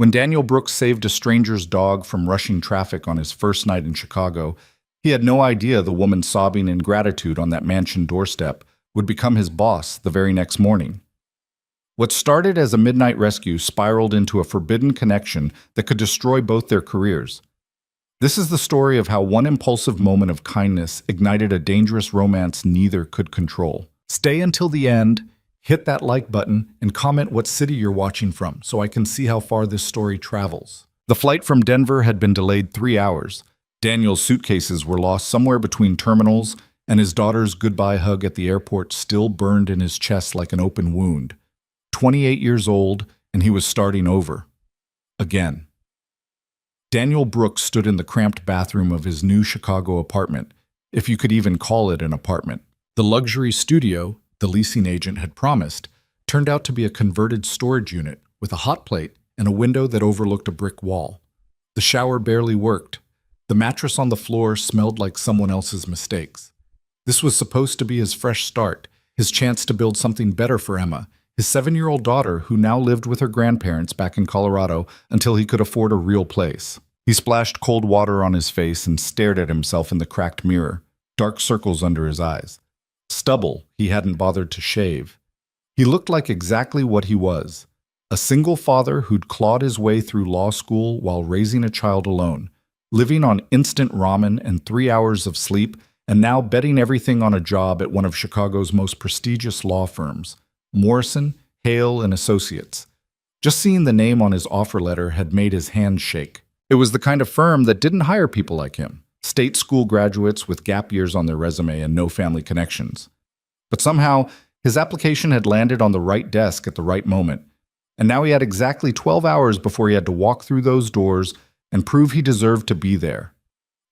When Daniel Brooks saved a stranger's dog from rushing traffic on his first night in Chicago, he had no idea the woman sobbing in gratitude on that mansion doorstep would become his boss the very next morning. What started as a midnight rescue spiraled into a forbidden connection that could destroy both their careers. This is the story of how one impulsive moment of kindness ignited a dangerous romance neither could control. Stay until the end, hit that like button, and comment what city you're watching from so I can see how far this story travels. The flight from Denver had been delayed 3 hours. Daniel's suitcases were lost somewhere between terminals, and his daughter's goodbye hug at the airport still burned in his chest like an open wound. 28 years old, and he was starting over. Again. Daniel Brooks stood in the cramped bathroom of his new Chicago apartment, if you could even call it an apartment. The luxury studio the leasing agent had promised turned out to be a converted storage unit with a hot plate and a window that overlooked a brick wall. The shower barely worked. The mattress on the floor smelled like someone else's mistakes. This was supposed to be his fresh start, his chance to build something better for Emma, his 7-year-old daughter who now lived with her grandparents back in Colorado until he could afford a real place. He splashed cold water on his face and stared at himself in the cracked mirror, dark circles under his eyes. Stubble he hadn't bothered to shave. He looked like exactly what he was, a single father who'd clawed his way through law school while raising a child alone, living on instant ramen and 3 hours of sleep, and now betting everything on a job at one of Chicago's most prestigious law firms, Morrison, Hale and Associates. Just seeing the name on his offer letter had made his hands shake. It was the kind of firm that didn't hire people like him, state school graduates with gap years on their resume and no family connections. But somehow, his application had landed on the right desk at the right moment, and now he had exactly 12 hours before he had to walk through those doors and prove he deserved to be there.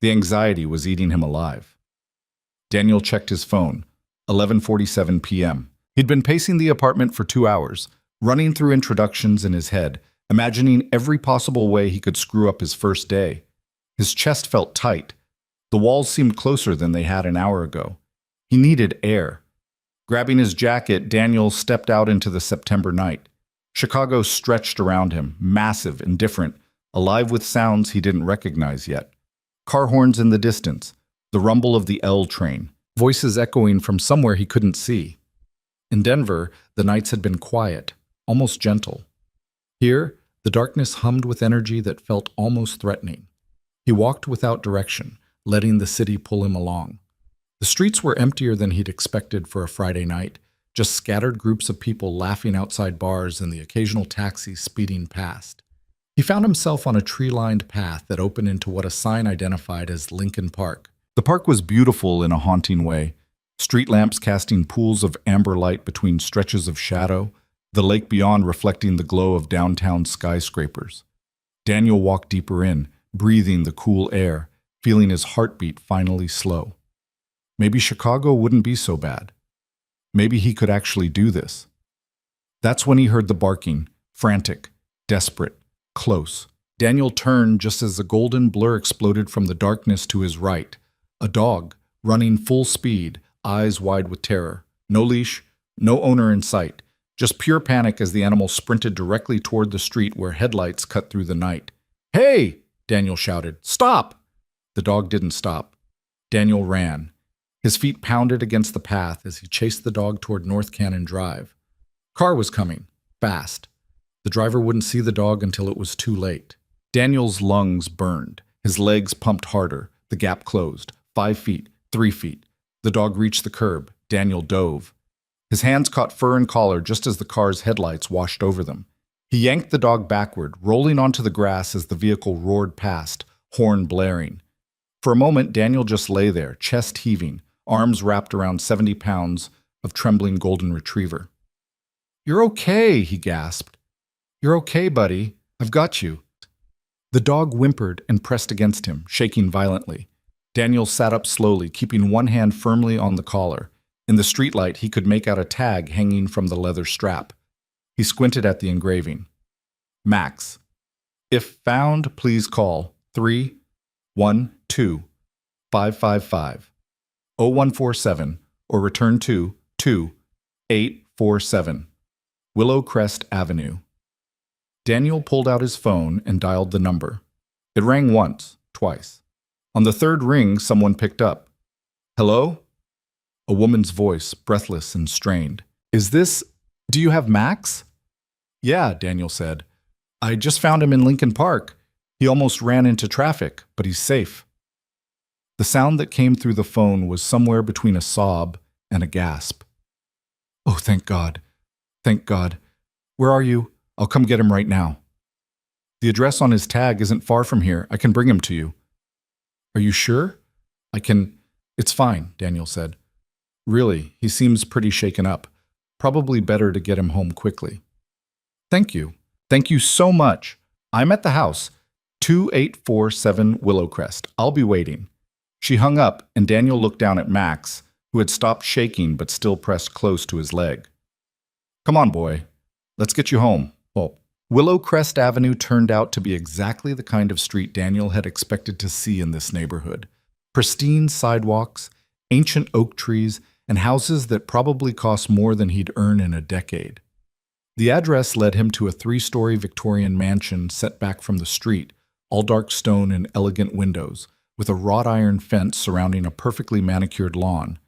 The anxiety was eating him alive. Daniel checked his phone, 11:47 p.m. He'd been pacing the apartment for 2 hours, running through introductions in his head, imagining every possible way he could screw up his first day. His chest felt tight. The walls seemed closer than they had an hour ago. He needed air. Grabbing his jacket, Daniel stepped out into the September night. Chicago stretched around him, massive and different, alive with sounds he didn't recognize yet. Car horns in the distance, the rumble of the L train, voices echoing from somewhere he couldn't see. In Denver, the nights had been quiet, almost gentle. Here, the darkness hummed with energy that felt almost threatening. He walked without direction, letting the city pull him along. The streets were emptier than he'd expected for a Friday night, just scattered groups of people laughing outside bars and the occasional taxi speeding past. He found himself on a tree-lined path that opened into what a sign identified as Lincoln Park. The park was beautiful in a haunting way, street lamps casting pools of amber light between stretches of shadow, the lake beyond reflecting the glow of downtown skyscrapers. Daniel walked deeper in, breathing the cool air, feeling his heartbeat finally slow. Maybe Chicago wouldn't be so bad. Maybe he could actually do this. That's when he heard the barking, frantic, desperate, close. Daniel turned just as a golden blur exploded from the darkness to his right. A dog, running full speed, eyes wide with terror. No leash, no owner in sight. Just pure panic as the animal sprinted directly toward the street where headlights cut through the night. "Hey!" Daniel shouted. "Stop!" The dog didn't stop. Daniel ran. His feet pounded against the path as he chased the dog toward North Cannon Drive. Car was coming, fast. The driver wouldn't see the dog until it was too late. Daniel's lungs burned. His legs pumped harder. The gap closed. 5 feet, 3 feet. The dog reached the curb. Daniel dove. His hands caught fur and collar just as the car's headlights washed over them. He yanked the dog backward, rolling onto the grass as the vehicle roared past, horn blaring. For a moment, Daniel just lay there, chest heaving, arms wrapped around 70 pounds of trembling golden retriever. "You're okay," he gasped. "You're okay, buddy. I've got you." The dog whimpered and pressed against him, shaking violently. Daniel sat up slowly, keeping one hand firmly on the collar. In the streetlight, he could make out a tag hanging from the leather strap. He squinted at the engraving. Max. If found, please call 312-555-0147 or return to 2847 Willow Crest Avenue. Daniel pulled out his phone and dialed the number. It rang once, twice. On the third ring, someone picked up. Hello? A woman's voice, breathless and strained. Do you have Max? Yeah, Daniel said. I just found him in Lincoln Park. He almost ran into traffic, but he's safe. The sound that came through the phone was somewhere between a sob and a gasp. Oh, thank God. Thank God. Where are you? I'll come get him right now. The address on his tag isn't far from here. I can bring him to you. Are you sure? It's fine, Daniel said. Really, he seems pretty shaken up. Probably better to get him home quickly. Thank you. Thank you so much. I'm at the house, 2847 Willowcrest. I'll be waiting. She hung up, and Daniel looked down at Max, who had stopped shaking but still pressed close to his leg. Come on, boy. Let's get you home. Oh. Willowcrest Avenue turned out to be exactly the kind of street Daniel had expected to see in this neighborhood. Pristine sidewalks, ancient oak trees, and houses that probably cost more than he'd earn in a decade. The address led him to a 3-story Victorian mansion set back from the street, all dark stone and elegant windows, with a wrought iron fence surrounding a perfectly manicured lawn.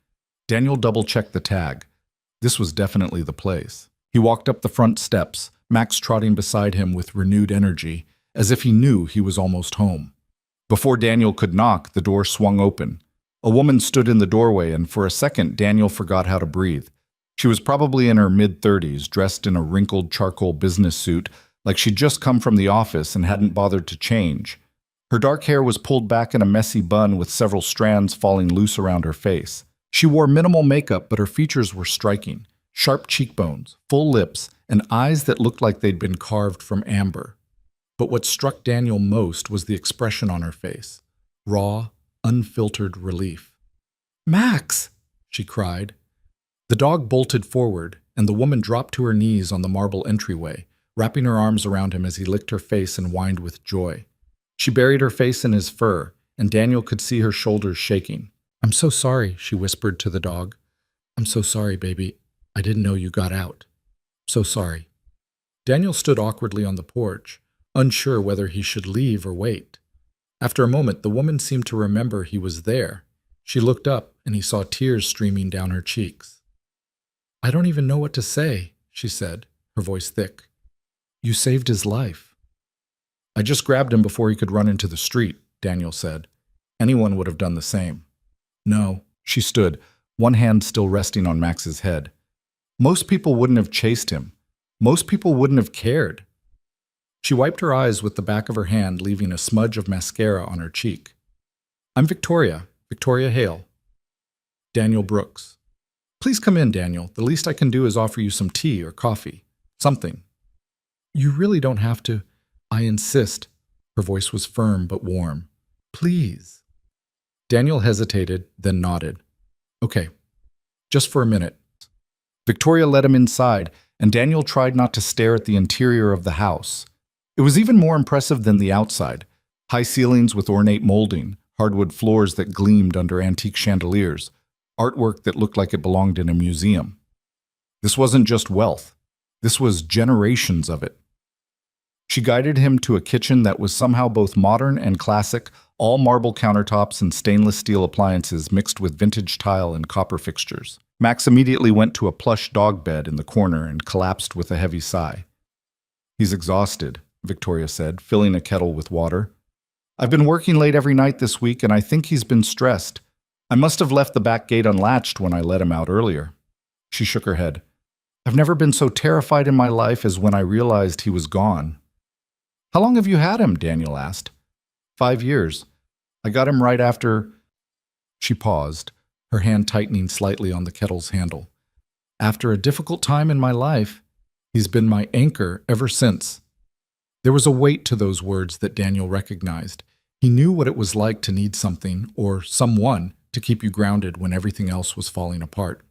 Daniel double-checked the tag. This was definitely the place. He walked up the front steps, Max trotting beside him with renewed energy, as if he knew he was almost home. Before Daniel could knock, the door swung open. A woman stood in the doorway, and for a second, Daniel forgot how to breathe. She was probably in her mid-30s, dressed in a wrinkled charcoal business suit, like she'd just come from the office and hadn't bothered to change. Her dark hair was pulled back in a messy bun with several strands falling loose around her face. She wore minimal makeup, but her features were striking. Sharp cheekbones, full lips, and eyes that looked like they'd been carved from amber. But what struck Daniel most was the expression on her face. Raw, unfiltered relief. "Max!" she cried. The dog bolted forward, and the woman dropped to her knees on the marble entryway, wrapping her arms around him as he licked her face and whined with joy. She buried her face in his fur, and Daniel could see her shoulders shaking. "I'm so sorry," she whispered to the dog. "I'm so sorry, baby. I didn't know you got out. So sorry." Daniel stood awkwardly on the porch, unsure whether he should leave or wait. After a moment, the woman seemed to remember he was there. She looked up, and he saw tears streaming down her cheeks. "I don't even know what to say," she said, her voice thick. "You saved his life." "I just grabbed him before he could run into the street," Daniel said. "Anyone would have done the same." "No." She stood, one hand still resting on Max's head. "Most people wouldn't have chased him. Most people wouldn't have cared." She wiped her eyes with the back of her hand, leaving a smudge of mascara on her cheek. "I'm Victoria Hale." "Daniel Brooks." "Please come in, Daniel. The least I can do is offer you some tea or coffee. Something." "You really don't have to." "I insist." Her voice was firm but warm. "Please." Daniel hesitated, then nodded. "Okay, just for a minute." Victoria led him inside, and Daniel tried not to stare at the interior of the house. It was even more impressive than the outside. High ceilings with ornate molding, hardwood floors that gleamed under antique chandeliers, artwork that looked like it belonged in a museum. This wasn't just wealth. This was generations of it. She guided him to a kitchen that was somehow both modern and classic, all marble countertops and stainless steel appliances mixed with vintage tile and copper fixtures. Max immediately went to a plush dog bed in the corner and collapsed with a heavy sigh. "He's exhausted," Victoria said, filling a kettle with water. "I've been working late every night this week, and I think he's been stressed. I must have left the back gate unlatched when I let him out earlier." She shook her head. "I've never been so terrified in my life as when I realized he was gone." "How long have you had him?" Daniel asked. 5 years. I got him right after—" She paused, her hand tightening slightly on the kettle's handle. "After a difficult time in my life, he's been my anchor ever since." There was a weight to those words that Daniel recognized. He knew what it was like to need something, or someone, to keep you grounded when everything else was falling apart.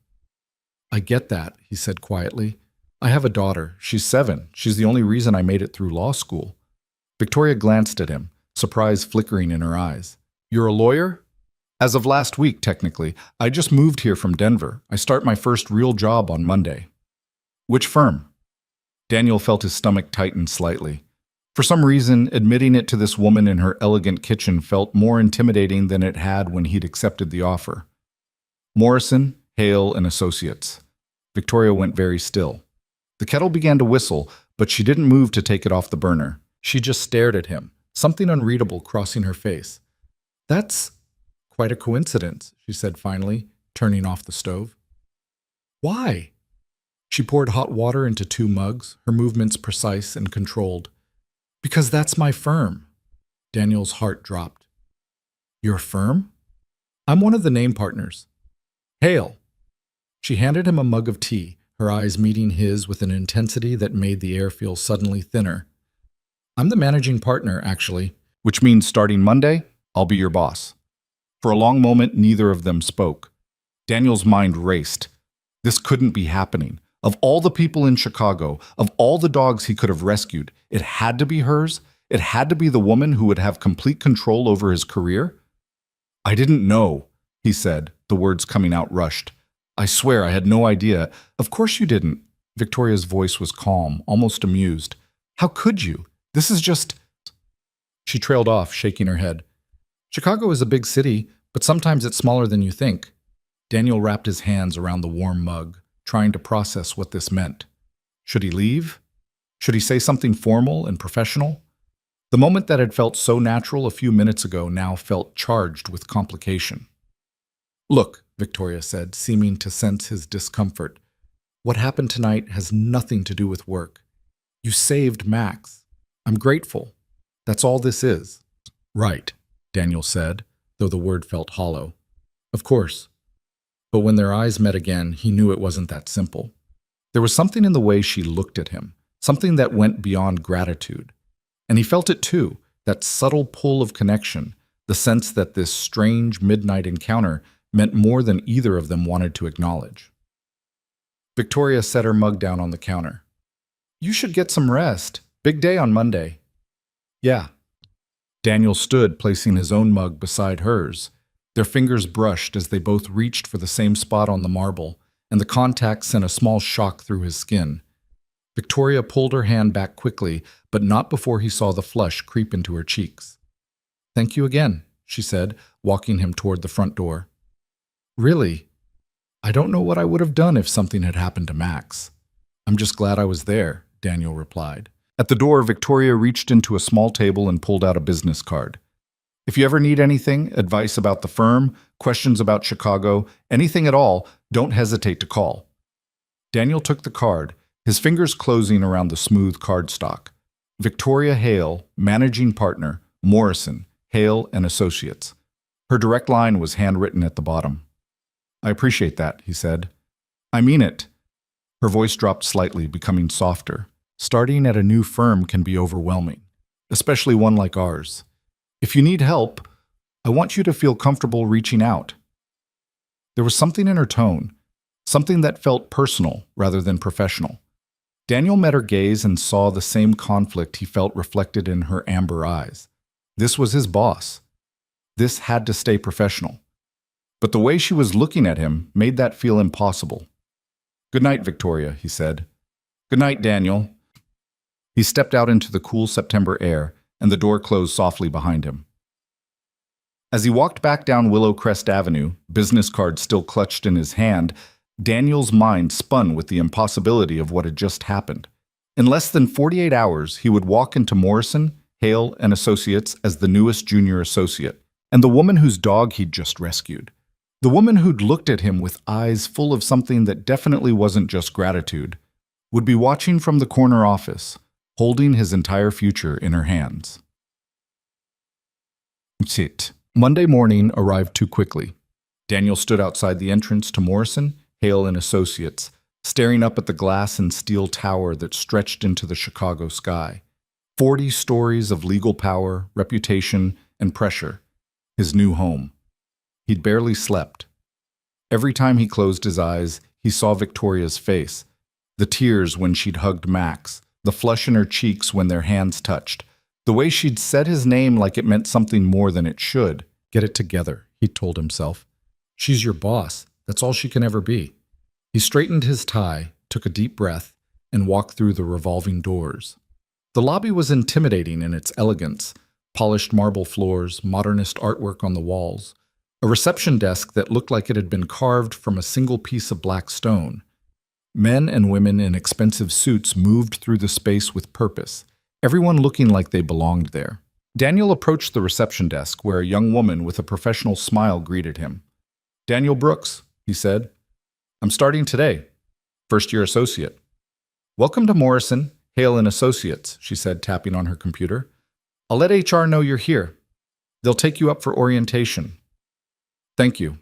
"I get that," he said quietly. "I have a daughter. She's 7. She's the only reason I made it through law school." Victoria glanced at him, surprise flickering in her eyes. "You're a lawyer?" "As of last week, technically. I just moved here from Denver. I start my first real job on Monday." "Which firm?" Daniel felt his stomach tighten slightly. For some reason, admitting it to this woman in her elegant kitchen felt more intimidating than it had when he'd accepted the offer. Morrison, Hale, and Associates. Victoria went very still. The kettle began to whistle, but she didn't move to take it off the burner. She just stared at him, something unreadable crossing her face. "That's quite a coincidence," she said finally, turning off the stove. "Why?" She poured hot water into 2 mugs, her movements precise and controlled. "Because that's my firm." Daniel's heart dropped. "Your firm?" "I'm one of the name partners." "Hale." She handed him a mug of tea, her eyes meeting his with an intensity that made the air feel suddenly thinner. "I'm the managing partner, actually." "Which means starting Monday, I'll be your boss." For a long moment, neither of them spoke. Daniel's mind raced. This couldn't be happening. Of all the people in Chicago, of all the dogs he could have rescued, it had to be hers? It had to be the woman who would have complete control over his career? "I didn't know," he said, the words coming out rushed. "I swear I had no idea." "Of course you didn't." Victoria's voice was calm, almost amused. "How could you? This is just—" She trailed off, shaking her head. "Chicago is a big city, but sometimes it's smaller than you think." Daniel wrapped his hands around the warm mug, trying to process what this meant. Should he leave? Should he say something formal and professional? The moment that had felt so natural a few minutes ago now felt charged with complication. "Look," Victoria said, seeming to sense his discomfort. "What happened tonight has nothing to do with work. You saved Max. I'm grateful. That's all this is." "Right," Daniel said, though the word felt hollow. "Of course." But when their eyes met again, he knew it wasn't that simple. There was something in the way she looked at him, something that went beyond gratitude. And he felt it too, that subtle pull of connection, the sense that this strange midnight encounter meant more than either of them wanted to acknowledge. Victoria set her mug down on the counter. "You should get some rest. Big day on Monday." "Yeah." Daniel stood, placing his own mug beside hers. Their fingers brushed as they both reached for the same spot on the marble, and the contact sent a small shock through his skin. Victoria pulled her hand back quickly, but not before he saw the flush creep into her cheeks. "Thank you again," she said, walking him toward the front door. "Really, I don't know what I would have done if something had happened to Max. I'm just glad I was there," Daniel replied. At the door, Victoria reached into a small table and pulled out a business card. "If you ever need anything, advice about the firm, questions about Chicago, anything at all, don't hesitate to call." Daniel took the card, his fingers closing around the smooth cardstock. Victoria Hale, managing partner, Morrison, Hale and Associates. Her direct line was handwritten at the bottom. "I appreciate that," he said. "I mean it." Her voice dropped slightly, becoming softer. "Starting at a new firm can be overwhelming, especially one like ours. If you need help, I want you to feel comfortable reaching out." There was something in her tone, something that felt personal rather than professional. Daniel met her gaze and saw the same conflict he felt reflected in her amber eyes. This was his boss. This had to stay professional. But the way she was looking at him made that feel impossible. "Good night, Victoria," he said. "Good night, Daniel." He stepped out into the cool September air, and the door closed softly behind him. As he walked back down Willow Crest Avenue, business card still clutched in his hand, Daniel's mind spun with the impossibility of what had just happened. In less than 48 hours, he would walk into Morrison, Hale and Associates as the newest junior associate, and the woman whose dog he'd just rescued. The woman who'd looked at him with eyes full of something that definitely wasn't just gratitude, would be watching from the corner office, holding his entire future in her hands. Monday morning arrived too quickly. Daniel stood outside the entrance to Morrison, Hale and Associates, staring up at the glass and steel tower that stretched into the Chicago sky. 40 stories of legal power, reputation, and pressure. His new home. He'd barely slept. Every time he closed his eyes, he saw Victoria's face, the tears when she'd hugged Max, the flush in her cheeks when their hands touched, the way she'd said his name like it meant something more than it should. "Get it together," he told himself. "She's your boss. That's all she can ever be." He straightened his tie, took a deep breath, and walked through the revolving doors. The lobby was intimidating in its elegance: polished marble floors, modernist artwork on the walls, a reception desk that looked like it had been carved from a single piece of black stone. Men and women in expensive suits moved through the space with purpose, everyone looking like they belonged there. Daniel approached the reception desk, where a young woman with a professional smile greeted him. "Daniel Brooks," he said. "I'm starting today. First-year associate." "Welcome to Morrison, Hale and Associates," she said, tapping on her computer. "I'll let HR know you're here. They'll take you up for orientation." "Thank you."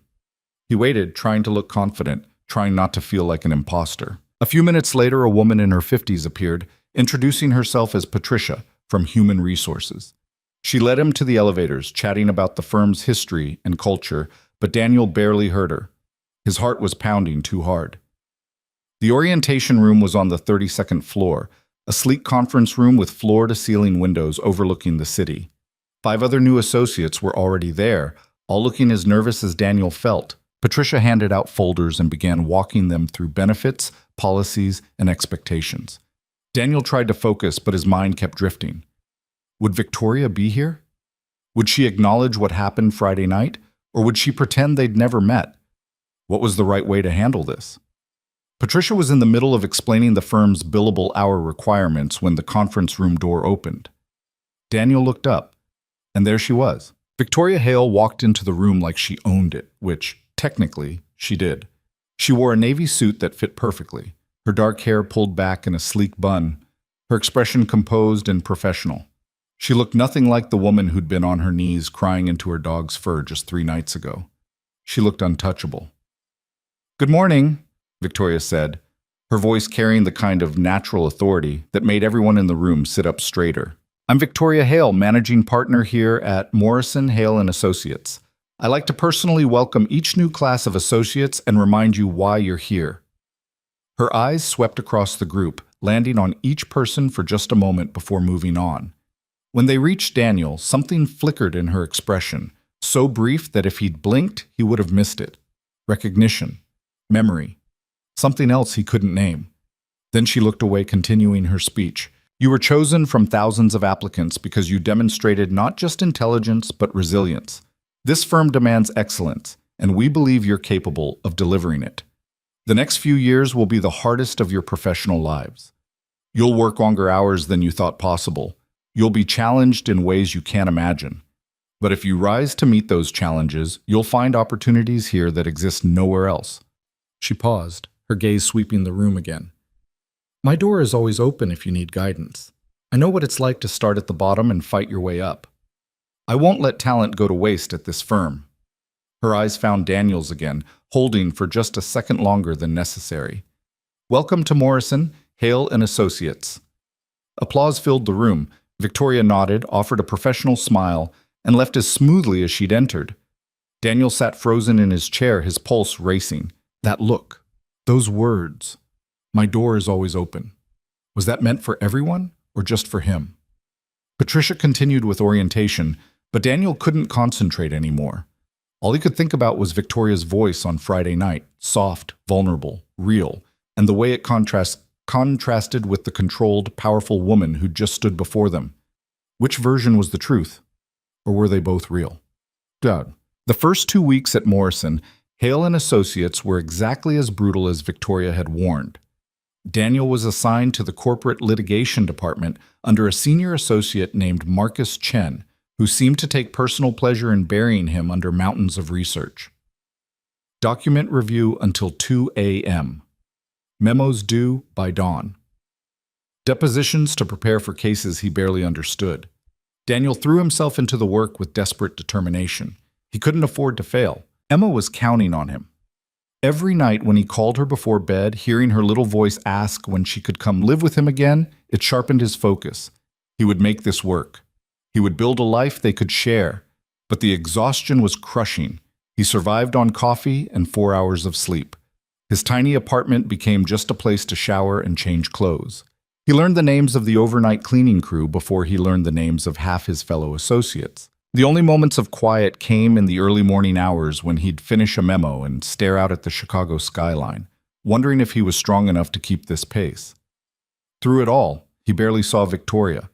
He waited, trying to look confident, trying not to feel like an imposter. A few minutes later, a woman in her 50s appeared, introducing herself as Patricia from Human Resources. She led him to the elevators, chatting about the firm's history and culture, but Daniel barely heard her. His heart was pounding too hard. The orientation room was on the 32nd floor, a sleek conference room with floor-to-ceiling windows overlooking the city. 5 other new associates were already there, all looking as nervous as Daniel felt. Patricia handed out folders and began walking them through benefits, policies, and expectations. Daniel tried to focus, but his mind kept drifting. Would Victoria be here? Would she acknowledge what happened Friday night, or would she pretend they'd never met? What was the right way to handle this? Patricia was in the middle of explaining the firm's billable hour requirements when the conference room door opened. Daniel looked up, and there she was. Victoria Hale walked into the room like she owned it, which, technically, she did. She wore a navy suit that fit perfectly, her dark hair pulled back in a sleek bun, her expression composed and professional. She looked nothing like the woman who'd been on her knees crying into her dog's fur just 3 nights ago. She looked untouchable. "Good morning," Victoria said, her voice carrying the kind of natural authority that made everyone in the room sit up straighter. "I'm Victoria Hale, managing partner here at Morrison, Hale & Associates. I'd like to personally welcome each new class of associates and remind you why you're here." Her eyes swept across the group, landing on each person for just a moment before moving on. When they reached Daniel, something flickered in her expression, so brief that if he'd blinked, he would have missed it. Recognition. Memory. Something else he couldn't name. Then she looked away, continuing her speech. "You were chosen from thousands of applicants because you demonstrated not just intelligence, but resilience. This firm demands excellence, and we believe you're capable of delivering it. The next few years will be the hardest of your professional lives. You'll work longer hours than you thought possible. You'll be challenged in ways you can't imagine. But if you rise to meet those challenges, you'll find opportunities here that exist nowhere else." She paused, her gaze sweeping the room again. "My door is always open if you need guidance. I know what it's like to start at the bottom and fight your way up. I won't let talent go to waste at this firm." Her eyes found Daniel's again, holding for just a second longer than necessary. "Welcome to Morrison, Hale & Associates." Applause filled the room. Victoria nodded, offered a professional smile, and left as smoothly as she'd entered. Daniel sat frozen in his chair, his pulse racing. That look, those words, "My door is always open." Was that meant for everyone, or just for him? Patricia continued with orientation, but Daniel couldn't concentrate anymore. All he could think about was Victoria's voice on Friday night, soft, vulnerable, real, and the way it contrasted with the controlled, powerful woman who just stood before them. Which version was the truth? Or were they both real? God. The first 2 weeks at Morrison, Hale & Associates were exactly as brutal as Victoria had warned. Daniel was assigned to the corporate litigation department under a senior associate named Marcus Chen, who seemed to take personal pleasure in burying him under mountains of research. Document review until 2 a.m. Memos due by dawn. Depositions to prepare for cases he barely understood. Daniel threw himself into the work with desperate determination. He couldn't afford to fail. Emma was counting on him. Every night when he called her before bed, hearing her little voice ask when she could come live with him again, it sharpened his focus. He would make this work. He would build a life they could share. But the exhaustion was crushing. He survived on coffee and 4 hours of sleep. His tiny apartment became just a place to shower and change clothes. He learned the names of the overnight cleaning crew before he learned the names of half his fellow associates. The only moments of quiet came in the early morning hours when he'd finish a memo and stare out at the Chicago skyline, wondering if he was strong enough to keep this pace. Through it all, he barely saw Victoria.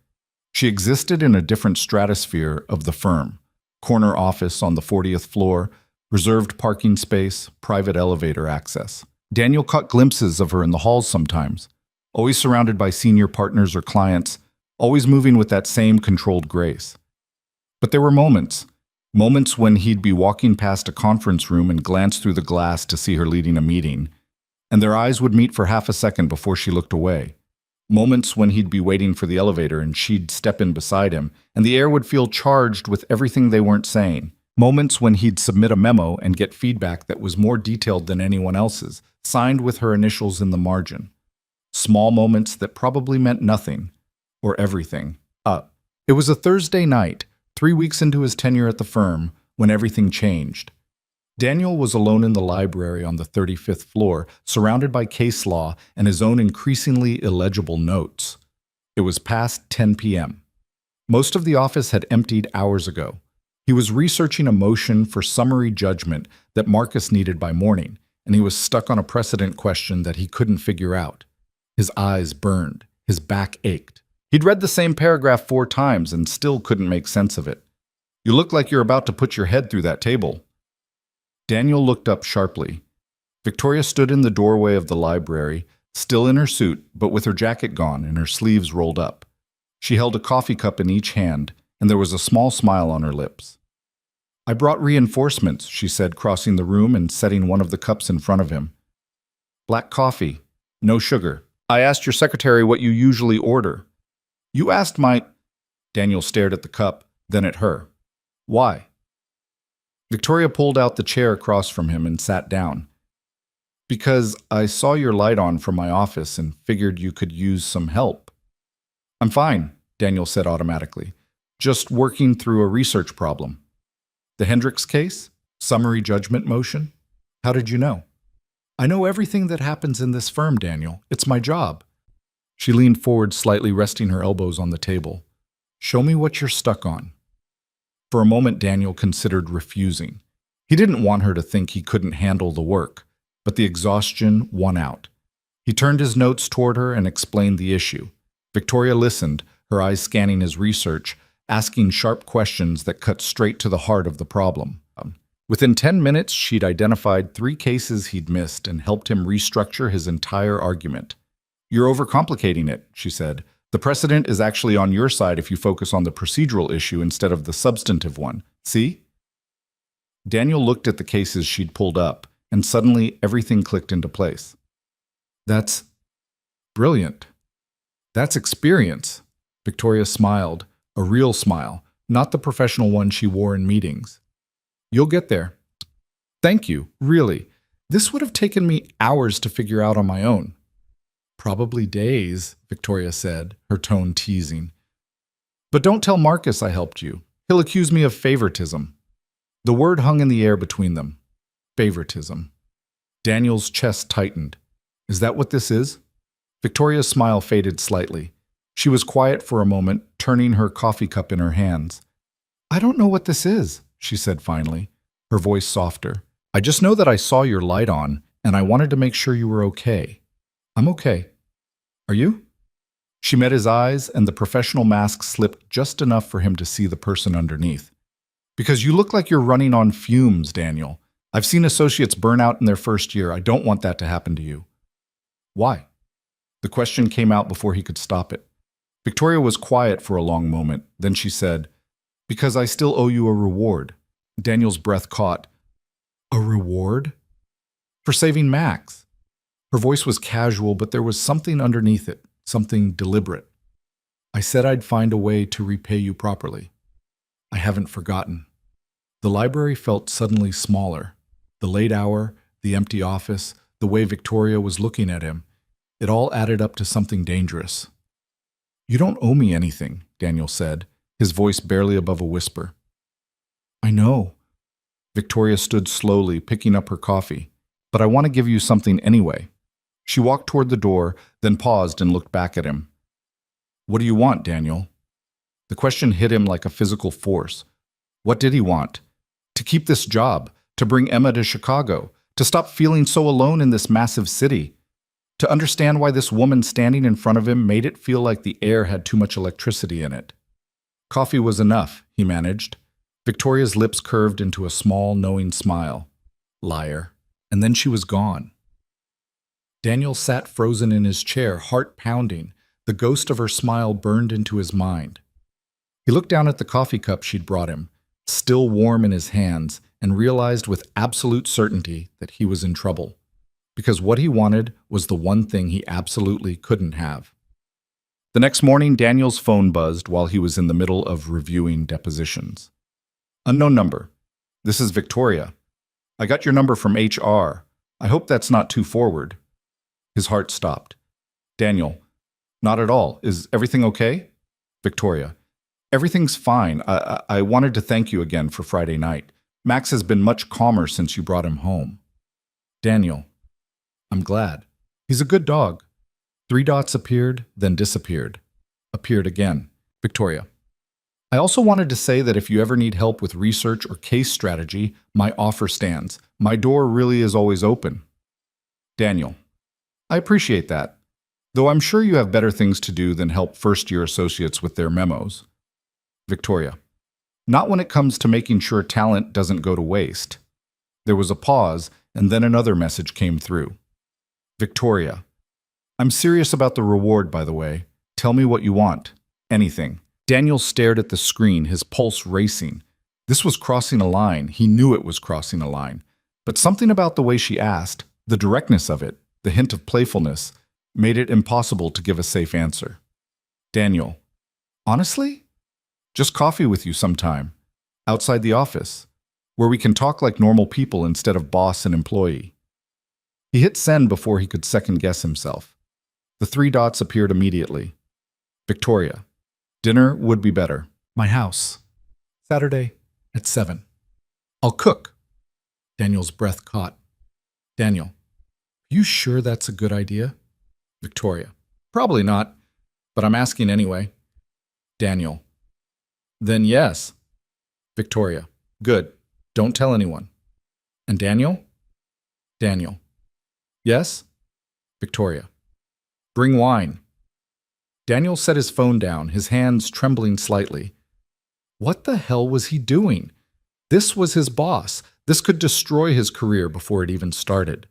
She existed in a different stratosphere of the firm. Corner office on the 40th floor, reserved parking space, private elevator access. Daniel caught glimpses of her in the halls sometimes, always surrounded by senior partners or clients, always moving with that same controlled grace. But there were moments when he'd be walking past a conference room and glance through the glass to see her leading a meeting, and their eyes would meet for half a second before she looked away. Moments when he'd be waiting for the elevator and she'd step in beside him, and the air would feel charged with everything they weren't saying. Moments when he'd submit a memo and get feedback that was more detailed than anyone else's, signed with her initials in the margin. Small moments that probably meant nothing, or everything. It was a Thursday night, 3 weeks into his tenure at the firm, when everything changed. Daniel was alone in the library on the 35th floor, surrounded by case law and his own increasingly illegible notes. It was past 10 p.m. Most of the office had emptied hours ago. He was researching a motion for summary judgment that Marcus needed by morning, and he was stuck on a precedent question that he couldn't figure out. His eyes burned. His back ached. He'd read the same paragraph 4 times and still couldn't make sense of it. "You look like you're about to put your head through that table." Daniel looked up sharply. Victoria stood in the doorway of the library, still in her suit, but with her jacket gone and her sleeves rolled up. She held a coffee cup in each hand, and there was a small smile on her lips. "I brought reinforcements," she said, crossing the room and setting one of the cups in front of him. "Black coffee, no sugar. I asked your secretary what you usually order." "You asked my—" Daniel stared at the cup, then at her. "Why?" Victoria pulled out the chair across from him and sat down. "Because I saw your light on from my office and figured you could use some help." "I'm fine," Daniel said automatically. "Just working through a research problem." "The Hendricks case? Summary judgment motion? How did you know?" "I know everything that happens in this firm, Daniel. It's my job." She leaned forward slightly, resting her elbows on the table. "Show me what you're stuck on." For a moment, Daniel considered refusing. He didn't want her to think he couldn't handle the work, but the exhaustion won out. He turned his notes toward her and explained the issue. Victoria listened, her eyes scanning his research, asking sharp questions that cut straight to the heart of the problem. Within 10 minutes, she'd identified 3 cases he'd missed and helped him restructure his entire argument. "You're overcomplicating it," she said. "The precedent is actually on your side if you focus on the procedural issue instead of the substantive one. See?" Daniel looked at the cases she'd pulled up, and suddenly everything clicked into place. "That's brilliant. That's experience." Victoria smiled, a real smile, not the professional one she wore in meetings. "You'll get there." "Thank you, really. This would have taken me hours to figure out on my own." "Probably days," Victoria said, her tone teasing. "But don't tell Marcus I helped you. He'll accuse me of favoritism." The word hung in the air between them. Favoritism. Daniel's chest tightened. "Is that what this is?" Victoria's smile faded slightly. She was quiet for a moment, turning her coffee cup in her hands. "I don't know what this is," she said finally, her voice softer. "I just know that I saw your light on, and I wanted to make sure you were okay." "I'm okay. Are you?" She met his eyes, and the professional mask slipped just enough for him to see the person underneath. "Because you look like you're running on fumes, Daniel. I've seen associates burn out in their first year. I don't want that to happen to you." "Why?" The question came out before he could stop it. Victoria was quiet for a long moment. Then she said, "Because I still owe you a reward." Daniel's breath caught. "A reward?" "For saving Max." Her voice was casual, but there was something underneath it, something deliberate. "I said I'd find a way to repay you properly. I haven't forgotten." The library felt suddenly smaller. The late hour, the empty office, the way Victoria was looking at him, it all added up to something dangerous. "You don't owe me anything," Daniel said, his voice barely above a whisper. "I know." Victoria stood slowly, picking up her coffee. "But I want to give you something anyway." She walked toward the door, then paused and looked back at him. "What do you want, Daniel?" The question hit him like a physical force. What did he want? To keep this job, to bring Emma to Chicago, to stop feeling so alone in this massive city. To understand why this woman standing in front of him made it feel like the air had too much electricity in it. Coffee was enough, he managed. Victoria's lips curved into a small, knowing smile. Liar. And then she was gone. Daniel sat frozen in his chair, heart pounding. The ghost of her smile burned into his mind. He looked down at the coffee cup she'd brought him, still warm in his hands, and realized with absolute certainty that he was in trouble. Because what he wanted was the one thing he absolutely couldn't have. The next morning, Daniel's phone buzzed while he was in the middle of reviewing depositions. Unknown number. This is Victoria. I got your number from HR. I hope that's not too forward. His heart stopped. Daniel. Not at all. Is everything okay? Victoria. Everything's fine. I wanted to thank you again for Friday night. Max has been much calmer since you brought him home. Daniel. I'm glad. He's a good dog. 3 dots appeared, then disappeared. Appeared again. Victoria. I also wanted to say that if you ever need help with research or case strategy, my offer stands. My door really is always open. Daniel. I appreciate that, though I'm sure you have better things to do than help first-year associates with their memos. Victoria. Not when it comes to making sure talent doesn't go to waste. There was a pause, and then another message came through. Victoria. I'm serious about the reward, by the way. Tell me what you want. Anything. Daniel stared at the screen, his pulse racing. This was crossing a line. He knew it was crossing a line. But something about the way she asked, the directness of it, the hint of playfulness, made it impossible to give a safe answer. Daniel. Honestly? Just coffee with you sometime. Outside the office. Where we can talk like normal people instead of boss and employee. He hit send before he could second-guess himself. The 3 dots appeared immediately. Victoria. Dinner would be better. My house. Saturday at 7. I'll cook. Daniel's breath caught. Daniel. You sure that's a good idea? Victoria. Probably not, but I'm asking anyway. Daniel. Then yes. Victoria. Good. Don't tell anyone. And Daniel? Daniel. Yes? Victoria. Bring wine. Daniel set his phone down, his hands trembling slightly. What the hell was he doing? This was his boss. This could destroy his career before it even started.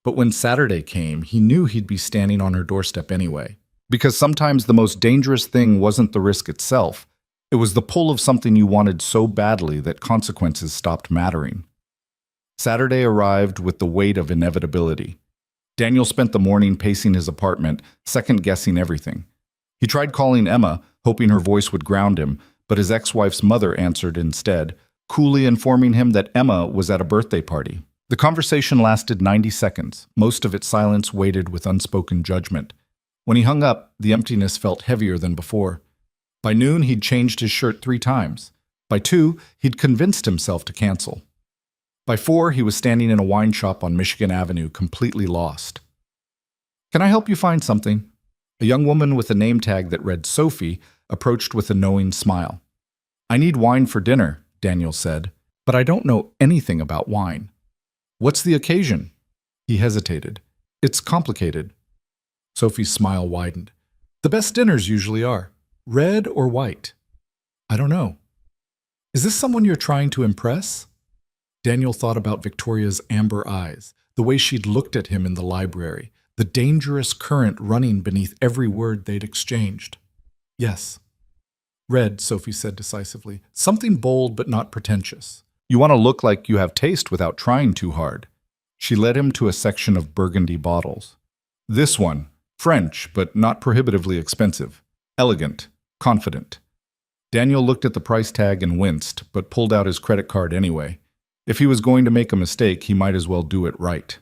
But when Saturday came, he knew he'd be standing on her doorstep anyway. Because sometimes the most dangerous thing wasn't the risk itself. It was the pull of something you wanted so badly that consequences stopped mattering. Saturday arrived with the weight of inevitability. Daniel spent the morning pacing his apartment, second-guessing everything. He tried calling Emma, hoping her voice would ground him, but his ex-wife's mother answered instead, coolly informing him that Emma was at a birthday party. The conversation lasted 90 seconds, most of its silence weighted with unspoken judgment. When he hung up, the emptiness felt heavier than before. By noon, he'd changed his shirt 3 times. By 2, he'd convinced himself to cancel. By 4, he was standing in a wine shop on Michigan Avenue, completely lost. Can I help you find something? A young woman with a name tag that read Sophie approached with a knowing smile. I need wine for dinner, Daniel said, but I don't know anything about wine. What's the occasion? He hesitated. It's complicated. Sophie's smile widened. The best dinners usually are. Red or white? I don't know. Is this someone you're trying to impress? Daniel thought about Victoria's amber eyes, the way she'd looked at him in the library, the dangerous current running beneath every word they'd exchanged. Yes. Red, Sophie said decisively. Something bold but not pretentious. You want to look like you have taste without trying too hard. She led him to a section of burgundy bottles. This one, French, but not prohibitively expensive. Elegant, confident. Daniel looked at the price tag and winced, but pulled out his credit card anyway. If he was going to make a mistake, he might as well do it right.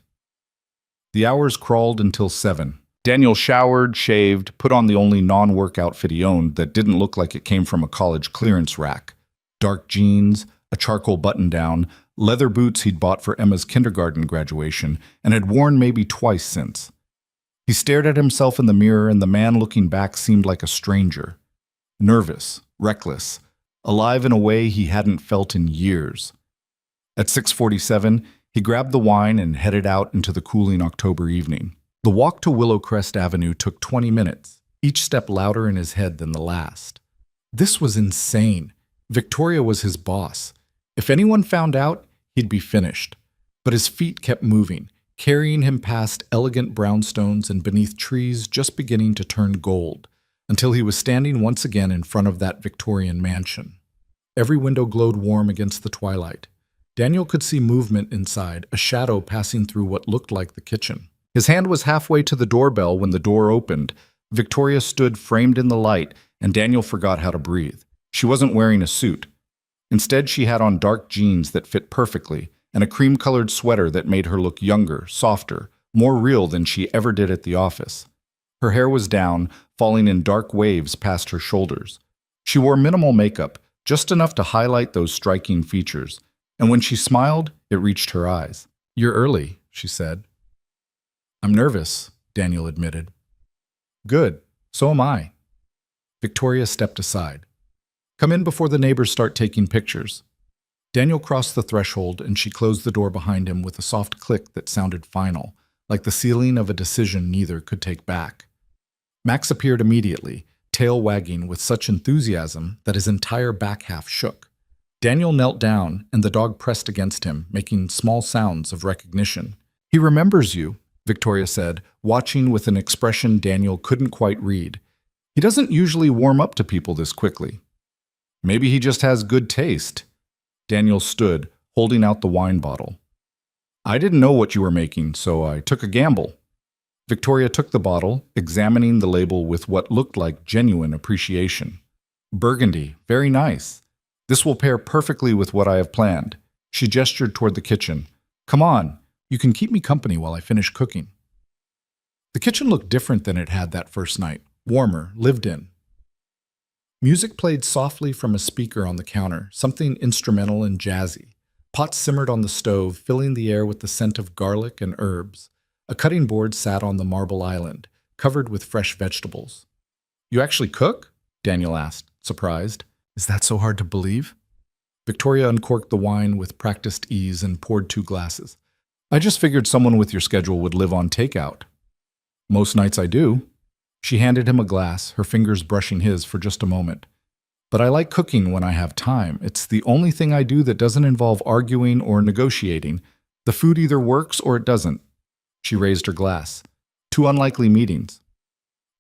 The hours crawled until 7. Daniel showered, shaved, put on the only non-work outfit he owned that didn't look like it came from a college clearance rack. Dark jeans, a charcoal button-down, leather boots he'd bought for Emma's kindergarten graduation and had worn maybe twice since. He stared at himself in the mirror, and the man looking back seemed like a stranger. Nervous, reckless, alive in a way he hadn't felt in years. At 6:47, he grabbed the wine and headed out into the cooling October evening. The walk to Willowcrest Avenue took 20 minutes, each step louder in his head than the last. This was insane. Victoria was his boss. If anyone found out, he'd be finished. But his feet kept moving, carrying him past elegant brownstones and beneath trees just beginning to turn gold, until he was standing once again in front of that Victorian mansion. Every window glowed warm against the twilight. Daniel could see movement inside, a shadow passing through what looked like the kitchen. His hand was halfway to the doorbell when the door opened. Victoria stood framed in the light, and Daniel forgot how to breathe. She wasn't wearing a suit. Instead, she had on dark jeans that fit perfectly, and a cream-colored sweater that made her look younger, softer, more real than she ever did at the office. Her hair was down, falling in dark waves past her shoulders. She wore minimal makeup, just enough to highlight those striking features, and when she smiled, it reached her eyes. "You're early," she said. "I'm nervous," Daniel admitted. "Good. So am I." Victoria stepped aside. "Come in before the neighbors start taking pictures." Daniel crossed the threshold, and she closed the door behind him with a soft click that sounded final, like the sealing of a decision neither could take back. Max appeared immediately, tail wagging with such enthusiasm that his entire back half shook. Daniel knelt down, and the dog pressed against him, making small sounds of recognition. "He remembers you," Victoria said, watching with an expression Daniel couldn't quite read. "He doesn't usually warm up to people this quickly." "Maybe he just has good taste." Daniel stood, holding out the wine bottle. "I didn't know what you were making, so I took a gamble." Victoria took the bottle, examining the label with what looked like genuine appreciation. "Burgundy, very nice. This will pair perfectly with what I have planned." She gestured toward the kitchen. "Come on, you can keep me company while I finish cooking." The kitchen looked different than it had that first night, warmer, lived in. Music played softly from a speaker on the counter, something instrumental and jazzy. Pots simmered on the stove, filling the air with the scent of garlic and herbs. A cutting board sat on the marble island, covered with fresh vegetables. "You actually cook?" Daniel asked, surprised. "Is that so hard to believe?" Victoria uncorked the wine with practiced ease and poured 2 glasses. "I just figured someone with your schedule would live on takeout." "Most nights I do." She handed him a glass, her fingers brushing his for just a moment. "But I like cooking when I have time. It's the only thing I do that doesn't involve arguing or negotiating. The food either works or it doesn't." She raised her glass. "2 unlikely meetings."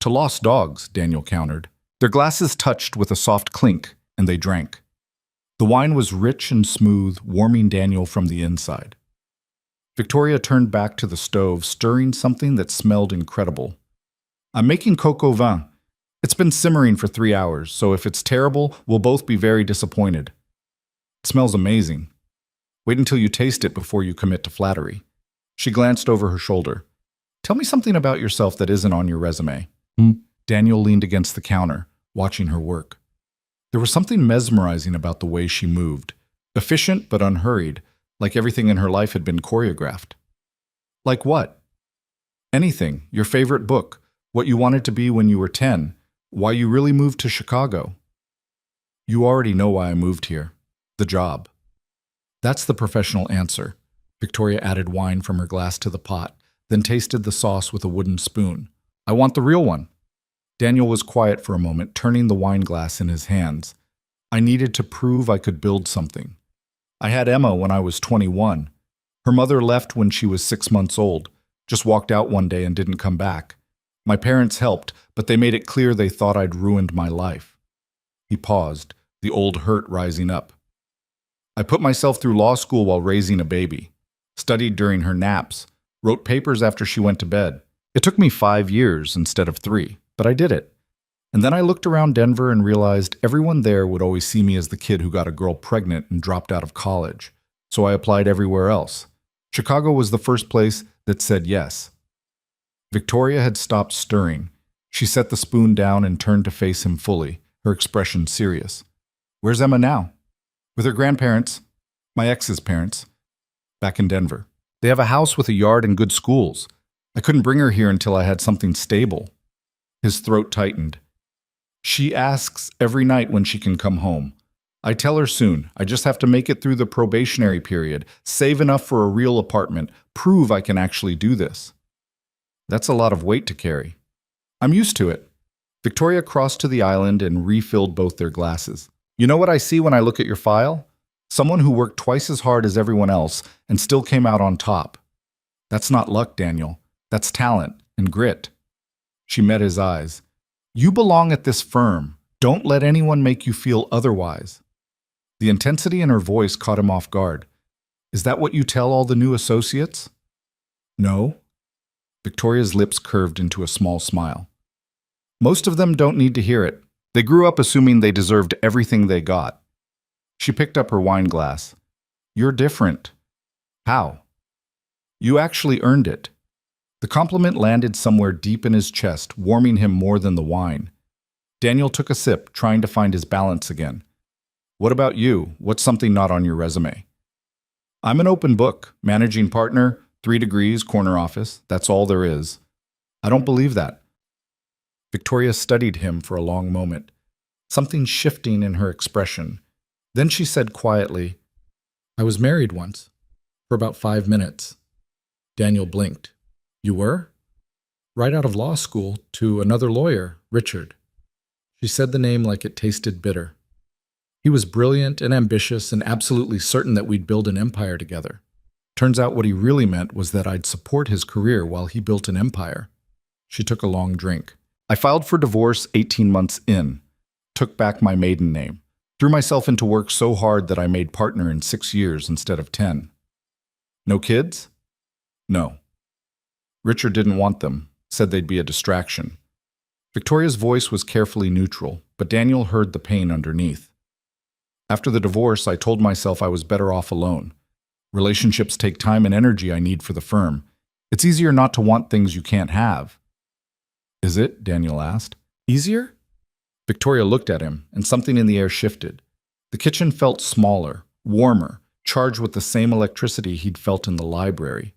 "To lost dogs," Daniel countered. Their glasses touched with a soft clink, and they drank. The wine was rich and smooth, warming Daniel from the inside. Victoria turned back to the stove, stirring something that smelled incredible. "I'm making coco vin. It's been simmering for 3 hours, so if it's terrible, we'll both be very disappointed." "It smells amazing." "Wait until you taste it before you commit to flattery." She glanced over her shoulder. "Tell me something about yourself that isn't on your resume." Daniel leaned against the counter, watching her work. There was something mesmerizing about the way she moved, efficient but unhurried, like everything in her life had been choreographed. "Like what?" "Anything. Your favorite book. What you wanted to be when you were 10. Why you really moved to Chicago." "You already know why I moved here. The job." "That's the professional answer." Victoria added wine from her glass to the pot, then tasted the sauce with a wooden spoon. "I want the real one." Daniel was quiet for a moment, turning the wine glass in his hands. "I needed to prove I could build something. I had Emma when I was 21. Her mother left when she was 6 months old, just walked out one day and didn't come back. My parents helped, but they made it clear they thought I'd ruined my life." He paused, the old hurt rising up. "I put myself through law school while raising a baby, studied during her naps, wrote papers after she went to bed. It took me 5 years instead of 3, but I did it. And then I looked around Denver and realized everyone there would always see me as the kid who got a girl pregnant and dropped out of college. So I applied everywhere else. Chicago was the first place that said yes." Victoria had stopped stirring. She set the spoon down and turned to face him fully, her expression serious. "Where's Emma now?" "With her grandparents, my ex's parents, back in Denver. They have a house with a yard and good schools. I couldn't bring her here until I had something stable." His throat tightened. "She asks every night when she can come home. I tell her soon. I just have to make it through the probationary period, save enough for a real apartment, prove I can actually do this." That's a lot of weight to carry. I'm used to it. Victoria crossed to the island and refilled both their glasses. You know what I see when I look at your file? Someone who worked twice as hard as everyone else and still came out on top. That's not luck, Daniel. That's talent and grit. She met his eyes. You belong at this firm. Don't let anyone make you feel otherwise. The intensity in her voice caught him off guard. Is that what you tell all the new associates? No. Victoria's lips curved into a small smile. Most of them don't need to hear it. They grew up assuming they deserved everything they got. She picked up her wine glass. You're different. How? You actually earned it. The compliment landed somewhere deep in his chest, warming him more than the wine. Daniel took a sip, trying to find his balance again. What about you? What's something not on your resume? I'm an open book, managing partner, 3 degrees, corner office. That's all there is. I don't believe that. Victoria studied him for a long moment, something shifting in her expression. Then she said quietly, I was married once, for about 5 minutes. Daniel blinked. You were? Right out of law school, to another lawyer, Richard. She said the name like it tasted bitter. He was brilliant and ambitious and absolutely certain that we'd build an empire together. Turns out what he really meant was that I'd support his career while he built an empire. She took a long drink. I filed for divorce 18 months in, took back my maiden name, threw myself into work so hard that I made partner in 6 years instead of 10. No kids? No. Richard didn't want them, said they'd be a distraction. Victoria's voice was carefully neutral, but Daniel heard the pain underneath. After the divorce, I told myself I was better off alone. Relationships take time and energy I need for the firm. It's easier not to want things you can't have. Is it? Daniel asked. Easier? Victoria looked at him, and something in the air shifted. The kitchen felt smaller, warmer, charged with the same electricity he'd felt in the library.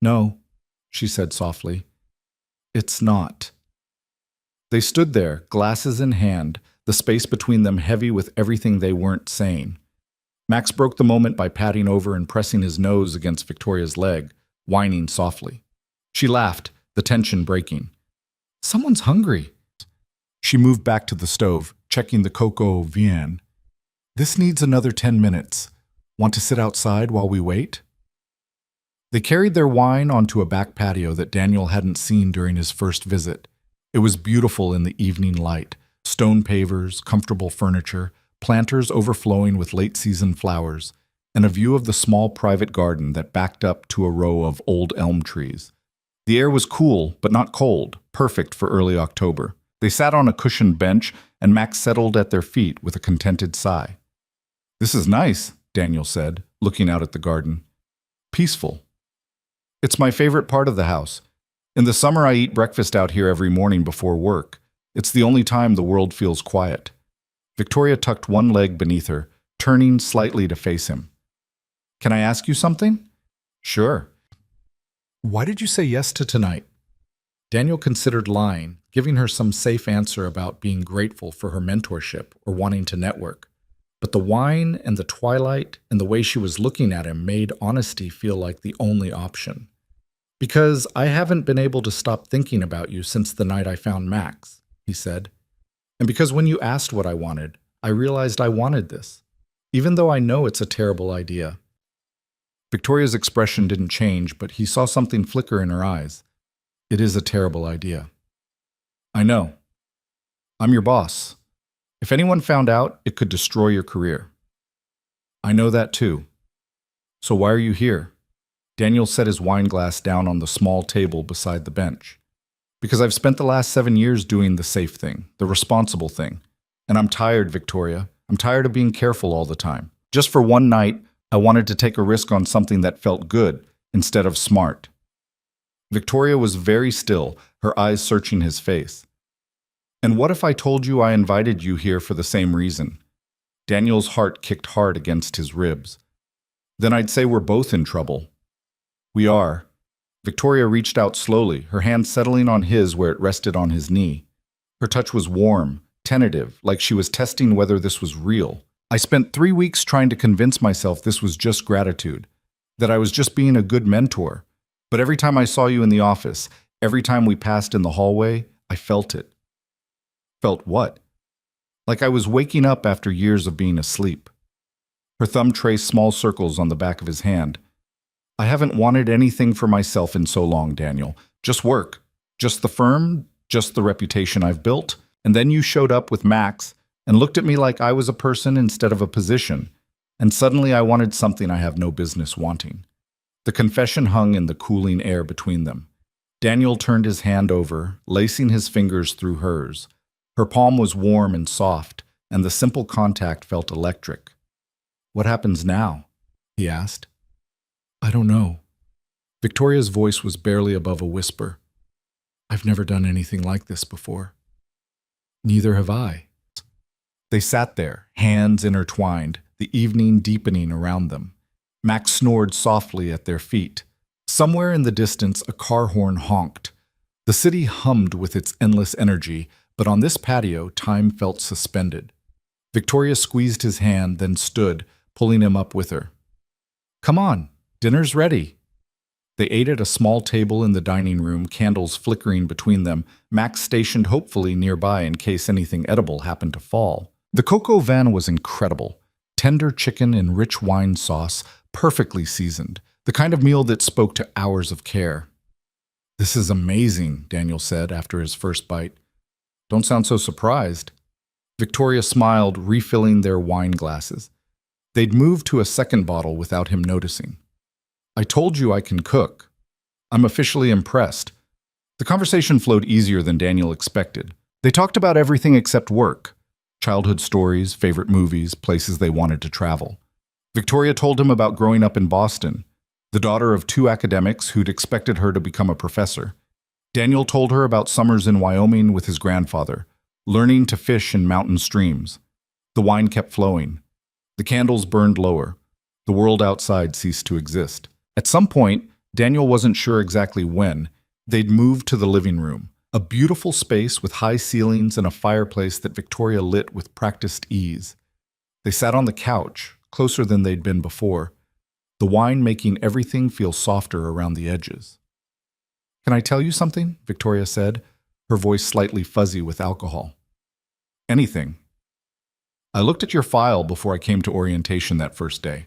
No, she said softly. It's not. They stood there, glasses in hand, the space between them heavy with everything they weren't saying. Max broke the moment by patting over and pressing his nose against Victoria's leg, whining softly. She laughed, the tension breaking. Someone's hungry. She moved back to the stove, checking the cocoa vien. This needs another 10 minutes. Want to sit outside while we wait? They carried their wine onto a back patio that Daniel hadn't seen during his first visit. It was beautiful in the evening light. Stone pavers, comfortable furniture, planters overflowing with late-season flowers, and a view of the small private garden that backed up to a row of old elm trees. The air was cool, but not cold, perfect for early October. They sat on a cushioned bench, and Max settled at their feet with a contented sigh. This is nice, Daniel said, looking out at the garden. Peaceful. It's my favorite part of the house. In the summer, I eat breakfast out here every morning before work. It's the only time the world feels quiet. Victoria tucked one leg beneath her, turning slightly to face him. Can I ask you something? Sure. Why did you say yes to tonight? Daniel considered lying, giving her some safe answer about being grateful for her mentorship or wanting to network. But the wine and the twilight and the way she was looking at him made honesty feel like the only option. Because I haven't been able to stop thinking about you since the night I found Max, he said. And because when you asked what I wanted, I realized I wanted this, even though I know it's a terrible idea. Victoria's expression didn't change, but he saw something flicker in her eyes. It is a terrible idea. I know. I'm your boss. If anyone found out, it could destroy your career. I know that too. So why are you here? Daniel set his wine glass down on the small table beside the bench. Because I've spent the last 7 years doing the safe thing, the responsible thing. And I'm tired, Victoria. I'm tired of being careful all the time. Just for one night, I wanted to take a risk on something that felt good instead of smart. Victoria was very still, her eyes searching his face. And what if I told you I invited you here for the same reason? Daniel's heart kicked hard against his ribs. Then I'd say we're both in trouble. We are. Victoria reached out slowly, her hand settling on his where it rested on his knee. Her touch was warm, tentative, like she was testing whether this was real. I spent 3 weeks trying to convince myself this was just gratitude, that I was just being a good mentor. But every time I saw you in the office, every time we passed in the hallway, I felt it. Felt what? Like I was waking up after years of being asleep. Her thumb traced small circles on the back of his hand. I haven't wanted anything for myself in so long, Daniel. Just work. Just the firm, just the reputation I've built. And then you showed up with Max and looked at me like I was a person instead of a position. And suddenly I wanted something I have no business wanting. The confession hung in the cooling air between them. Daniel turned his hand over, lacing his fingers through hers. Her palm was warm and soft, and the simple contact felt electric. "What happens now?" he asked. "I don't know." Victoria's voice was barely above a whisper. "I've never done anything like this before." "Neither have I." They sat there, hands intertwined, the evening deepening around them. Max snored softly at their feet. Somewhere in the distance, a car horn honked. The city hummed with its endless energy, but on this patio, time felt suspended. Victoria squeezed his hand, then stood, pulling him up with her. "Come on, dinner's ready." They ate at a small table in the dining room, candles flickering between them, Max stationed hopefully nearby in case anything edible happened to fall. The coco van was incredible. Tender chicken in rich wine sauce, perfectly seasoned, the kind of meal that spoke to hours of care. "This is amazing," Daniel said after his first bite. "Don't sound so surprised." Victoria smiled, refilling their wine glasses. They'd moved to a second bottle without him noticing. "I told you I can cook. I'm officially impressed." The conversation flowed easier than Daniel expected. They talked about everything except work. Childhood stories, favorite movies, places they wanted to travel. Victoria told him about growing up in Boston, the daughter of two academics who'd expected her to become a professor. Daniel told her about summers in Wyoming with his grandfather, learning to fish in mountain streams. The wine kept flowing. The candles burned lower. The world outside ceased to exist. At some point, Daniel wasn't sure exactly when, they'd moved to the living room, a beautiful space with high ceilings and a fireplace that Victoria lit with practiced ease. They sat on the couch, closer than they'd been before, the wine making everything feel softer around the edges. "Can I tell you something?" Victoria said, her voice slightly fuzzy with alcohol. "Anything." "I looked at your file before I came to orientation that first day.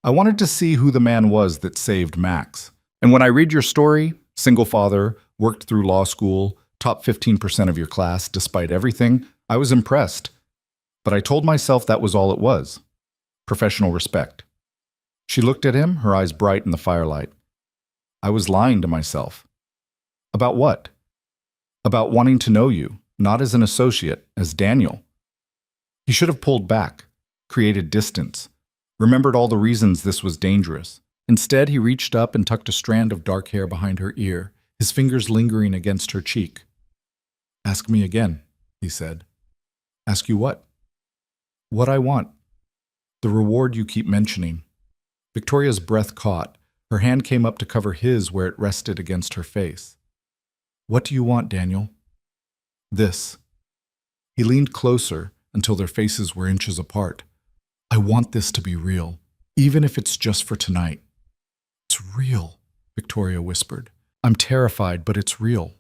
I wanted to see who the man was that saved Max. And when I read your story, single father, worked through law school, top 15% of your class, despite everything, I was impressed. But I told myself that was all it was. Professional respect." She looked at him, her eyes bright in the firelight. "I was lying to myself." "About what?" "About wanting to know you, not as an associate, as Daniel." He should have pulled back, created distance, remembered all the reasons this was dangerous. Instead, he reached up and tucked a strand of dark hair behind her ear, his fingers lingering against her cheek. "Ask me again," he said. "Ask you what?" "What I want. The reward you keep mentioning." Victoria's breath caught. Her hand came up to cover his where it rested against her face. "What do you want, Daniel?" "This." He leaned closer until their faces were inches apart. "I want this to be real, even if it's just for tonight." "It's real," Victoria whispered. "I'm terrified, but it's real."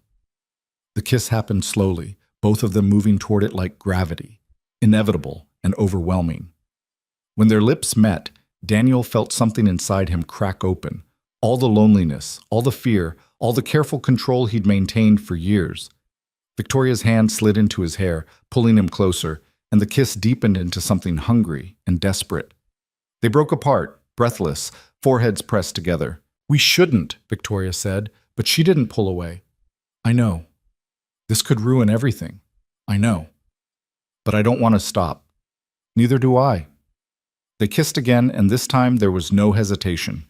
The kiss happened slowly, both of them moving toward it like gravity, inevitable and overwhelming. When their lips met, Daniel felt something inside him crack open. All the loneliness, all the fear, all the careful control he'd maintained for years. Victoria's hand slid into his hair, pulling him closer, and the kiss deepened into something hungry and desperate. They broke apart, breathless, foreheads pressed together. "We shouldn't," Victoria said, but she didn't pull away. "I know. This could ruin everything. I know. But I don't want to stop. Neither do I." They kissed again, and this time there was no hesitation.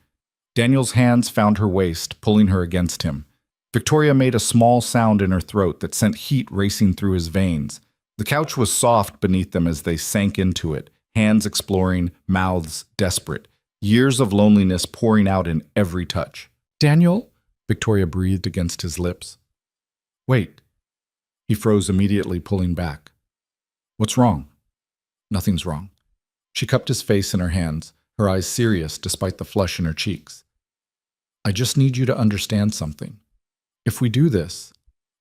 Daniel's hands found her waist, pulling her against him. Victoria made a small sound in her throat that sent heat racing through his veins. The couch was soft beneath them as they sank into it, hands exploring, mouths desperate, years of loneliness pouring out in every touch. "Daniel?" Victoria breathed against his lips. "Wait." He froze immediately, pulling back. "What's wrong?" "Nothing's wrong." She cupped his face in her hands, her eyes serious despite the flush in her cheeks. I just need you to understand something. If we do this,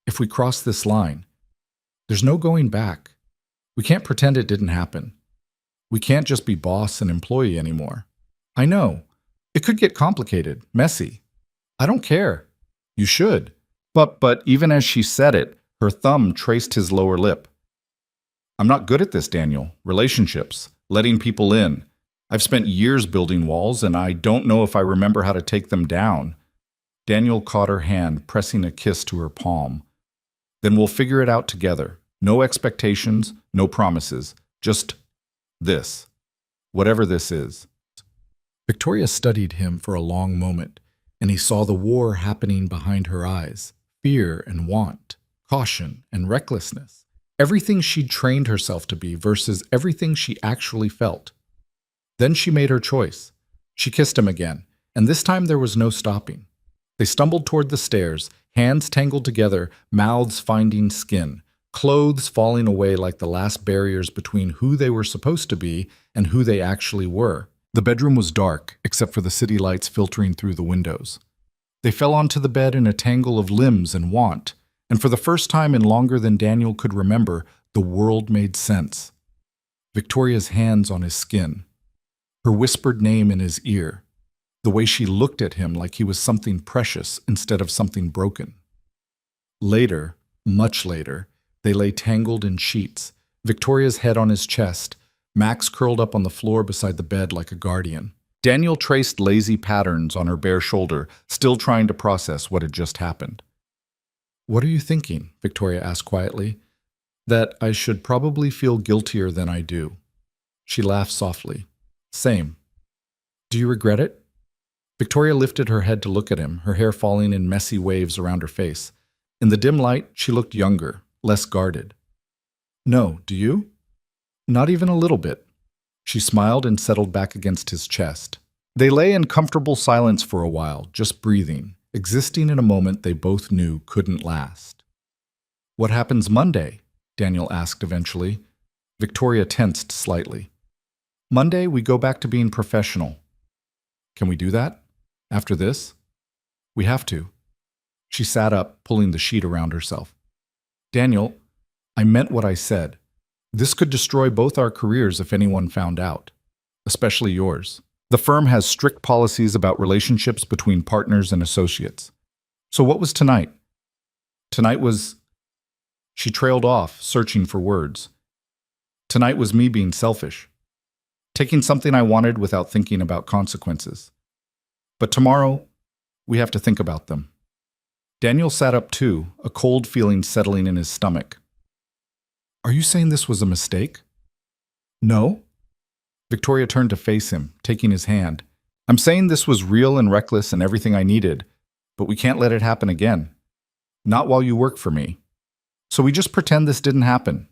if we cross this line, there's no going back. We can't pretend it didn't happen. We can't just be boss and employee anymore. I know. It could get complicated, messy. I don't care. You should. But even as she said it, her thumb traced his lower lip. I'm not good at this, Daniel. Relationships, letting people in. I've spent years building walls, and I don't know if I remember how to take them down. Daniel caught her hand, pressing a kiss to her palm. Then we'll figure it out together. No expectations, no promises. Just this. Whatever this is. Victoria studied him for a long moment, and he saw the war happening behind her eyes. Fear and want, caution and recklessness. Everything she'd trained herself to be versus everything she actually felt. Then she made her choice. She kissed him again, and this time there was no stopping. They stumbled toward the stairs, hands tangled together, mouths finding skin, clothes falling away like the last barriers between who they were supposed to be and who they actually were. The bedroom was dark, except for the city lights filtering through the windows. They fell onto the bed in a tangle of limbs and want, and for the first time in longer than Daniel could remember, the world made sense. Victoria's hands on his skin, her whispered name in his ear, the way she looked at him like he was something precious instead of something broken. Later, much later, they lay tangled in sheets, Victoria's head on his chest, Max curled up on the floor beside the bed like a guardian. Daniel traced lazy patterns on her bare shoulder, still trying to process what had just happened. "What are you thinking?" Victoria asked quietly. "That I should probably feel guiltier than I do." She laughed softly. "Same. Do you regret it?" Victoria lifted her head to look at him, her hair falling in messy waves around her face. In the dim light, she looked younger, less guarded. "No, do you?" "Not even a little bit." She smiled and settled back against his chest. They lay in comfortable silence for a while, just breathing, existing in a moment they both knew couldn't last. "What happens Monday?" Daniel asked eventually. Victoria tensed slightly. "Monday, we go back to being professional." "Can we do that? After this?" "We have to." She sat up, pulling the sheet around herself. "Daniel, I meant what I said. This could destroy both our careers if anyone found out, especially yours. The firm has strict policies about relationships between partners and associates. So what was tonight?" "Tonight was..." She trailed off, searching for words. "Tonight was me being selfish. Taking something I wanted without thinking about consequences. But tomorrow, we have to think about them." Daniel sat up too, a cold feeling settling in his stomach. "Are you saying this was a mistake?" "No." Victoria turned to face him, taking his hand. "I'm saying this was real and reckless and everything I needed, but we can't let it happen again. Not while you work for me. So we just pretend this didn't happen.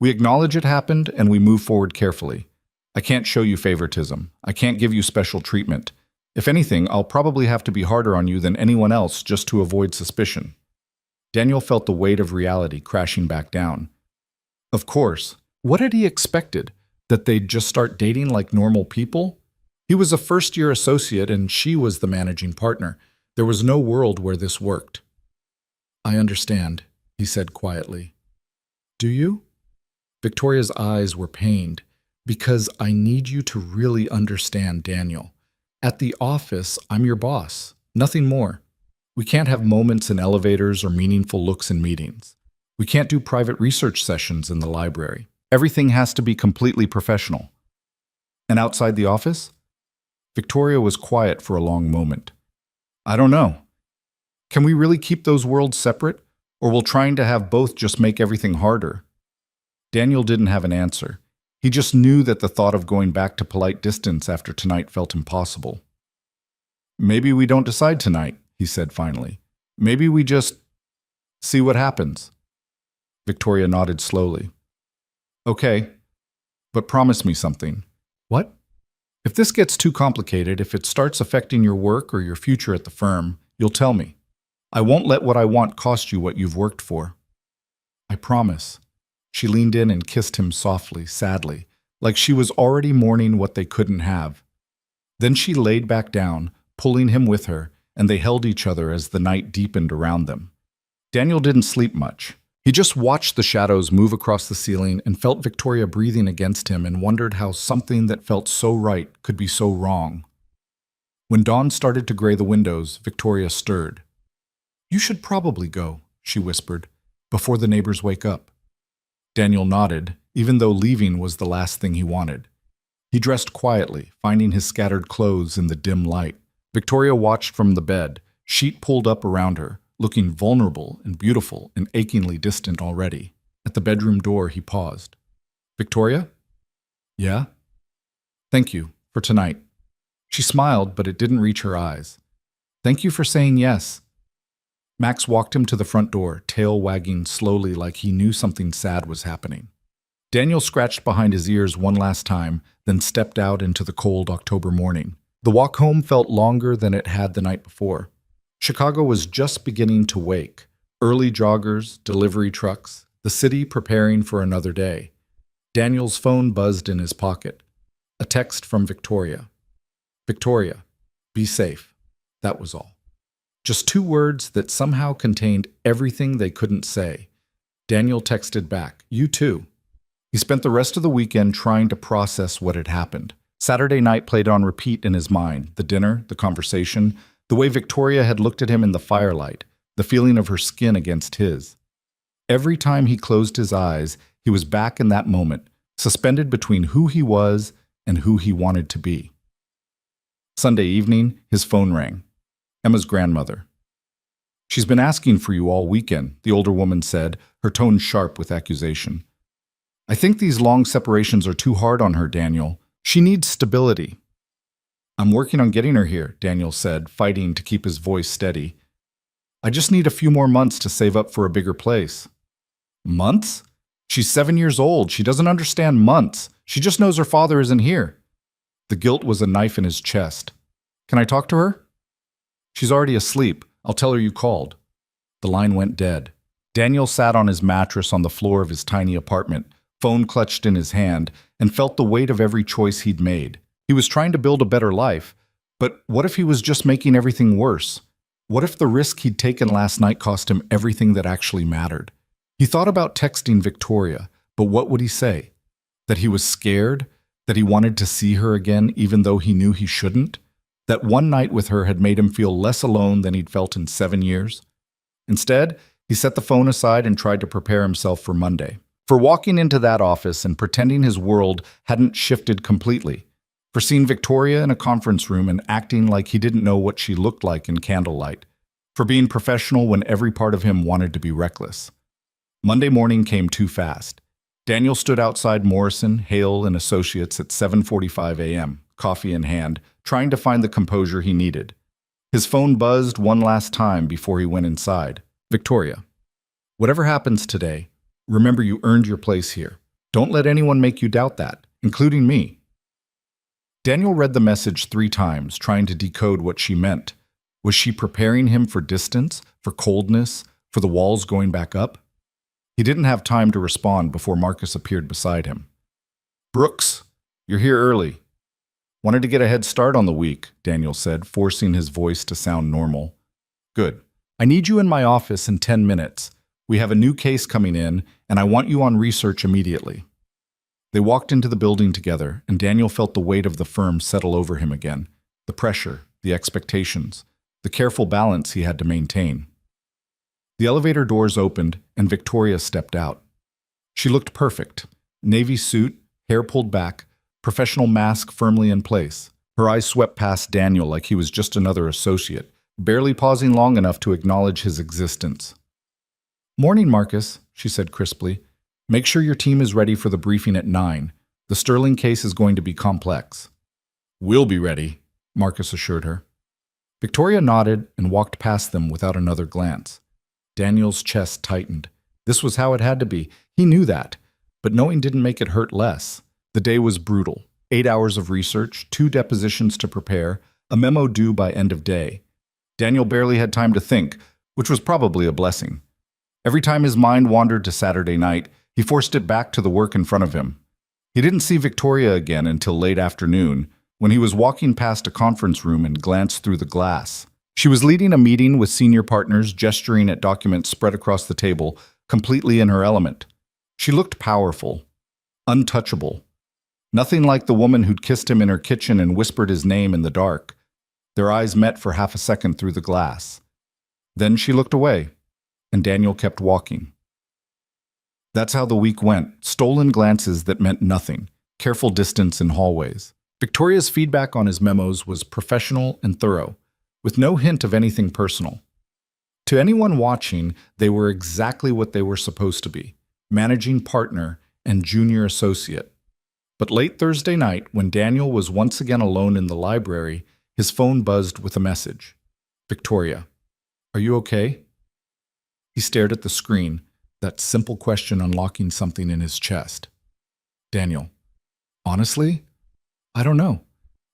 We acknowledge it happened and we move forward carefully. I can't show you favoritism. I can't give you special treatment. If anything, I'll probably have to be harder on you than anyone else just to avoid suspicion." Daniel felt the weight of reality crashing back down. Of course, what had he expected? That they'd just start dating like normal people? He was a first-year associate and she was the managing partner. There was no world where this worked. "I understand," he said quietly. "Do you?" Victoria's eyes were pained. "Because I need you to really understand, Daniel. At the office, I'm your boss, nothing more. We can't have moments in elevators or meaningful looks in meetings. We can't do private research sessions in the library. Everything has to be completely professional." "And outside the office?" Victoria was quiet for a long moment. "I don't know. Can we really keep those worlds separate? Or will trying to have both just make everything harder?" Daniel didn't have an answer. He just knew that the thought of going back to polite distance after tonight felt impossible. "Maybe we don't decide tonight," he said finally. "Maybe we just see what happens." Victoria nodded slowly. "Okay, but promise me something." "What?" "If this gets too complicated, if it starts affecting your work or your future at the firm, you'll tell me. I won't let what I want cost you what you've worked for." "I promise." She leaned in and kissed him softly, sadly, like she was already mourning what they couldn't have. Then she laid back down, pulling him with her, and they held each other as the night deepened around them. Daniel didn't sleep much. He just watched the shadows move across the ceiling and felt Victoria breathing against him and wondered how something that felt so right could be so wrong. When dawn started to gray the windows, Victoria stirred. "You should probably go," she whispered, "before the neighbors wake up." Daniel nodded, even though leaving was the last thing he wanted. He dressed quietly, finding his scattered clothes in the dim light. Victoria watched from the bed, sheet pulled up around her, looking vulnerable and beautiful and achingly distant already. At the bedroom door, he paused. "Victoria?" "Yeah?" "Thank you, for tonight." She smiled, but it didn't reach her eyes. "Thank you for saying yes." Max walked him to the front door, tail wagging slowly like he knew something sad was happening. Daniel scratched behind his ears one last time, then stepped out into the cold October morning. The walk home felt longer than it had the night before. Chicago was just beginning to wake. Early joggers, delivery trucks, the city preparing for another day. Daniel's phone buzzed in his pocket. A text from Victoria. "Victoria, be safe." That was all. Just 2 words that somehow contained everything they couldn't say. Daniel texted back, "You too." He spent the rest of the weekend trying to process what had happened. Saturday night played on repeat in his mind, the dinner, the conversation, the way Victoria had looked at him in the firelight, the feeling of her skin against his. Every time he closed his eyes, he was back in that moment, suspended between who he was and who he wanted to be. Sunday evening, his phone rang. Emma's grandmother. "She's been asking for you all weekend," the older woman said, her tone sharp with accusation. "I think these long separations are too hard on her, Daniel. She needs stability." "I'm working on getting her here," Daniel said, fighting to keep his voice steady. "I just need a few more months to save up for a bigger place." "Months? She's 7 years old. She doesn't understand months. She just knows her father isn't here." The guilt was a knife in his chest. "Can I talk to her?" "She's already asleep. I'll tell her you called." The line went dead. Daniel sat on his mattress on the floor of his tiny apartment, phone clutched in his hand, and felt the weight of every choice he'd made. He was trying to build a better life, but what if he was just making everything worse? What if the risk he'd taken last night cost him everything that actually mattered? He thought about texting Victoria, but what would he say? That he was scared? That he wanted to see her again even though he knew he shouldn't? That one night with her had made him feel less alone than he'd felt in 7 years? Instead, he set the phone aside and tried to prepare himself for Monday. For walking into that office and pretending his world hadn't shifted completely. For seeing Victoria in a conference room and acting like he didn't know what she looked like in candlelight. For being professional when every part of him wanted to be reckless. Monday morning came too fast. Daniel stood outside Morrison, Hale, and Associates at 7:45 a.m., coffee in hand, trying to find the composure he needed. His phone buzzed one last time before he went inside. "Victoria, whatever happens today, remember you earned your place here. Don't let anyone make you doubt that, including me." Daniel read the message 3 times, trying to decode what she meant. Was she preparing him for distance, for coldness, for the walls going back up? He didn't have time to respond before Marcus appeared beside him. "Brooks, you're here early." "Wanted to get a head start on the week," Daniel said, forcing his voice to sound normal. "Good. I need you in my office in 10 minutes. We have a new case coming in, and I want you on research immediately." They walked into the building together, and Daniel felt the weight of the firm settle over him again. The pressure, the expectations, the careful balance he had to maintain. The elevator doors opened, and Victoria stepped out. She looked perfect. Navy suit, hair pulled back, professional mask firmly in place. Her eyes swept past Daniel like he was just another associate, barely pausing long enough to acknowledge his existence. "Morning, Marcus," she said crisply. "Make sure your team is ready for the briefing at 9. The Sterling case is going to be complex." "We'll be ready," Marcus assured her. Victoria nodded and walked past them without another glance. Daniel's chest tightened. This was how it had to be. He knew that. But knowing didn't make it hurt less. The day was brutal. 8 hours of research, 2 depositions to prepare, a memo due by end of day. Daniel barely had time to think, which was probably a blessing. Every time his mind wandered to Saturday night, he forced it back to the work in front of him. He didn't see Victoria again until late afternoon, when he was walking past a conference room and glanced through the glass. She was leading a meeting with senior partners, gesturing at documents spread across the table, completely in her element. She looked powerful, untouchable. Nothing like the woman who'd kissed him in her kitchen and whispered his name in the dark. Their eyes met for half a second through the glass. Then she looked away, and Daniel kept walking. That's how the week went, stolen glances that meant nothing, careful distance in hallways. Victoria's feedback on his memos was professional and thorough, with no hint of anything personal. To anyone watching, they were exactly what they were supposed to be, managing partner and junior associate. But late Thursday night, when Daniel was once again alone in the library, his phone buzzed with a message. Victoria, are you okay? He stared at the screen, that simple question unlocking something in his chest. Daniel, honestly, I don't know.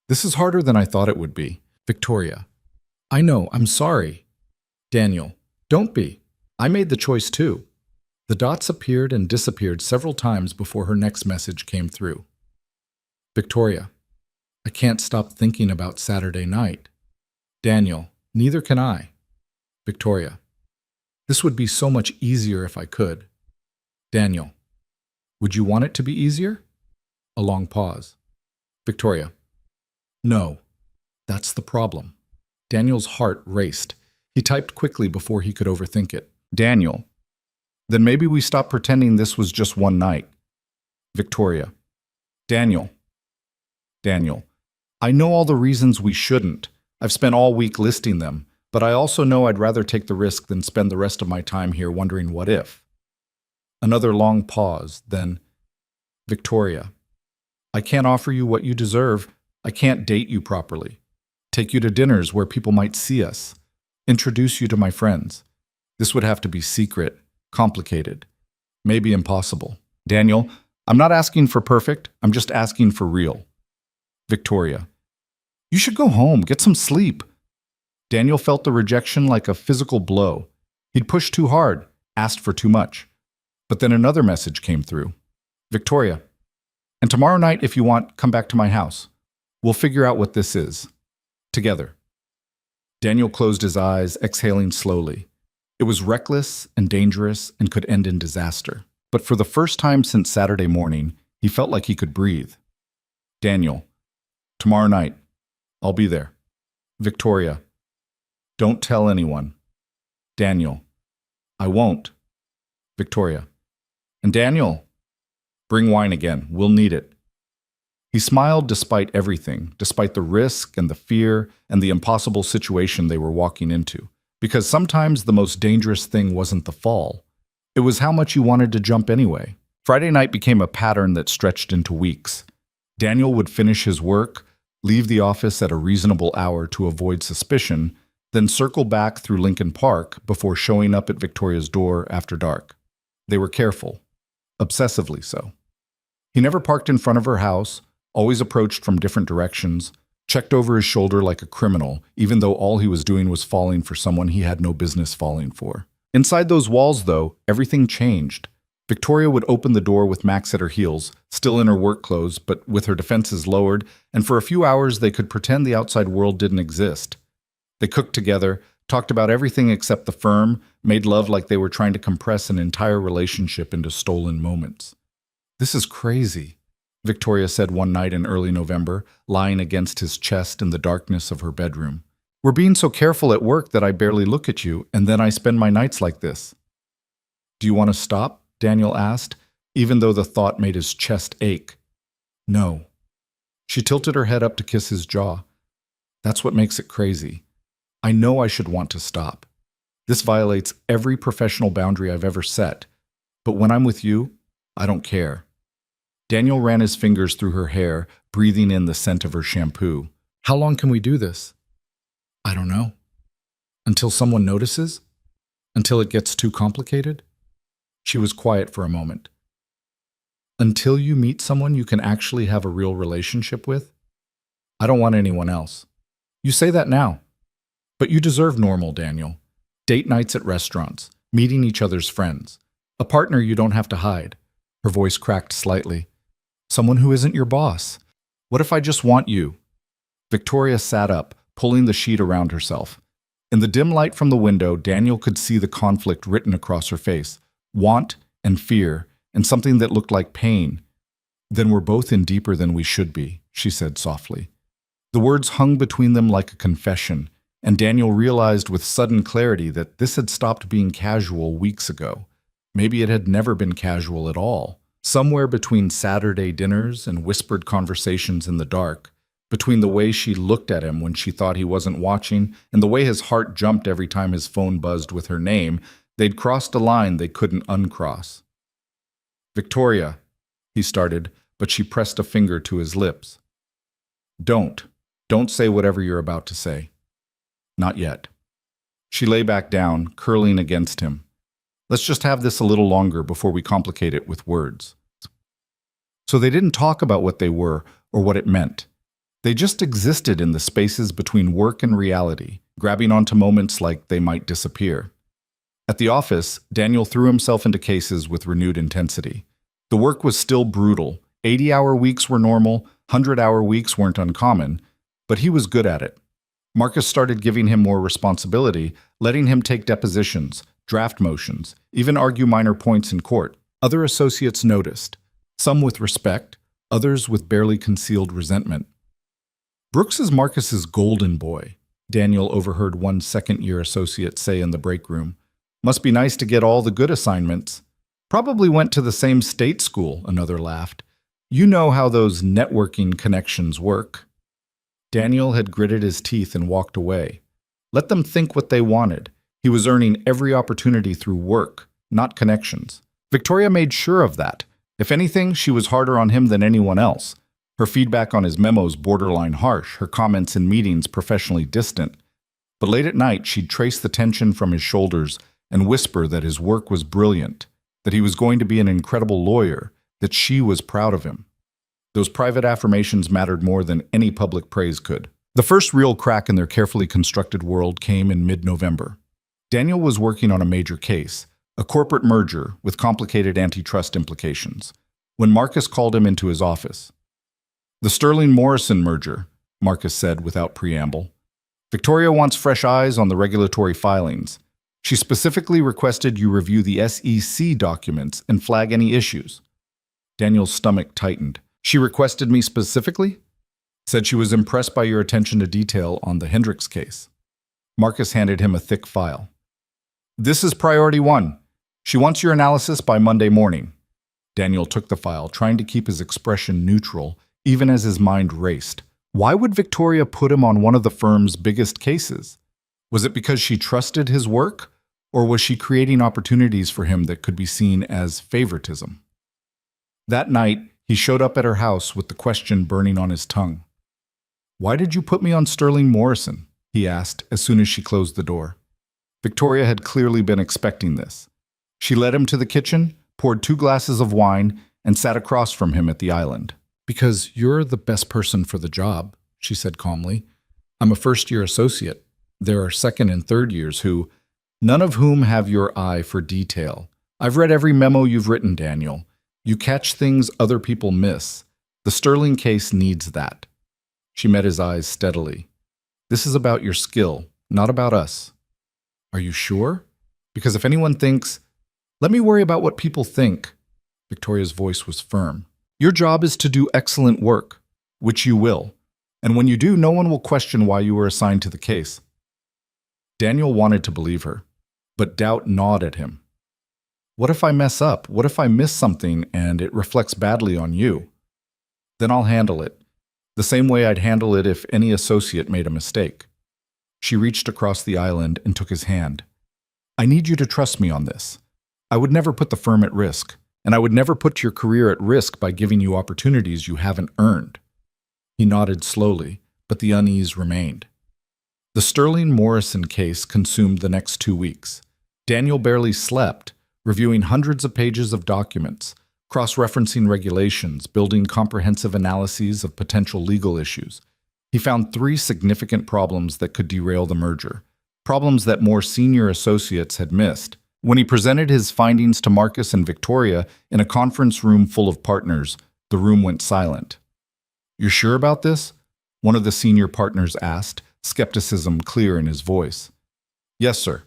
This is harder than I thought it would be. Victoria, I know, I'm sorry. Daniel, don't be. I made the choice too. The dots appeared and disappeared several times before her next message came through. Victoria, I can't stop thinking about Saturday night. Daniel, neither can I. Victoria, this would be so much easier if I could. Daniel, would you want it to be easier? A long pause. Victoria, no, that's the problem. Daniel's heart raced. He typed quickly before he could overthink it. Daniel, then maybe we stop pretending this was just one night. Victoria, Daniel, I know all the reasons we shouldn't. I've spent all week listing them, but I also know I'd rather take the risk than spend the rest of my time here wondering what if. Another long pause, then, Victoria, I can't offer you what you deserve. I can't date you properly. Take you to dinners where people might see us. Introduce you to my friends. This would have to be secret, complicated, maybe impossible. Daniel, I'm not asking for perfect, I'm just asking for real. Victoria, you should go home, get some sleep. Daniel felt the rejection like a physical blow. He'd pushed too hard, asked for too much. But then another message came through. Victoria, and tomorrow night, if you want, come back to my house. We'll figure out what this is. Together. Daniel closed his eyes, exhaling slowly. It was reckless and dangerous and could end in disaster. But for the first time since Saturday morning, he felt like he could breathe. Daniel, tomorrow night, I'll be there. Victoria, don't tell anyone. Daniel, I won't. Victoria, and Daniel, bring wine again. We'll need it. He smiled despite everything, despite the risk and the fear and the impossible situation they were walking into. Because sometimes the most dangerous thing wasn't the fall. It was how much you wanted to jump anyway. Friday night became a pattern that stretched into weeks. Daniel would finish his work, leave the office at a reasonable hour to avoid suspicion, then circle back through Lincoln Park before showing up at Victoria's door after dark. They were careful, obsessively so. He never parked in front of her house, always approached from different directions, checked over his shoulder like a criminal, even though all he was doing was falling for someone he had no business falling for. Inside those walls, though, everything changed. Victoria would open the door with Max at her heels, still in her work clothes, but with her defenses lowered, and for a few hours they could pretend the outside world didn't exist. They cooked together, talked about everything except the firm, made love like they were trying to compress an entire relationship into stolen moments. This is crazy, Victoria said one night in early November, lying against his chest in the darkness of her bedroom. We're being so careful at work that I barely look at you, and then I spend my nights like this. Do you want to stop? Daniel asked, even though the thought made his chest ache. No. She tilted her head up to kiss his jaw. That's what makes it crazy. I know I should want to stop. This violates every professional boundary I've ever set. But when I'm with you, I don't care. Daniel ran his fingers through her hair, breathing in the scent of her shampoo. How long can we do this? I don't know. Until someone notices? Until it gets too complicated? She was quiet for a moment. Until you meet someone you can actually have a real relationship with? I don't want anyone else. You say that now. But you deserve normal, Daniel. Date nights at restaurants, meeting each other's friends. A partner you don't have to hide. Her voice cracked slightly. Someone who isn't your boss. What if I just want you? Victoria sat up, pulling the sheet around herself. In the dim light from the window, Daniel could see the conflict written across her face. Want and fear, and something that looked like pain. "Then we're both in deeper than we should be," she said softly. The words hung between them like a confession, and Daniel realized with sudden clarity that this had stopped being casual weeks ago. Maybe it had never been casual at all. Somewhere between Saturday dinners and whispered conversations in the dark, between the way she looked at him when she thought he wasn't watching and the way his heart jumped every time his phone buzzed with her name, they'd crossed a line they couldn't uncross. "Victoria," he started, but she pressed a finger to his lips. Don't say whatever you're about to say." "Not yet." She lay back down, curling against him. "Let's just have this a little longer before we complicate it with words." So they didn't talk about what they were or what it meant. They just existed in the spaces between work and reality, grabbing onto moments like they might disappear. At the office, Daniel threw himself into cases with renewed intensity. The work was still brutal. 80-hour weeks were normal, 100-hour weeks weren't uncommon, but he was good at it. Marcus started giving him more responsibility, letting him take depositions, draft motions, even argue minor points in court. Other associates noticed, some with respect, others with barely concealed resentment. "Brooks is Marcus's golden boy," Daniel overheard one second-year associate say in the break room. "Must be nice to get all the good assignments. Probably went to the same state school," another laughed. "You know how those networking connections work." Daniel had gritted his teeth and walked away. Let them think what they wanted. He was earning every opportunity through work, not connections. Victoria made sure of that. If anything, she was harder on him than anyone else. Her feedback on his memos borderline harsh, her comments in meetings professionally distant. But late at night, she'd trace the tension from his shoulders and whisper that his work was brilliant, that he was going to be an incredible lawyer, that she was proud of him. Those private affirmations mattered more than any public praise could. The first real crack in their carefully constructed world came in mid-November. Daniel was working on a major case, a corporate merger with complicated antitrust implications, when Marcus called him into his office. "The Sterling-Morrison merger," Marcus said without preamble. "Victoria wants fresh eyes on the regulatory filings. She specifically requested you review the SEC documents and flag any issues." Daniel's stomach tightened. "She requested me specifically?" "Said she was impressed by your attention to detail on the Hendricks case." Marcus handed him a thick file. "This is priority 1. She wants your analysis by Monday morning." Daniel took the file, trying to keep his expression neutral, even as his mind raced. Why would Victoria put him on one of the firm's biggest cases? Was it because she trusted his work, or was she creating opportunities for him that could be seen as favoritism? That night, he showed up at her house with the question burning on his tongue. "Why did you put me on Sterling-Morrison?" he asked as soon as she closed the door. Victoria had clearly been expecting this. She led him to the kitchen, poured 2 glasses of wine, and sat across from him at the island. "Because you're the best person for the job," she said calmly. "I'm a first-year associate. There are second and third years who, none of whom have your eye for detail. I've read every memo you've written, Daniel. You catch things other people miss. The Sterling case needs that." She met his eyes steadily. "This is about your skill, not about us." "Are you sure? Because if anyone thinks, let me worry about what people think." Victoria's voice was firm. "Your job is to do excellent work, which you will. And when you do, no one will question why you were assigned to the case." Daniel wanted to believe her, but doubt gnawed at him. "What if I mess up? What if I miss something and it reflects badly on you?" "Then I'll handle it, the same way I'd handle it if any associate made a mistake." She reached across the island and took his hand. "I need you to trust me on this. I would never put the firm at risk, and I would never put your career at risk by giving you opportunities you haven't earned." He nodded slowly, but the unease remained. The Sterling-Morrison case consumed the next 2 weeks. Daniel barely slept, reviewing hundreds of pages of documents, cross-referencing regulations, building comprehensive analyses of potential legal issues. He found 3 significant problems that could derail the merger, problems that more senior associates had missed. When he presented his findings to Marcus and Victoria in a conference room full of partners, the room went silent. "You're sure about this?" one of the senior partners asked, skepticism clear in his voice. Yes, sir.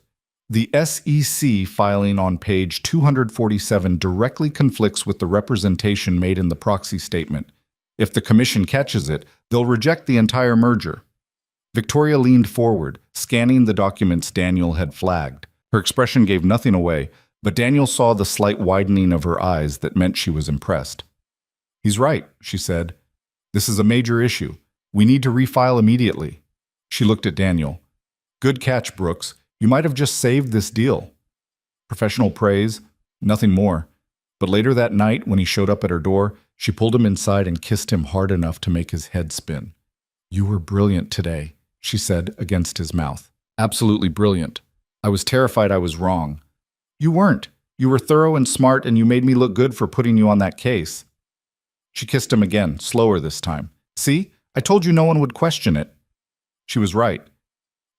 The SEC filing on page 247 directly conflicts with the representation made in the proxy statement. If the commission catches it, they'll reject the entire merger. Victoria leaned forward, scanning the documents Daniel had flagged. Her expression gave nothing away, but Daniel saw the slight widening of her eyes that meant she was impressed. He's right, she said. This is a major issue. We need to refile immediately. She looked at Daniel. Good catch, Brooks. You might have just saved this deal. Professional praise, nothing more. But later that night, when he showed up at her door, she pulled him inside and kissed him hard enough to make his head spin. You were brilliant today, she said against his mouth. Absolutely brilliant. I was terrified I was wrong. You weren't. You were thorough and smart, and you made me look good for putting you on that case. She kissed him again, slower this time. See? I told you no one would question it. She was right.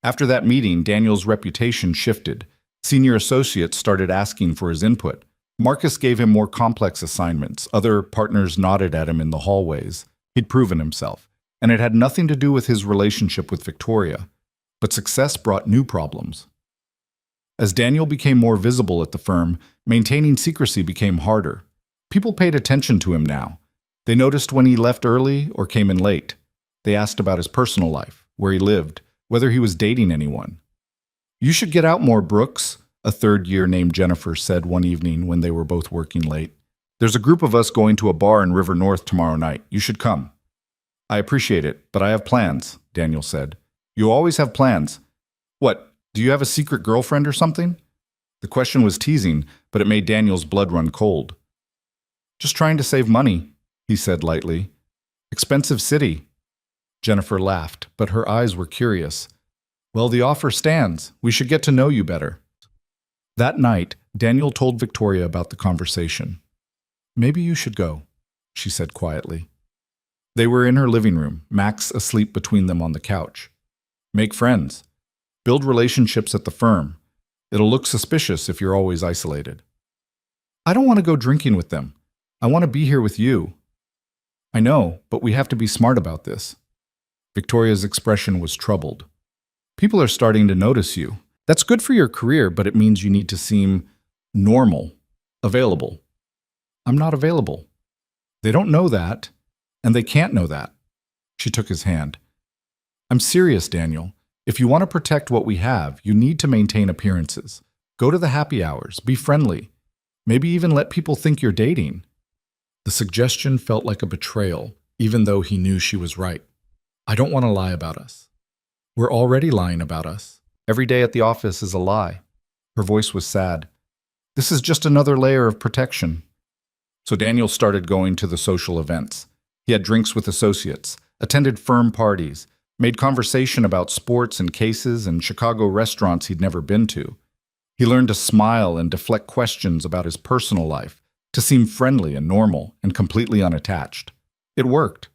After that meeting, Daniel's reputation shifted. Senior associates started asking for his input. Marcus gave him more complex assignments. Other partners nodded at him in the hallways. He'd proven himself. And it had nothing to do with his relationship with Victoria. But success brought new problems. As Daniel became more visible at the firm, maintaining secrecy became harder. People paid attention to him now. They noticed when he left early or came in late. They asked about his personal life, where he lived, whether he was dating anyone. You should get out more, Brooks, a third-year named Jennifer said one evening when they were both working late. There's a group of us going to a bar in River North tomorrow night. You should come. I appreciate it, but I have plans, Daniel said. You always have plans. What, do you have a secret girlfriend or something? The question was teasing, but it made Daniel's blood run cold. Just trying to save money, he said lightly. Expensive city. Jennifer laughed, but her eyes were curious. Well, the offer stands. We should get to know you better. That night, Daniel told Victoria about the conversation. Maybe you should go, she said quietly. They were in her living room, Max asleep between them on the couch. Make friends. Build relationships at the firm. It'll look suspicious if you're always isolated. I don't want to go drinking with them. I want to be here with you. I know, but we have to be smart about this. Victoria's expression was troubled. People are starting to notice you. That's good for your career, but it means you need to seem normal, available. I'm not available. They don't know that, and they can't know that. She took his hand. I'm serious, Daniel. If you want to protect what we have, you need to maintain appearances. Go to the happy hours, be friendly. Maybe even let people think you're dating. The suggestion felt like a betrayal, even though he knew she was right. I don't want to lie about us. We're already lying about us. Every day at the office is a lie. Her voice was sad. This is just another layer of protection. So Daniel started going to the social events. He had drinks with associates, attended firm parties, made conversation about sports and cases and Chicago restaurants he'd never been to. He learned to smile and deflect questions about his personal life, to seem friendly and normal and completely unattached. It worked.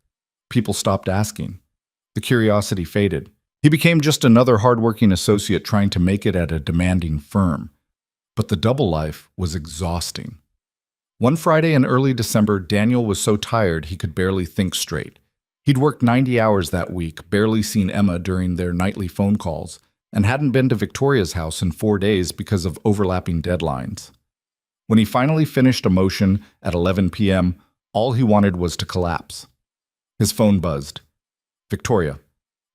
People stopped asking. The curiosity faded. He became just another hardworking associate trying to make it at a demanding firm. But the double life was exhausting. One Friday in early December, Daniel was so tired he could barely think straight. He'd worked 90 hours that week, barely seen Emma during their nightly phone calls, and hadn't been to Victoria's house in 4 days because of overlapping deadlines. When he finally finished a motion at 11 p.m., all he wanted was to collapse. His phone buzzed. Victoria,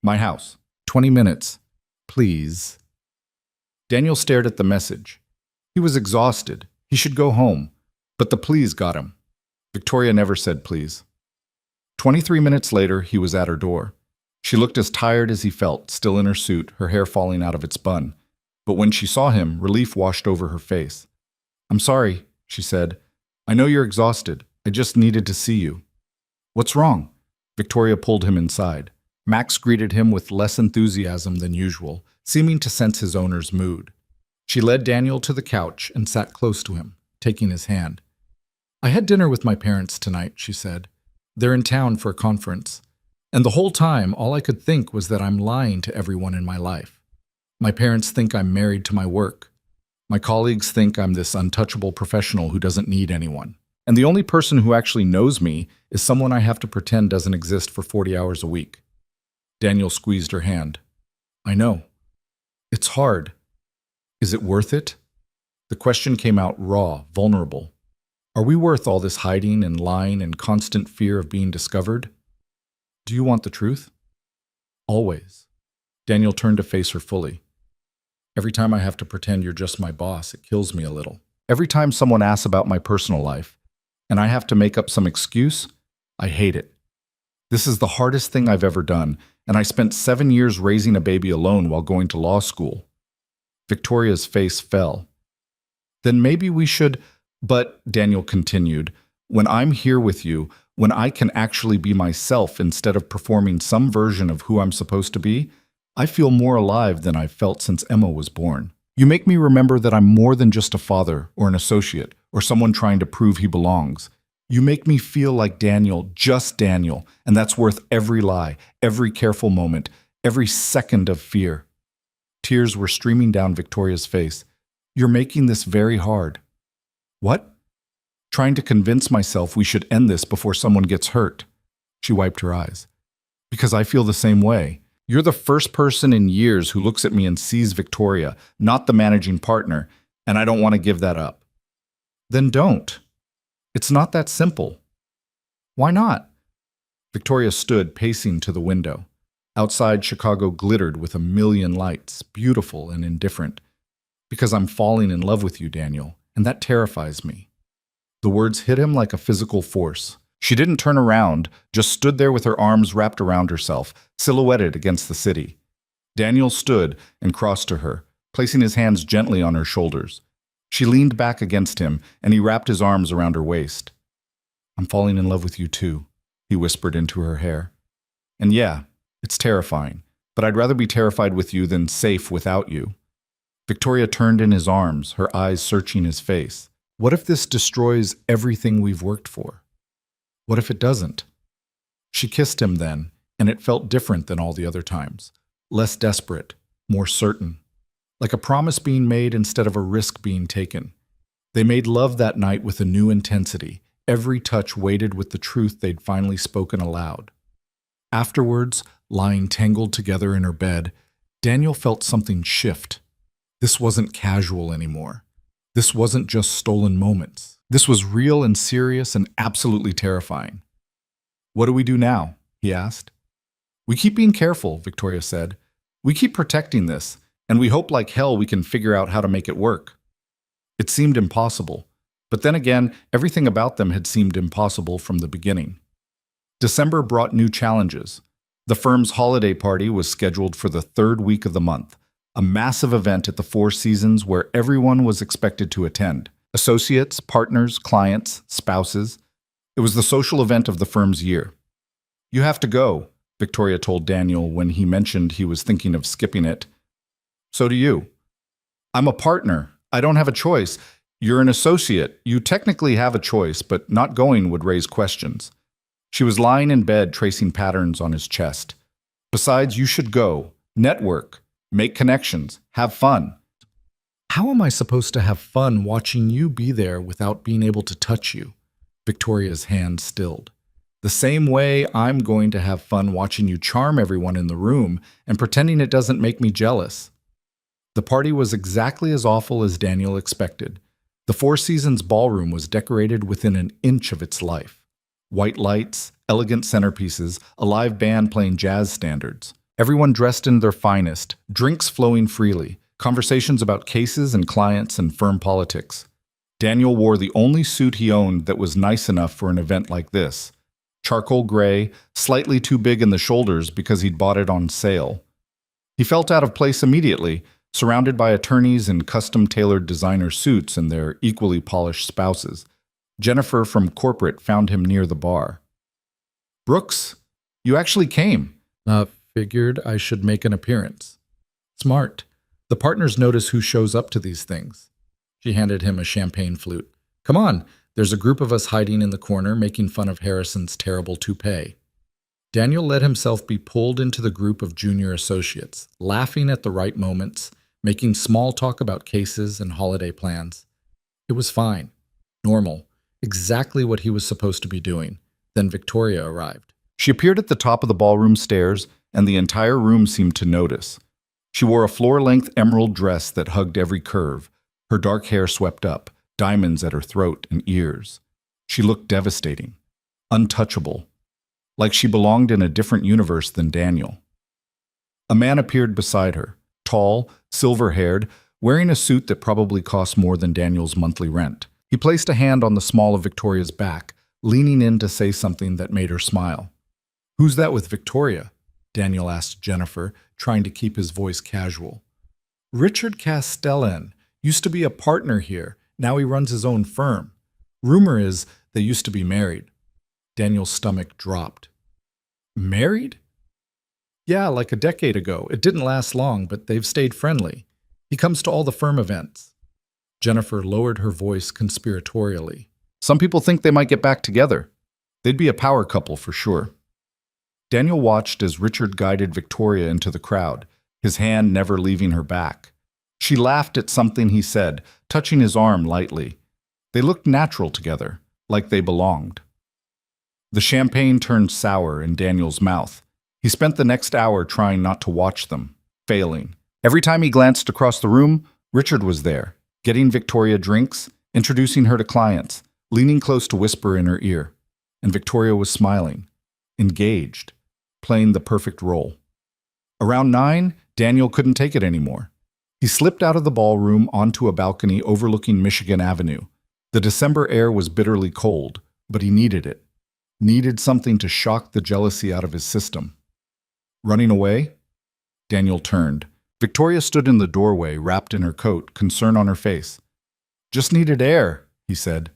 my house. 20 minutes. Please. Daniel stared at the message. He was exhausted. He should go home. But the please got him. Victoria never said please. 23 minutes later, he was at her door. She looked as tired as he felt, still in her suit, her hair falling out of its bun. But when she saw him, relief washed over her face. I'm sorry, she said. I know you're exhausted. I just needed to see you. What's wrong? Victoria pulled him inside. Max greeted him with less enthusiasm than usual, seeming to sense his owner's mood. She led Daniel to the couch and sat close to him, taking his hand. I had dinner with my parents tonight, she said. They're in town for a conference. And the whole time, all I could think was that I'm lying to everyone in my life. My parents think I'm married to my work. My colleagues think I'm this untouchable professional who doesn't need anyone. And the only person who actually knows me is someone I have to pretend doesn't exist for 40 hours a week. Daniel squeezed her hand. I know. It's hard. Is it worth it? The question came out raw, vulnerable. Are we worth all this hiding and lying and constant fear of being discovered? Do you want the truth? Always. Daniel turned to face her fully. Every time I have to pretend you're just my boss, it kills me a little. Every time someone asks about my personal life, and I have to make up some excuse, I hate it. This is the hardest thing I've ever done, and I spent 7 years raising a baby alone while going to law school. Victoria's face fell. Then maybe we should, but Daniel continued, when I'm here with you, when I can actually be myself instead of performing some version of who I'm supposed to be, I feel more alive than I've felt since Emma was born. You make me remember that I'm more than just a father or an associate or someone trying to prove he belongs. You make me feel like Daniel, just Daniel, and that's worth every lie, every careful moment, every second of fear. Tears were streaming down Victoria's face. You're making this very hard. What? Trying to convince myself we should end this before someone gets hurt. She wiped her eyes. Because I feel the same way. You're the first person in years who looks at me and sees Victoria, not the managing partner, and I don't want to give that up. Then don't. It's not that simple. Why not? Victoria stood, pacing to the window. Outside, Chicago glittered with a million lights, beautiful and indifferent. Because I'm falling in love with you, Daniel, and that terrifies me. The words hit him like a physical force. She didn't turn around, just stood there with her arms wrapped around herself, silhouetted against the city. Daniel stood and crossed to her, placing his hands gently on her shoulders. She leaned back against him, and he wrapped his arms around her waist. I'm falling in love with you too, he whispered into her hair. And yeah, it's terrifying, but I'd rather be terrified with you than safe without you. Victoria turned in his arms, her eyes searching his face. What if this destroys everything we've worked for? What if it doesn't? She kissed him then, and it felt different than all the other times. Less desperate, more certain. Like a promise being made instead of a risk being taken. They made love that night with a new intensity. Every touch weighted with the truth they'd finally spoken aloud. Afterwards, lying tangled together in her bed, Daniel felt something shift. This wasn't casual anymore. This wasn't just stolen moments. This was real and serious and absolutely terrifying. What do we do now? He asked. We keep being careful, Victoria said. We keep protecting this, and we hope like hell we can figure out how to make it work. It seemed impossible, but then again, everything about them had seemed impossible from the beginning. December brought new challenges. The firm's holiday party was scheduled for the 3rd week of the month, a massive event at the Four Seasons where everyone was expected to attend. Associates, partners, clients, spouses. It was the social event of the firm's year. You have to go, Victoria told Daniel when he mentioned he was thinking of skipping it. So do you. I'm a partner. I don't have a choice. You're an associate. You technically have a choice, but not going would raise questions. She was lying in bed tracing patterns on his chest. Besides, you should go. Network. Make connections. Have fun. How am I supposed to have fun watching you be there without being able to touch you? Victoria's hand stilled. The same way I'm going to have fun watching you charm everyone in the room and pretending it doesn't make me jealous. The party was exactly as awful as Daniel expected. The Four Seasons ballroom was decorated within an inch of its life. White lights, elegant centerpieces, a live band playing jazz standards. Everyone dressed in their finest, drinks flowing freely. Conversations about cases and clients and firm politics. Daniel wore the only suit he owned that was nice enough for an event like this. Charcoal gray, slightly too big in the shoulders because he'd bought it on sale. He felt out of place immediately, surrounded by attorneys in custom-tailored designer suits and their equally polished spouses. Jennifer from corporate found him near the bar. Brooks, you actually came. Figured I should make an appearance. Smart. The partners notice who shows up to these things. She handed him a champagne flute. Come on, there's a group of us hiding in the corner making fun of Harrison's terrible toupee. Daniel let himself be pulled into the group of junior associates, laughing at the right moments, making small talk about cases and holiday plans. It was fine, normal, exactly what he was supposed to be doing. Then Victoria arrived. She appeared at the top of the ballroom stairs, and the entire room seemed to notice. She wore a floor-length emerald dress that hugged every curve, her dark hair swept up, diamonds at her throat and ears. She looked devastating, untouchable, like she belonged in a different universe than Daniel. A man appeared beside her, tall, silver-haired, wearing a suit that probably cost more than Daniel's monthly rent. He placed a hand on the small of Victoria's back, leaning in to say something that made her smile. "Who's that with Victoria?" Daniel asked Jennifer, trying to keep his voice casual. "Richard Castellan. Used to be a partner here. Now he runs his own firm. Rumor is they used to be married." Daniel's stomach dropped. "Married?" "Yeah, like a decade ago. It didn't last long, but they've stayed friendly. He comes to all the firm events." Jennifer lowered her voice conspiratorially. "Some people think they might get back together. They'd be a power couple for sure." Daniel watched as Richard guided Victoria into the crowd, his hand never leaving her back. She laughed at something he said, touching his arm lightly. They looked natural together, like they belonged. The champagne turned sour in Daniel's mouth. He spent the next hour trying not to watch them, failing. Every time he glanced across the room, Richard was there, getting Victoria drinks, introducing her to clients, leaning close to whisper in her ear. And Victoria was smiling, engaged, playing the perfect role. Around 9, Daniel couldn't take it anymore. He slipped out of the ballroom onto a balcony overlooking Michigan Avenue. The December air was bitterly cold, but he needed it. Needed something to shock the jealousy out of his system. Running away? Daniel turned. Victoria stood in the doorway, wrapped in her coat, concern on her face. "Just needed air," he said.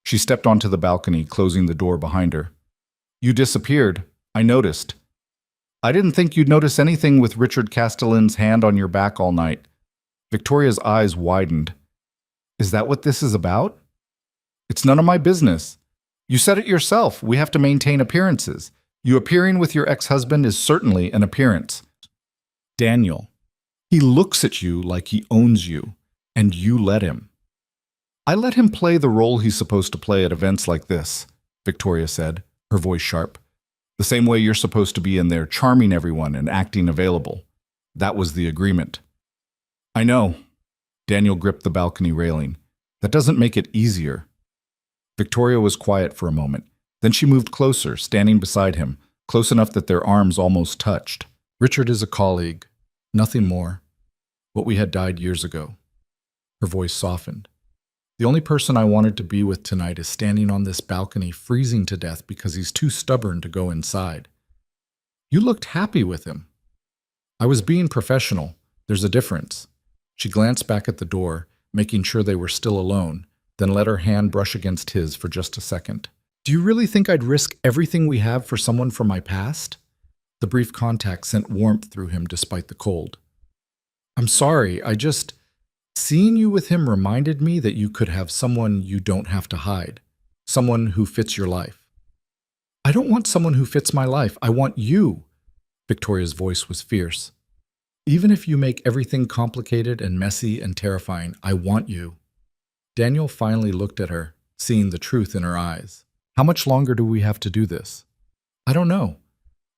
She stepped onto the balcony, closing the door behind her. "You disappeared. I noticed." "I didn't think you'd notice anything with Richard Castellan's hand on your back all night." Victoria's eyes widened. "Is that what this is about?" "It's none of my business. You said it yourself. We have to maintain appearances. You appearing with your ex-husband is certainly an appearance." "Daniel, he looks at you like he owns you, and you let him." "I let him play the role he's supposed to play at events like this," Victoria said, her voice sharp. "The same way you're supposed to be in there charming everyone and acting available. That was the agreement." "I know." Daniel gripped the balcony railing. "That doesn't make it easier." Victoria was quiet for a moment. Then she moved closer, standing beside him, close enough that their arms almost touched. "Richard is a colleague. Nothing more. What we had died years ago." Her voice softened. "The only person I wanted to be with tonight is standing on this balcony freezing to death because he's too stubborn to go inside." "You looked happy with him." "I was being professional. There's a difference." She glanced back at the door, making sure they were still alone, then let her hand brush against his for just a second. "Do you really think I'd risk everything we have for someone from my past?" The brief contact sent warmth through him despite the cold. "I'm sorry, seeing you with him reminded me that you could have someone you don't have to hide. Someone who fits your life." "I don't want someone who fits my life. I want you." Victoria's voice was fierce. "Even if you make everything complicated and messy and terrifying, I want you." Daniel finally looked at her, seeing the truth in her eyes. "How much longer do we have to do this?" "I don't know.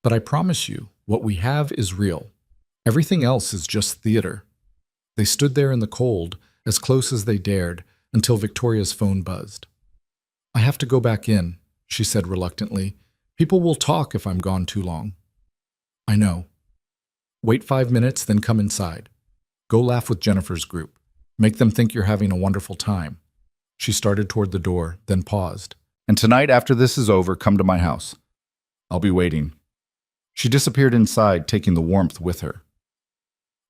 But I promise you, what we have is real. Everything else is just theater." They stood there in the cold, as close as they dared, until Victoria's phone buzzed. "I have to go back in," she said reluctantly. "People will talk if I'm gone too long." "I know. Wait 5 minutes, then come inside. Go laugh with Jennifer's group. Make them think you're having a wonderful time." She started toward the door, then paused. "And tonight, after this is over, come to my house. I'll be waiting." She disappeared inside, taking the warmth with her.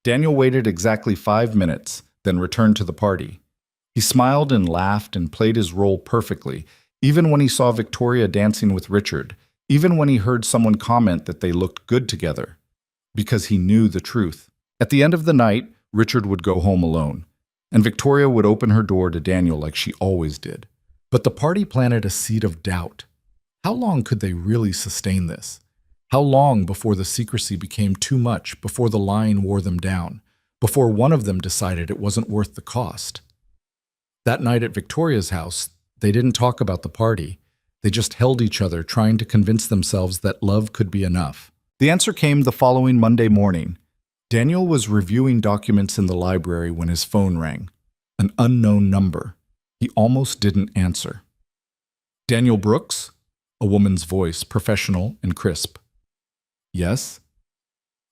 Daniel waited exactly 5 minutes, then returned to the party. He smiled and laughed and played his role perfectly, even when he saw Victoria dancing with Richard, even when he heard someone comment that they looked good together, because he knew the truth. At the end of the night, Richard would go home alone, and Victoria would open her door to Daniel like she always did. But the party planted a seed of doubt. How long could they really sustain this? How long before the secrecy became too much, before the lying wore them down, before one of them decided it wasn't worth the cost? That night at Victoria's house, they didn't talk about the party. They just held each other, trying to convince themselves that love could be enough. The answer came the following Monday morning. Daniel was reviewing documents in the library when his phone rang. An unknown number. He almost didn't answer. Daniel Brooks? A woman's voice, professional and crisp. Yes?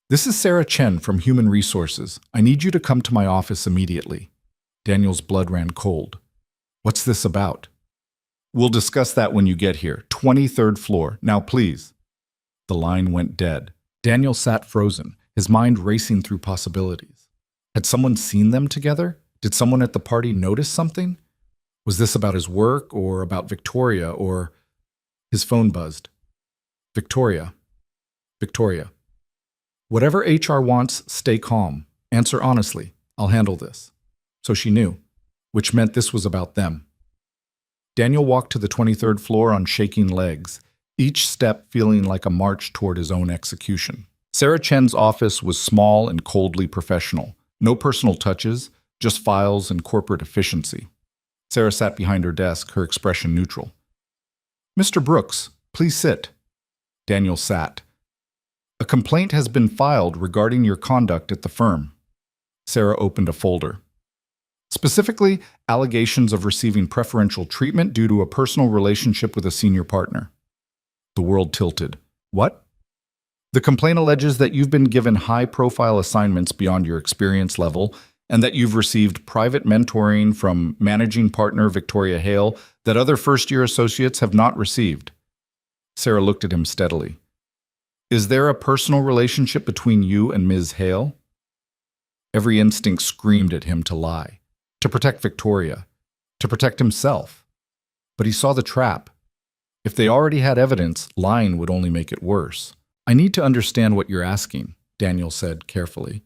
This is Sarah Chen from Human Resources. I need you to come to my office immediately. Daniel's blood ran cold. What's this about? We'll discuss that when you get here. 23rd floor. Now, please. The line went dead. Daniel sat frozen, his mind racing through possibilities. Had someone seen them together? Did someone at the party notice something? Was this about his work or about Victoria or... His phone buzzed. Victoria. Victoria. Whatever HR wants, stay calm. Answer honestly. I'll handle this. So she knew, which meant this was about them. Daniel walked to the 23rd floor on shaking legs, each step feeling like a march toward his own execution. Sarah Chen's office was small and coldly professional. No personal touches, just files and corporate efficiency. Sarah sat behind her desk, her expression neutral. Mr. Brooks, please sit. Daniel sat. A complaint has been filed regarding your conduct at the firm. Sarah opened a folder. Specifically, allegations of receiving preferential treatment due to a personal relationship with a senior partner. The world tilted. What? The complaint alleges that you've been given high-profile assignments beyond your experience level and that you've received private mentoring from managing partner Victoria Hale that other first-year associates have not received. Sarah looked at him steadily. Is there a personal relationship between you and Ms. Hale? Every instinct screamed at him to lie, to protect Victoria, to protect himself. But he saw the trap. If they already had evidence, lying would only make it worse. I need to understand what you're asking, Daniel said carefully.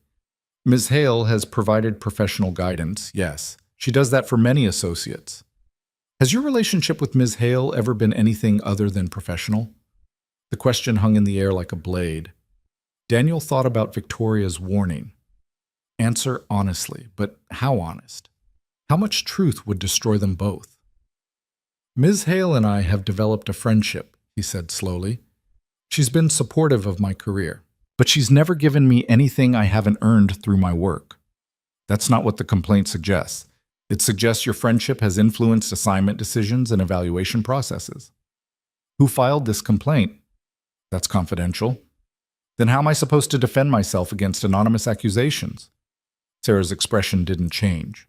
Ms. Hale has provided professional guidance, yes. She does that for many associates. Has your relationship with Ms. Hale ever been anything other than professional? The question hung in the air like a blade. Daniel thought about Victoria's warning. Answer honestly, but how honest? How much truth would destroy them both? Ms. Hale and I have developed a friendship, he said slowly. She's been supportive of my career, but she's never given me anything I haven't earned through my work. That's not what the complaint suggests. It suggests your friendship has influenced assignment decisions and evaluation processes. Who filed this complaint? That's confidential. Then how am I supposed to defend myself against anonymous accusations? Sarah's expression didn't change.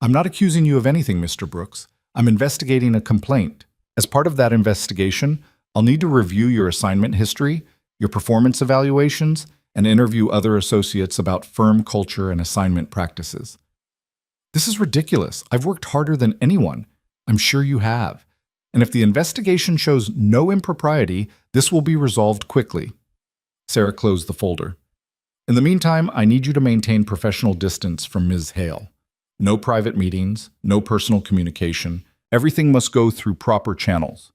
I'm not accusing you of anything, Mr. Brooks. I'm investigating a complaint. As part of that investigation, I'll need to review your assignment history, your performance evaluations, and interview other associates about firm culture and assignment practices. This is ridiculous. I've worked harder than anyone. I'm sure you have. And if the investigation shows no impropriety, this will be resolved quickly. Sarah closed the folder. In the meantime, I need you to maintain professional distance from Ms. Hale. No private meetings, no personal communication. Everything must go through proper channels.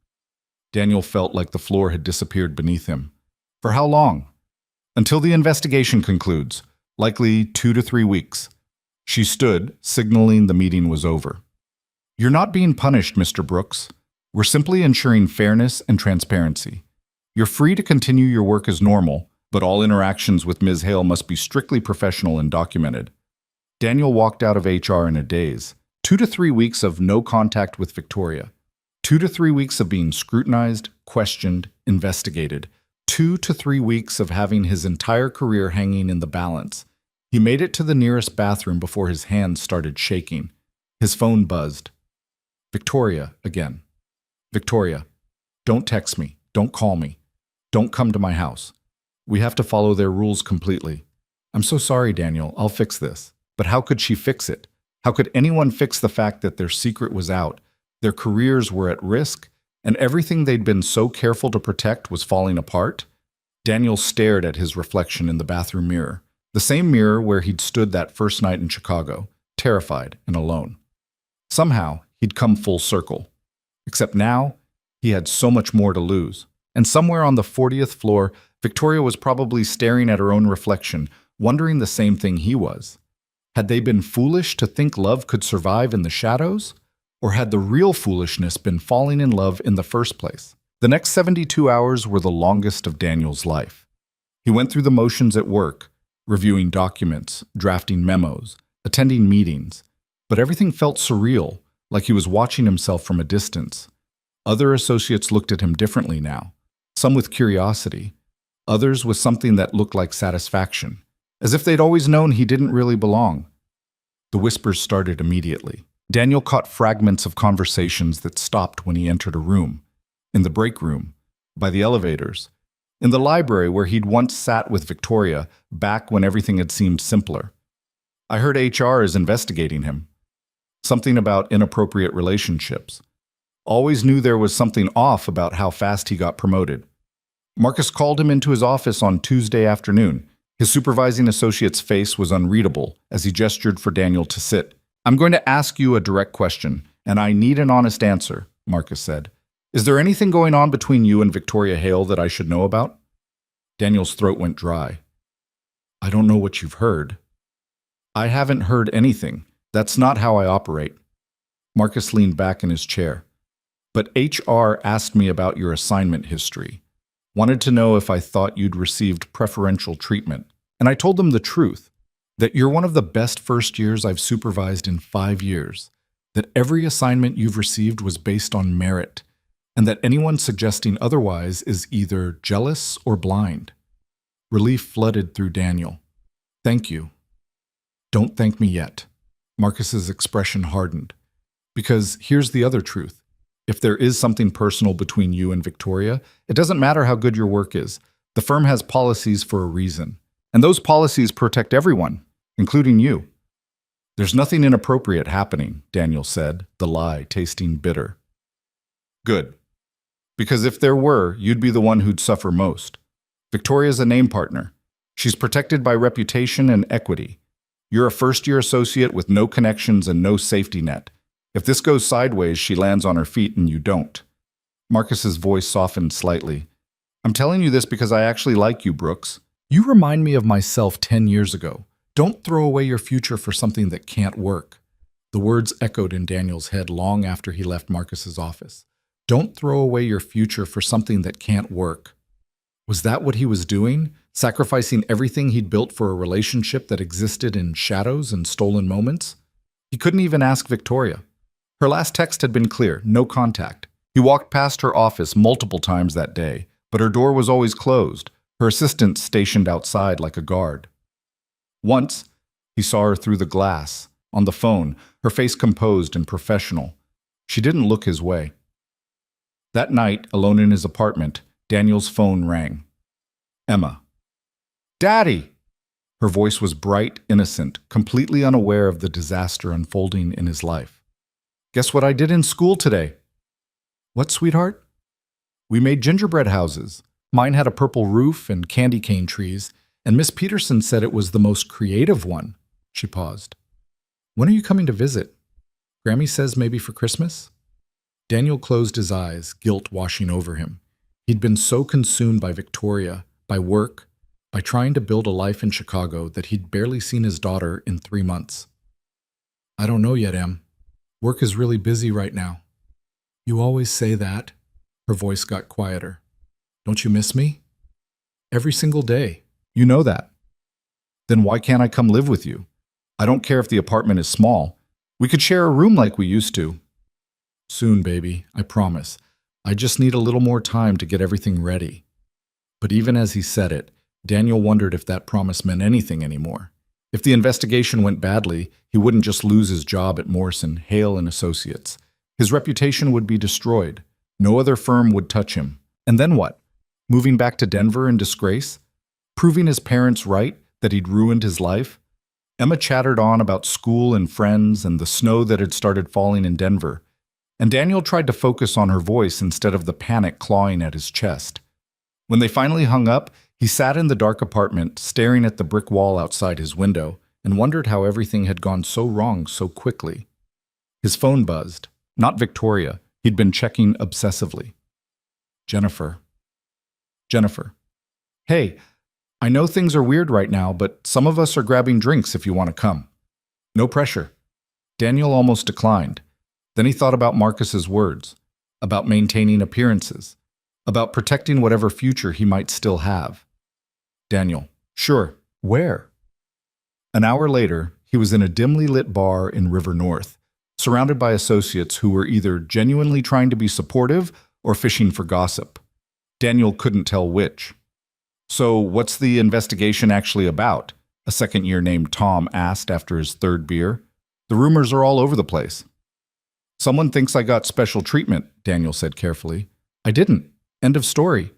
Daniel felt like the floor had disappeared beneath him. For how long? Until the investigation concludes, likely 2 to 3 weeks. She stood, signaling the meeting was over. You're not being punished, Mr. Brooks. We're simply ensuring fairness and transparency. You're free to continue your work as normal, but all interactions with Ms. Hale must be strictly professional and documented. Daniel walked out of HR in a daze. 2 to 3 weeks of no contact with Victoria. 2 to 3 weeks of being scrutinized, questioned, investigated. 2 to 3 weeks of having his entire career hanging in the balance. He made it to the nearest bathroom before his hands started shaking. His phone buzzed. Victoria again. Victoria, don't text me. Don't call me. Don't come to my house. We have to follow their rules completely. I'm so sorry, Daniel. I'll fix this. But how could she fix it? How could anyone fix the fact that their secret was out, their careers were at risk, and everything they'd been so careful to protect was falling apart? Daniel stared at his reflection in the bathroom mirror, the same mirror where he'd stood that first night in Chicago, terrified and alone. Somehow, he'd come full circle. Except now, he had so much more to lose. And somewhere on the 40th floor, Victoria was probably staring at her own reflection, wondering the same thing he was. Had they been foolish to think love could survive in the shadows? Or had the real foolishness been falling in love in the first place? The next 72 hours were the longest of Daniel's life. He went through the motions at work, reviewing documents, drafting memos, attending meetings, but everything felt surreal, like he was watching himself from a distance. Other associates looked at him differently now, some with curiosity, others with something that looked like satisfaction, as if they'd always known he didn't really belong. The whispers started immediately. Daniel caught fragments of conversations that stopped when he entered a room, in the break room, by the elevators, in the library where he'd once sat with Victoria, back when everything had seemed simpler. I heard HR is investigating him. Something about inappropriate relationships. Always knew there was something off about how fast he got promoted. Marcus called him into his office on Tuesday afternoon. His supervising associate's face was unreadable as he gestured for Daniel to sit. "I'm going to ask you a direct question, and I need an honest answer," Marcus said. "Is there anything going on between you and Victoria Hale that I should know about?" Daniel's throat went dry. "I don't know what you've heard." "I haven't heard anything. That's not how I operate." Marcus leaned back in his chair. "But HR asked me about your assignment history. Wanted to know if I thought you'd received preferential treatment. And I told them the truth, that you're one of the best first years I've supervised in 5 years, that every assignment you've received was based on merit, and that anyone suggesting otherwise is either jealous or blind." Relief flooded through Daniel. "Thank you." "Don't thank me yet." Marcus's expression hardened. "Because here's the other truth. If there is something personal between you and Victoria, it doesn't matter how good your work is. The firm has policies for a reason. And those policies protect everyone, including you." "There's nothing inappropriate happening," Daniel said, the lie tasting bitter. "Good. Because if there were, you'd be the one who'd suffer most. Victoria's a name partner. She's protected by reputation and equity. You're a first-year associate with no connections and no safety net. If this goes sideways, she lands on her feet and you don't." Marcus's voice softened slightly. "I'm telling you this because I actually like you, Brooks. You remind me of myself 10 years ago. Don't throw away your future for something that can't work." The words echoed in Daniel's head long after he left Marcus's office. Don't throw away your future for something that can't work. Was that what he was doing? Sacrificing everything he'd built for a relationship that existed in shadows and stolen moments? He couldn't even ask Victoria. Her last text had been clear, no contact. He walked past her office multiple times that day, but her door was always closed, her assistant stationed outside like a guard. Once, he saw her through the glass, on the phone, her face composed and professional. She didn't look his way. That night, alone in his apartment, Daniel's phone rang. Emma. "Daddy!" Her voice was bright, innocent, completely unaware of the disaster unfolding in his life. "Guess what I did in school today?" "What, sweetheart?" "We made gingerbread houses. Mine had a purple roof and candy cane trees, and Miss Peterson said it was the most creative one." She paused. "When are you coming to visit? Grammy says maybe for Christmas?" Daniel closed his eyes, guilt washing over him. He'd been so consumed by Victoria, by work, by trying to build a life in Chicago that he'd barely seen his daughter in 3 months. "I don't know yet, Em. Work is really busy right now." "You always say that." Her voice got quieter. "Don't you miss me?" "Every single day. You know that." "Then why can't I come live with you? I don't care if the apartment is small. We could share a room like we used to." "Soon, baby, I promise. I just need a little more time to get everything ready." But even as he said it, Daniel wondered if that promise meant anything anymore. If the investigation went badly, he wouldn't just lose his job at Morrison, Hale and Associates. His reputation would be destroyed. No other firm would touch him. And then what? Moving back to Denver in disgrace? Proving his parents right that he'd ruined his life? Emma chattered on about school and friends and the snow that had started falling in Denver. And Daniel tried to focus on her voice instead of the panic clawing at his chest. When they finally hung up, he sat in the dark apartment, staring at the brick wall outside his window, and wondered how everything had gone so wrong so quickly. His phone buzzed. Not Victoria. He'd been checking obsessively. Jennifer. Jennifer. "Hey, I know things are weird right now, but some of us are grabbing drinks if you want to come." No pressure. Daniel almost declined. Then he thought about Marcus's words, about maintaining appearances, about protecting whatever future he might still have. Daniel. "Sure. Where?" An hour later, he was in a dimly lit bar in River North, surrounded by associates who were either genuinely trying to be supportive or fishing for gossip. Daniel couldn't tell which. "So, what's the investigation actually about?" a second-year named Tom asked after his third beer. "The rumors are all over the place." "Someone thinks I got special treatment," Daniel said carefully. "I didn't. End of story."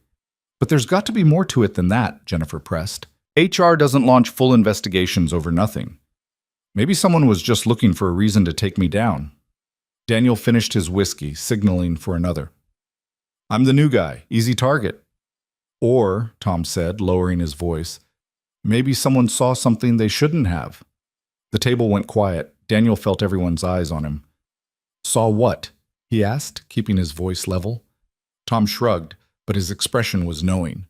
"But there's got to be more to it than that," Jennifer pressed. "HR doesn't launch full investigations over nothing. Maybe someone was just looking for a reason to take me down." Daniel finished his whiskey, signaling for another. "I'm the new guy, easy target." "Or," Tom said, lowering his voice, "maybe someone saw something they shouldn't have." The table went quiet. Daniel felt everyone's eyes on him. "Saw what?" he asked, keeping his voice level. Tom shrugged, but his expression was knowing.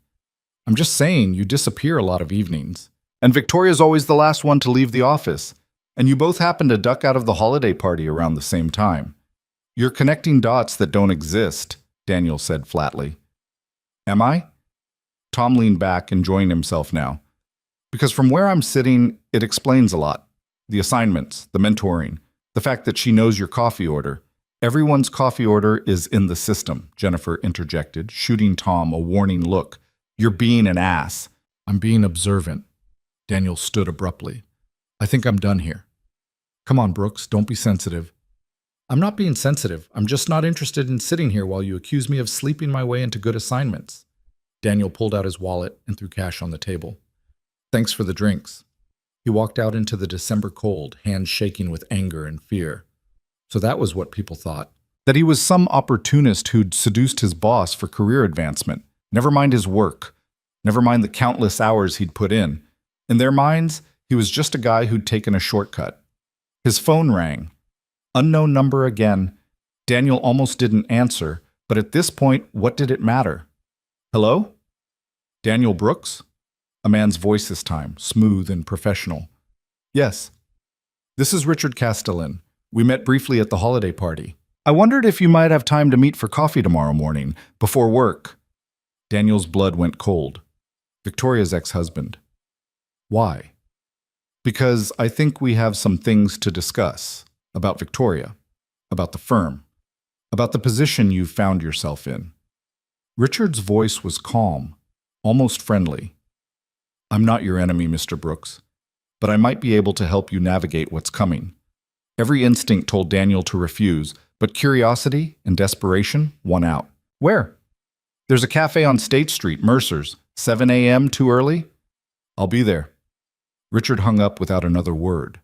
"I'm just saying you disappear a lot of evenings. And Victoria's always the last one to leave the office. And you both happen to duck out of the holiday party around the same time. You're connecting dots that don't exist," Daniel said flatly. "Am I?" Tom leaned back, enjoying himself now. "Because from where I'm sitting, it explains a lot. The assignments, the mentoring, the fact that she knows your coffee order. Everyone's coffee order is in the system," Jennifer interjected, shooting Tom a warning look. "You're being an ass." "I'm being observant." Daniel stood abruptly. "I think I'm done here." "Come on, Brooks, don't be sensitive." "I'm not being sensitive. I'm just not interested in sitting here while you accuse me of sleeping my way into good assignments." Daniel pulled out his wallet and threw cash on the table. "Thanks for the drinks." He walked out into the December cold, hands shaking with anger and fear. So that was what people thought. That he was some opportunist who'd seduced his boss for career advancement. Never mind his work. Never mind the countless hours he'd put in. In their minds, he was just a guy who'd taken a shortcut. His phone rang. Unknown number again. Daniel almost didn't answer, but at this point, what did it matter? "Hello? Daniel Brooks?" A man's voice this time, smooth and professional. "Yes. This is Richard Castellan. We met briefly at the holiday party. I wondered if you might have time to meet for coffee tomorrow morning, before work." Daniel's blood went cold. Victoria's ex-husband. "Why?" "Because I think we have some things to discuss. About Victoria. About the firm. About the position you've found yourself in." Richard's voice was calm, almost friendly. "I'm not your enemy, Mr. Brooks, but I might be able to help you navigate what's coming." Every instinct told Daniel to refuse, but curiosity and desperation won out. "Where?" "There's a cafe on State Street, Mercer's. 7 a.m. too early?" "I'll be there." Richard hung up without another word.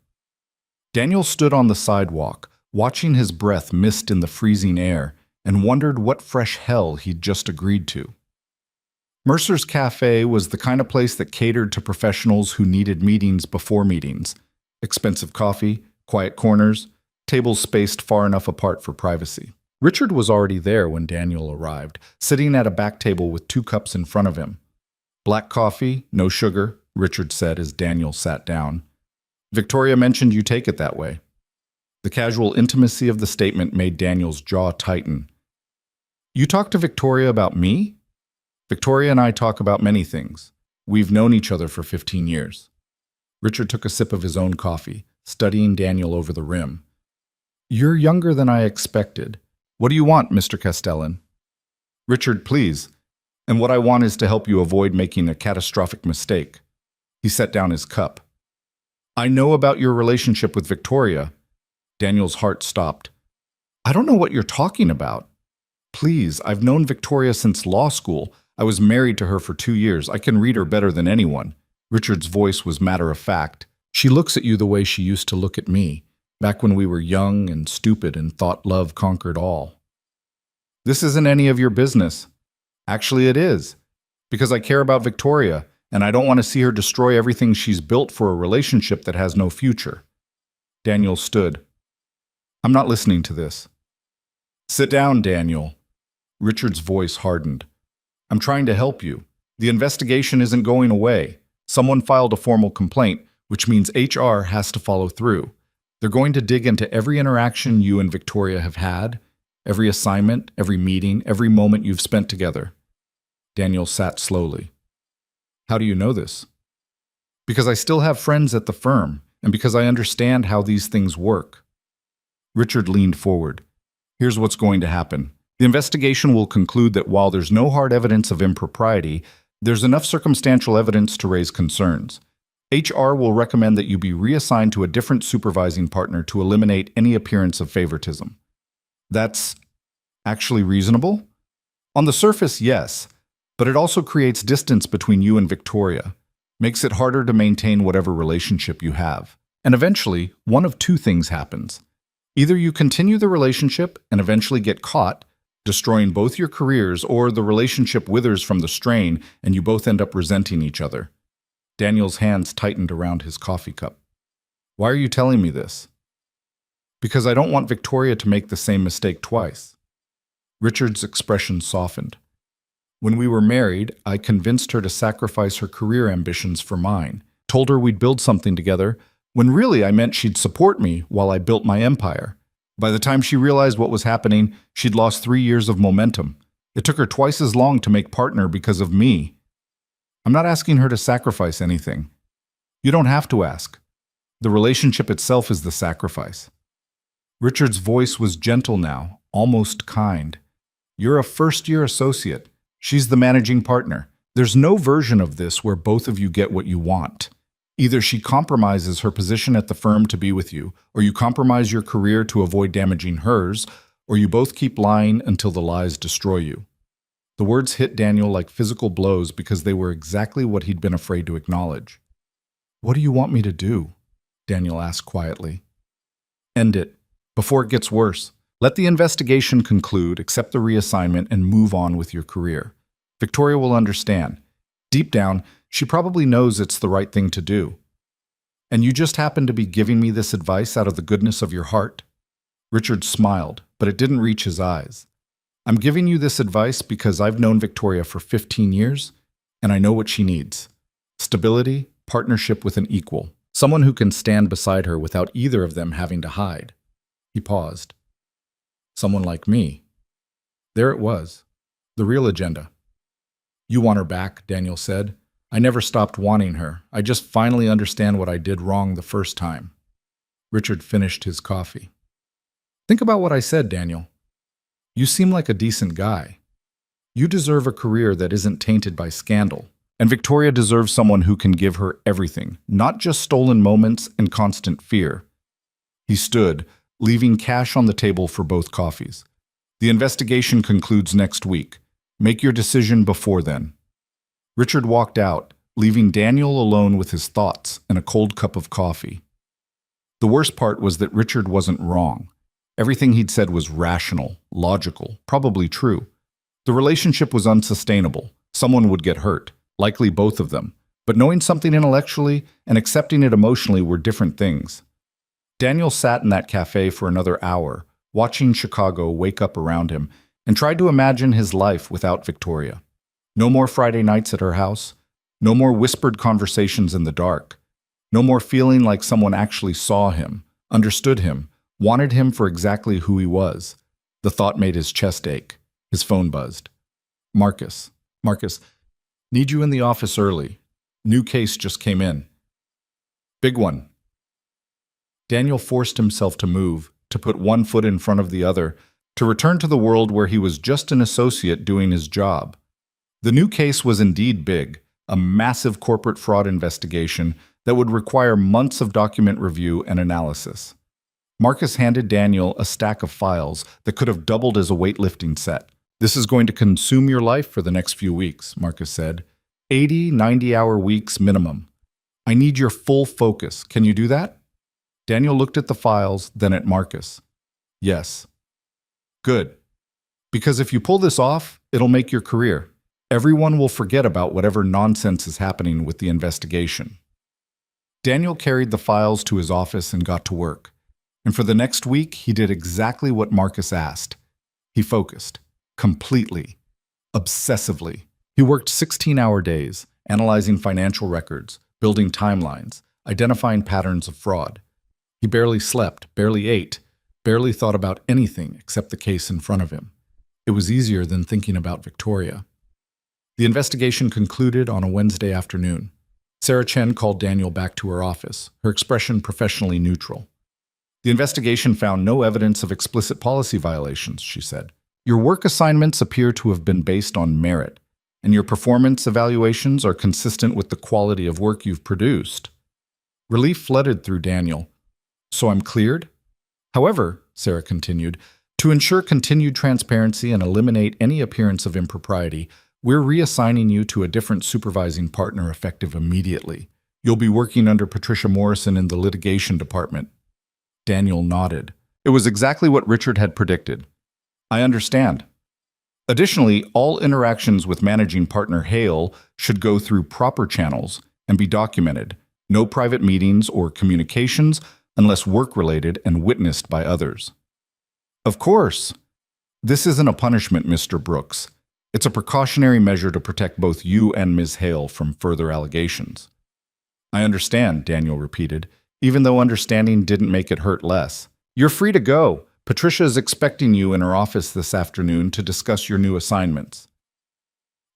Daniel stood on the sidewalk, watching his breath mist in the freezing air, and wondered what fresh hell he'd just agreed to. Mercer's Cafe was the kind of place that catered to professionals who needed meetings before meetings. Expensive coffee, quiet corners, tables spaced far enough apart for privacy. Richard was already there when Daniel arrived, sitting at a back table with 2 cups in front of him. "Black coffee, no sugar," Richard said as Daniel sat down. "Victoria mentioned you take it that way." The casual intimacy of the statement made Daniel's jaw tighten. "You talked to Victoria about me?" "Victoria and I talk about many things. We've known each other for 15 years. Richard took a sip of his own coffee, studying Daniel over the rim. "You're younger than I expected. What do you want, Mr. Castellan?" "Richard, please. And what I want is to help you avoid making a catastrophic mistake." He set down his cup. "I know about your relationship with Victoria." Daniel's heart stopped. "I don't know what you're talking about." "Please, I've known Victoria since law school. I was married to her for 2 years. I can read her better than anyone." Richard's voice was matter-of-fact. "She looks at you the way she used to look at me, back when we were young and stupid and thought love conquered all." "This isn't any of your business." "Actually, it is. Because I care about Victoria, and I don't want to see her destroy everything she's built for a relationship that has no future." Daniel stood. "I'm not listening to this." "Sit down, Daniel." Richard's voice hardened. "I'm trying to help you. The investigation isn't going away. Someone filed a formal complaint, which means HR has to follow through. They're going to dig into every interaction you and Victoria have had, every assignment, every meeting, every moment you've spent together." Daniel sat slowly. "How do you know this?" Because I still have friends at the firm, and because I understand how these things work. Richard leaned forward. Here's what's going to happen. The investigation will conclude that while there's no hard evidence of impropriety, there's enough circumstantial evidence to raise concerns. HR will recommend that you be reassigned to a different supervising partner to eliminate any appearance of favoritism. That's actually reasonable? On the surface, yes, but it also creates distance between you and Victoria, makes it harder to maintain whatever relationship you have. And eventually, one of two things happens. Either you continue the relationship and eventually get caught, destroying both your careers, or the relationship withers from the strain and you both end up resenting each other. Daniel's hands tightened around his coffee cup. Why are you telling me this? Because I don't want Victoria to make the same mistake twice. Richard's expression softened. When we were married, I convinced her to sacrifice her career ambitions for mine, told her we'd build something together, when really I meant she'd support me while I built my empire. By the time she realized what was happening, she'd lost 3 years of momentum. It took her twice as long to make partner because of me. I'm not asking her to sacrifice anything. You don't have to ask. The relationship itself is the sacrifice. Richard's voice was gentle now, almost kind. You're a first-year associate. She's the managing partner. There's no version of this where both of you get what you want. Either she compromises her position at the firm to be with you, or you compromise your career to avoid damaging hers, or you both keep lying until the lies destroy you. The words hit Daniel like physical blows because they were exactly what he'd been afraid to acknowledge. What do you want me to do? Daniel asked quietly. End it, before it gets worse. Let the investigation conclude, accept the reassignment, and move on with your career. Victoria will understand. Deep down, she probably knows it's the right thing to do. And you just happen to be giving me this advice out of the goodness of your heart? Richard smiled, but it didn't reach his eyes. I'm giving you this advice because I've known Victoria for 15 years, and I know what she needs. Stability, partnership with an equal. Someone who can stand beside her without either of them having to hide. He paused. Someone like me. There it was. The real agenda. You want her back, Daniel said. I never stopped wanting her. I just finally understand what I did wrong the first time. Richard finished his coffee. Think about what I said, Daniel. You seem like a decent guy. You deserve a career that isn't tainted by scandal. And Victoria deserves someone who can give her everything, not just stolen moments and constant fear. He stood, leaving cash on the table for both coffees. The investigation concludes next week. Make your decision before then. Richard walked out, leaving Daniel alone with his thoughts and a cold cup of coffee. The worst part was that Richard wasn't wrong. Everything he'd said was rational, logical, probably true. The relationship was unsustainable. Someone would get hurt, likely both of them. But knowing something intellectually and accepting it emotionally were different things. Daniel sat in that cafe for another hour, watching Chicago wake up around him, and tried to imagine his life without Victoria. No more Friday nights at her house. No more whispered conversations in the dark. No more feeling like someone actually saw him, understood him, wanted him for exactly who he was. The thought made his chest ache. His phone buzzed. Marcus, need you in the office early. New case just came in. Big one. Daniel forced himself to move, to put one foot in front of the other, to return to the world where he was just an associate doing his job. The new case was indeed big, a massive corporate fraud investigation that would require months of document review and analysis. Marcus handed Daniel a stack of files that could have doubled as a weightlifting set. This is going to consume your life for the next few weeks, Marcus said. 80, 90-hour weeks minimum. I need your full focus. Can you do that? Daniel looked at the files, then at Marcus. Yes. Good. Because if you pull this off, it'll make your career. Everyone will forget about whatever nonsense is happening with the investigation. Daniel carried the files to his office and got to work. And for the next week, he did exactly what Marcus asked. He focused. Completely. Obsessively. He worked 16-hour days, analyzing financial records, building timelines, identifying patterns of fraud. He barely slept, barely ate, barely thought about anything except the case in front of him. It was easier than thinking about Victoria. The investigation concluded on a Wednesday afternoon. Sarah Chen called Daniel back to her office, her expression professionally neutral. The investigation found no evidence of explicit policy violations, she said. Your work assignments appear to have been based on merit, and your performance evaluations are consistent with the quality of work you've produced. Relief flooded through Daniel. So I'm cleared? However, Sarah continued, to ensure continued transparency and eliminate any appearance of impropriety, we're reassigning you to a different supervising partner effective immediately. You'll be working under Patricia Morrison in the litigation department. Daniel nodded. It was exactly what Richard had predicted. I understand. Additionally, all interactions with managing partner Hale should go through proper channels and be documented. No private meetings or communications unless work-related and witnessed by others. Of course. This isn't a punishment, Mr. Brooks. It's a precautionary measure to protect both you and Ms. Hale from further allegations. I understand, Daniel repeated, even though understanding didn't make it hurt less. You're free to go. Patricia is expecting you in her office this afternoon to discuss your new assignments.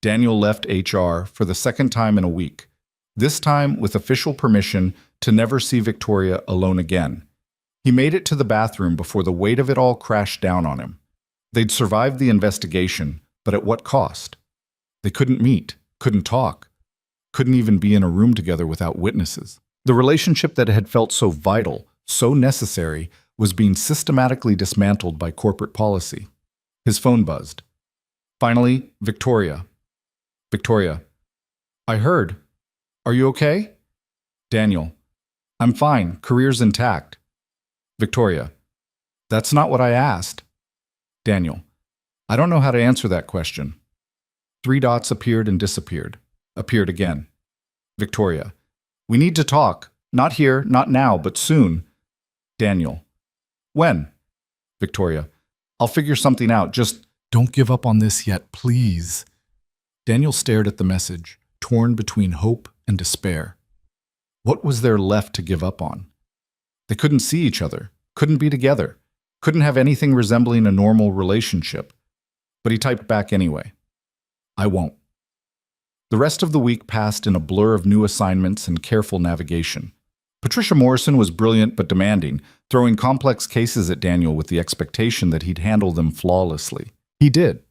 Daniel left HR for the second time in a week, this time with official permission to never see Victoria alone again. He made it to the bathroom before the weight of it all crashed down on him. They'd survived the investigation, but at what cost? They couldn't meet, couldn't talk, couldn't even be in a room together without witnesses. The relationship that had felt so vital, so necessary, was being systematically dismantled by corporate policy. His phone buzzed. Finally, Victoria. Victoria. I heard. Are you okay? Daniel. I'm fine. Career's intact. Victoria. That's not what I asked. Daniel. I don't know how to answer that question. 3 dots appeared and disappeared. Appeared again. Victoria. We need to talk. Not here, not now, but soon. Daniel. When? Victoria. I'll figure something out. Just don't give up on this yet, please. Daniel stared at the message, torn between hope and despair. What was there left to give up on? They couldn't see each other, couldn't be together, couldn't have anything resembling a normal relationship. But he typed back anyway. I won't. The rest of the week passed in a blur of new assignments and careful navigation. Patricia Morrison was brilliant but demanding, throwing complex cases at Daniel with the expectation that he'd handle them flawlessly. He did.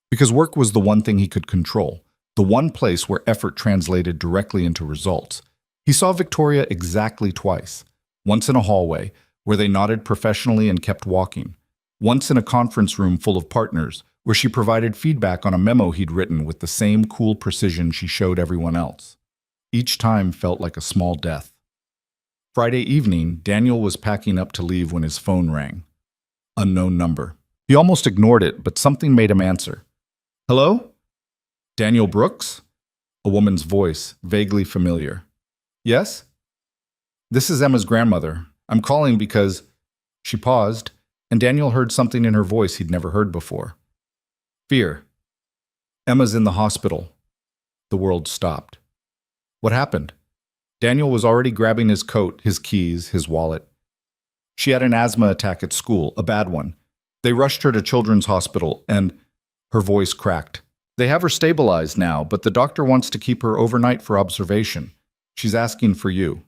Because work was the one thing he could control, the one place where effort translated directly into results. He saw Victoria exactly twice. Once in a hallway, where they nodded professionally and kept walking. Once in a conference room full of partners, where she provided feedback on a memo he'd written with the same cool precision she showed everyone else. Each time felt like a small death. Friday evening, Daniel was packing up to leave when his phone rang. Unknown number. He almost ignored it, but something made him answer. Hello? Daniel Brooks? A woman's voice, vaguely familiar. Yes? This is Emma's grandmother. I'm calling because... She paused, and Daniel heard something in her voice he'd never heard before. Fear. Emma's in the hospital. The world stopped. What happened? Daniel was already grabbing his coat, his keys, his wallet. She had an asthma attack at school, a bad one. They rushed her to Children's Hospital, and her voice cracked. They have her stabilized now, but the doctor wants to keep her overnight for observation. She's asking for you.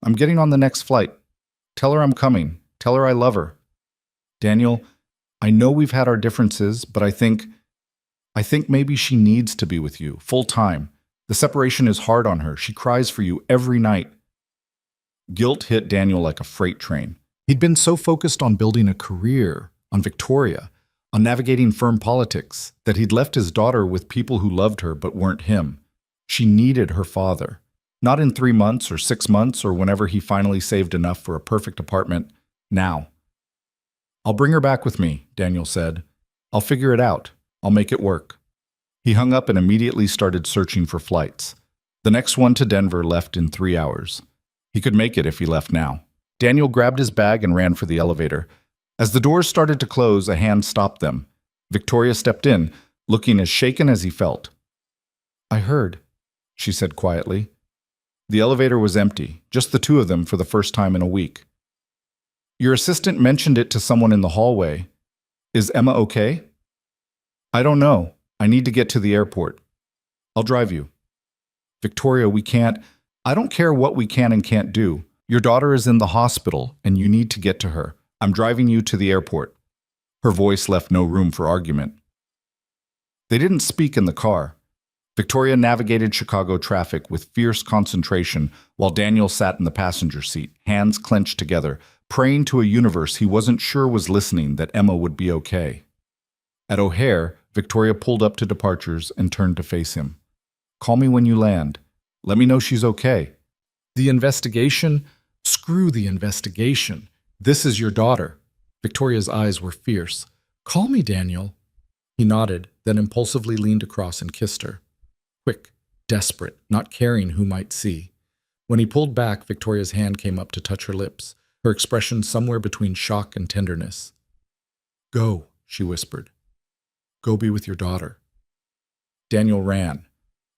I'm getting on the next flight. Tell her I'm coming. Tell her I love her. Daniel, I know we've had our differences, but I think maybe she needs to be with you, full time. The separation is hard on her. She cries for you every night. Guilt hit Daniel like a freight train. He'd been so focused on building a career, on Victoria, on navigating firm politics, that he'd left his daughter with people who loved her but weren't him. She needed her father. Not in 3 months or 6 months or whenever he finally saved enough for a perfect apartment. Now. I'll bring her back with me, Daniel said. I'll figure it out. I'll make it work. He hung up and immediately started searching for flights. The next one to Denver left in 3 hours. He could make it if he left now. Daniel grabbed his bag and ran for the elevator. As the doors started to close, a hand stopped them. Victoria stepped in, looking as shaken as he felt. I heard, she said quietly. The elevator was empty, just the two of them for the first time in a week. Your assistant mentioned it to someone in the hallway. Is Emma okay? I don't know. I need to get to the airport. I'll drive you. Victoria, we can't. I don't care what we can and can't do. Your daughter is in the hospital, and you need to get to her. I'm driving you to the airport. Her voice left no room for argument. They didn't speak in the car. Victoria navigated Chicago traffic with fierce concentration while Daniel sat in the passenger seat, hands clenched together, praying to a universe he wasn't sure was listening that Emma would be okay. At O'Hare, Victoria pulled up to departures and turned to face him. Call me when you land. Let me know she's okay. The investigation? Screw the investigation. This is your daughter. Victoria's eyes were fierce. Call me, Daniel. He nodded, then impulsively leaned across and kissed her. Quick, desperate, not caring who might see. When he pulled back, Victoria's hand came up to touch her lips, her expression somewhere between shock and tenderness. Go, she whispered. Go be with your daughter. Daniel ran.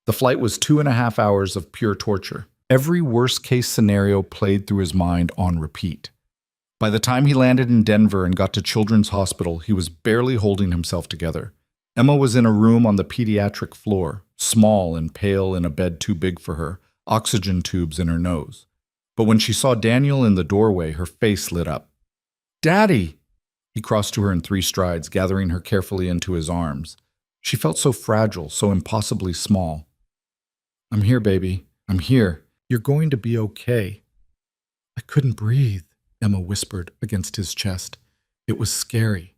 The flight was 2.5 hours of pure torture. Every worst-case scenario played through his mind on repeat. By the time he landed in Denver and got to Children's Hospital, he was barely holding himself together. Emma was in a room on the pediatric floor, small and pale in a bed too big for her, oxygen tubes in her nose. But when she saw Daniel in the doorway, her face lit up. Daddy! He crossed to her in 3 strides, gathering her carefully into his arms. She felt so fragile, so impossibly small. I'm here, baby. I'm here. You're going to be okay. I couldn't breathe, Emma whispered against his chest. It was scary.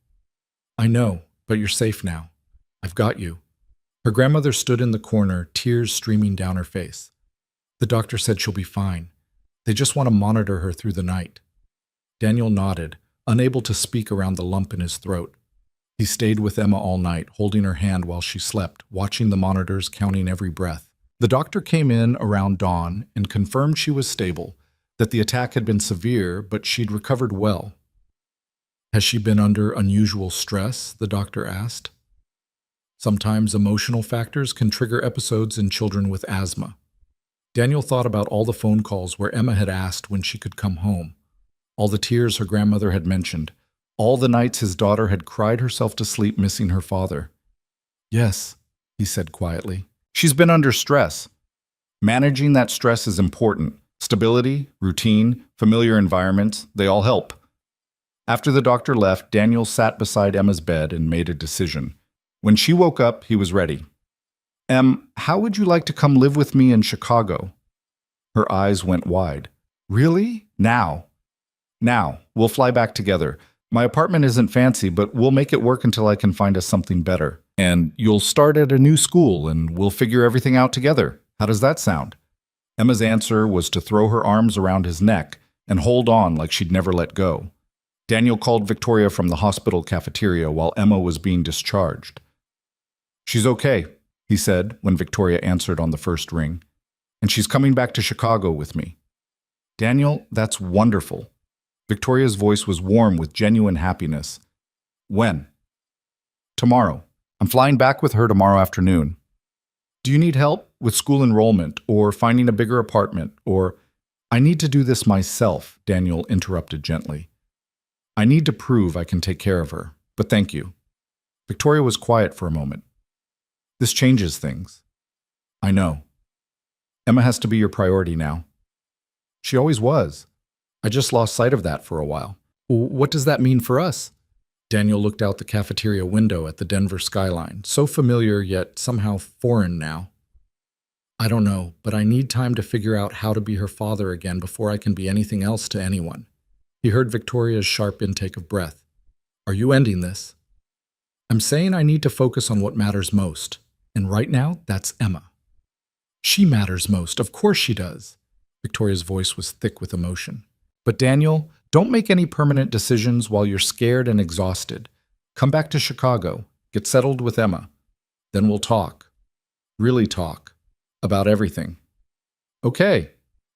I know, but you're safe now. I've got you. Her grandmother stood in the corner, tears streaming down her face. The doctor said she'll be fine. They just want to monitor her through the night. Daniel nodded, unable to speak around the lump in his throat. He stayed with Emma all night, holding her hand while she slept, watching the monitors, counting every breath. The doctor came in around dawn and confirmed she was stable, that the attack had been severe, but she'd recovered well. Has she been under unusual stress? The doctor asked. Sometimes emotional factors can trigger episodes in children with asthma. Daniel thought about all the phone calls where Emma had asked when she could come home, all the tears her grandmother had mentioned, all the nights his daughter had cried herself to sleep missing her father. Yes, he said quietly. She's been under stress. Managing that stress is important. Stability, routine, familiar environments, they all help. After the doctor left, Daniel sat beside Emma's bed and made a decision. When she woke up, he was ready. How would you like to come live with me in Chicago? Her eyes went wide. Really? Now. Now. We'll fly back together. My apartment isn't fancy, but we'll make it work until I can find us something better. And you'll start at a new school, and we'll figure everything out together. How does that sound? Emma's answer was to throw her arms around his neck and hold on like she'd never let go. Daniel called Victoria from the hospital cafeteria while Emma was being discharged. She's okay, he said when Victoria answered on the first ring. And she's coming back to Chicago with me. Daniel, that's wonderful. Victoria's voice was warm with genuine happiness. When? Tomorrow. I'm flying back with her tomorrow afternoon. Do you need help with school enrollment or finding a bigger apartment or... I need to do this myself, Daniel interrupted gently. I need to prove I can take care of her, but thank you. Victoria was quiet for a moment. This changes things. I know. Emma has to be your priority now. She always was. I just lost sight of that for a while. What does that mean for us? Daniel looked out the cafeteria window at the Denver skyline, so familiar yet somehow foreign now. I don't know, but I need time to figure out how to be her father again before I can be anything else to anyone. He heard Victoria's sharp intake of breath. Are you ending this? I'm saying I need to focus on what matters most, and right now, that's Emma. She matters most, of course she does. Victoria's voice was thick with emotion. But Daniel, don't make any permanent decisions while you're scared and exhausted. Come back to Chicago, get settled with Emma. Then we'll talk. Really talk. About everything. Okay,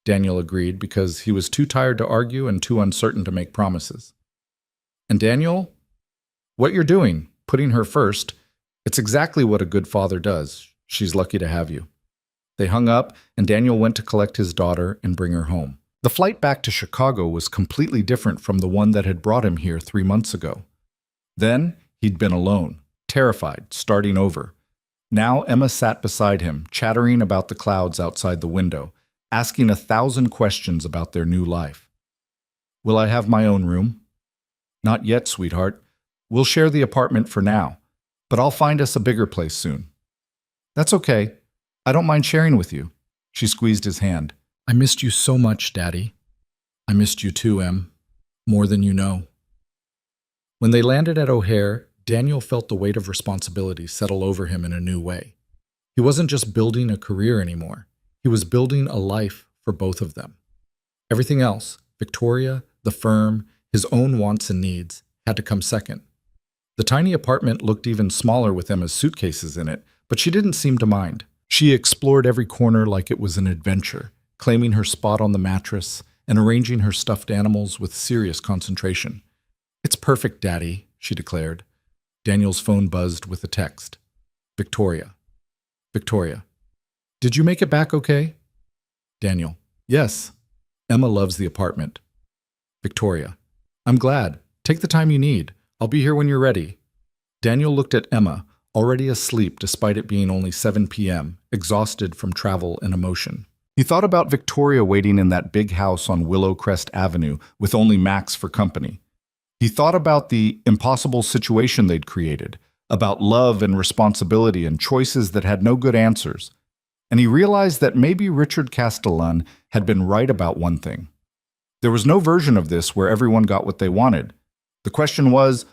Daniel agreed because he was too tired to argue and too uncertain to make promises. And Daniel, what you're doing, putting her first, it's exactly what a good father does. She's lucky to have you. They hung up, and Daniel went to collect his daughter and bring her home. The flight back to Chicago was completely different from the one that had brought him here 3 months ago. Then, he'd been alone, terrified, starting over. Now Emma sat beside him, chattering about the clouds outside the window, asking 1,000 questions about their new life. Will I have my own room? Not yet, sweetheart. We'll share the apartment for now, but I'll find us a bigger place soon. That's okay. I don't mind sharing with you. She squeezed his hand. I missed you so much, Daddy. I missed you too, Em. More than you know. When they landed at O'Hare, Daniel felt the weight of responsibility settle over him in a new way. He wasn't just building a career anymore. He was building a life for both of them. Everything else, Victoria, the firm, his own wants and needs, had to come second. The tiny apartment looked even smaller with Emma's suitcases in it, but she didn't seem to mind. She explored every corner like it was an adventure, claiming her spot on the mattress and arranging her stuffed animals with serious concentration. It's perfect, Daddy, she declared. Daniel's phone buzzed with a text. Victoria. Victoria. Did you make it back okay? Daniel. Yes. Emma loves the apartment. Victoria. I'm glad. Take the time you need. I'll be here when you're ready. Daniel looked at Emma, already asleep despite it being only 7 p.m., exhausted from travel and emotion. He thought about Victoria waiting in that big house on Willow Crest Avenue with only Max for company. He thought about the impossible situation they'd created, about love and responsibility and choices that had no good answers. And he realized that maybe Richard Castellan had been right about one thing. There was no version of this where everyone got what they wanted. The question was,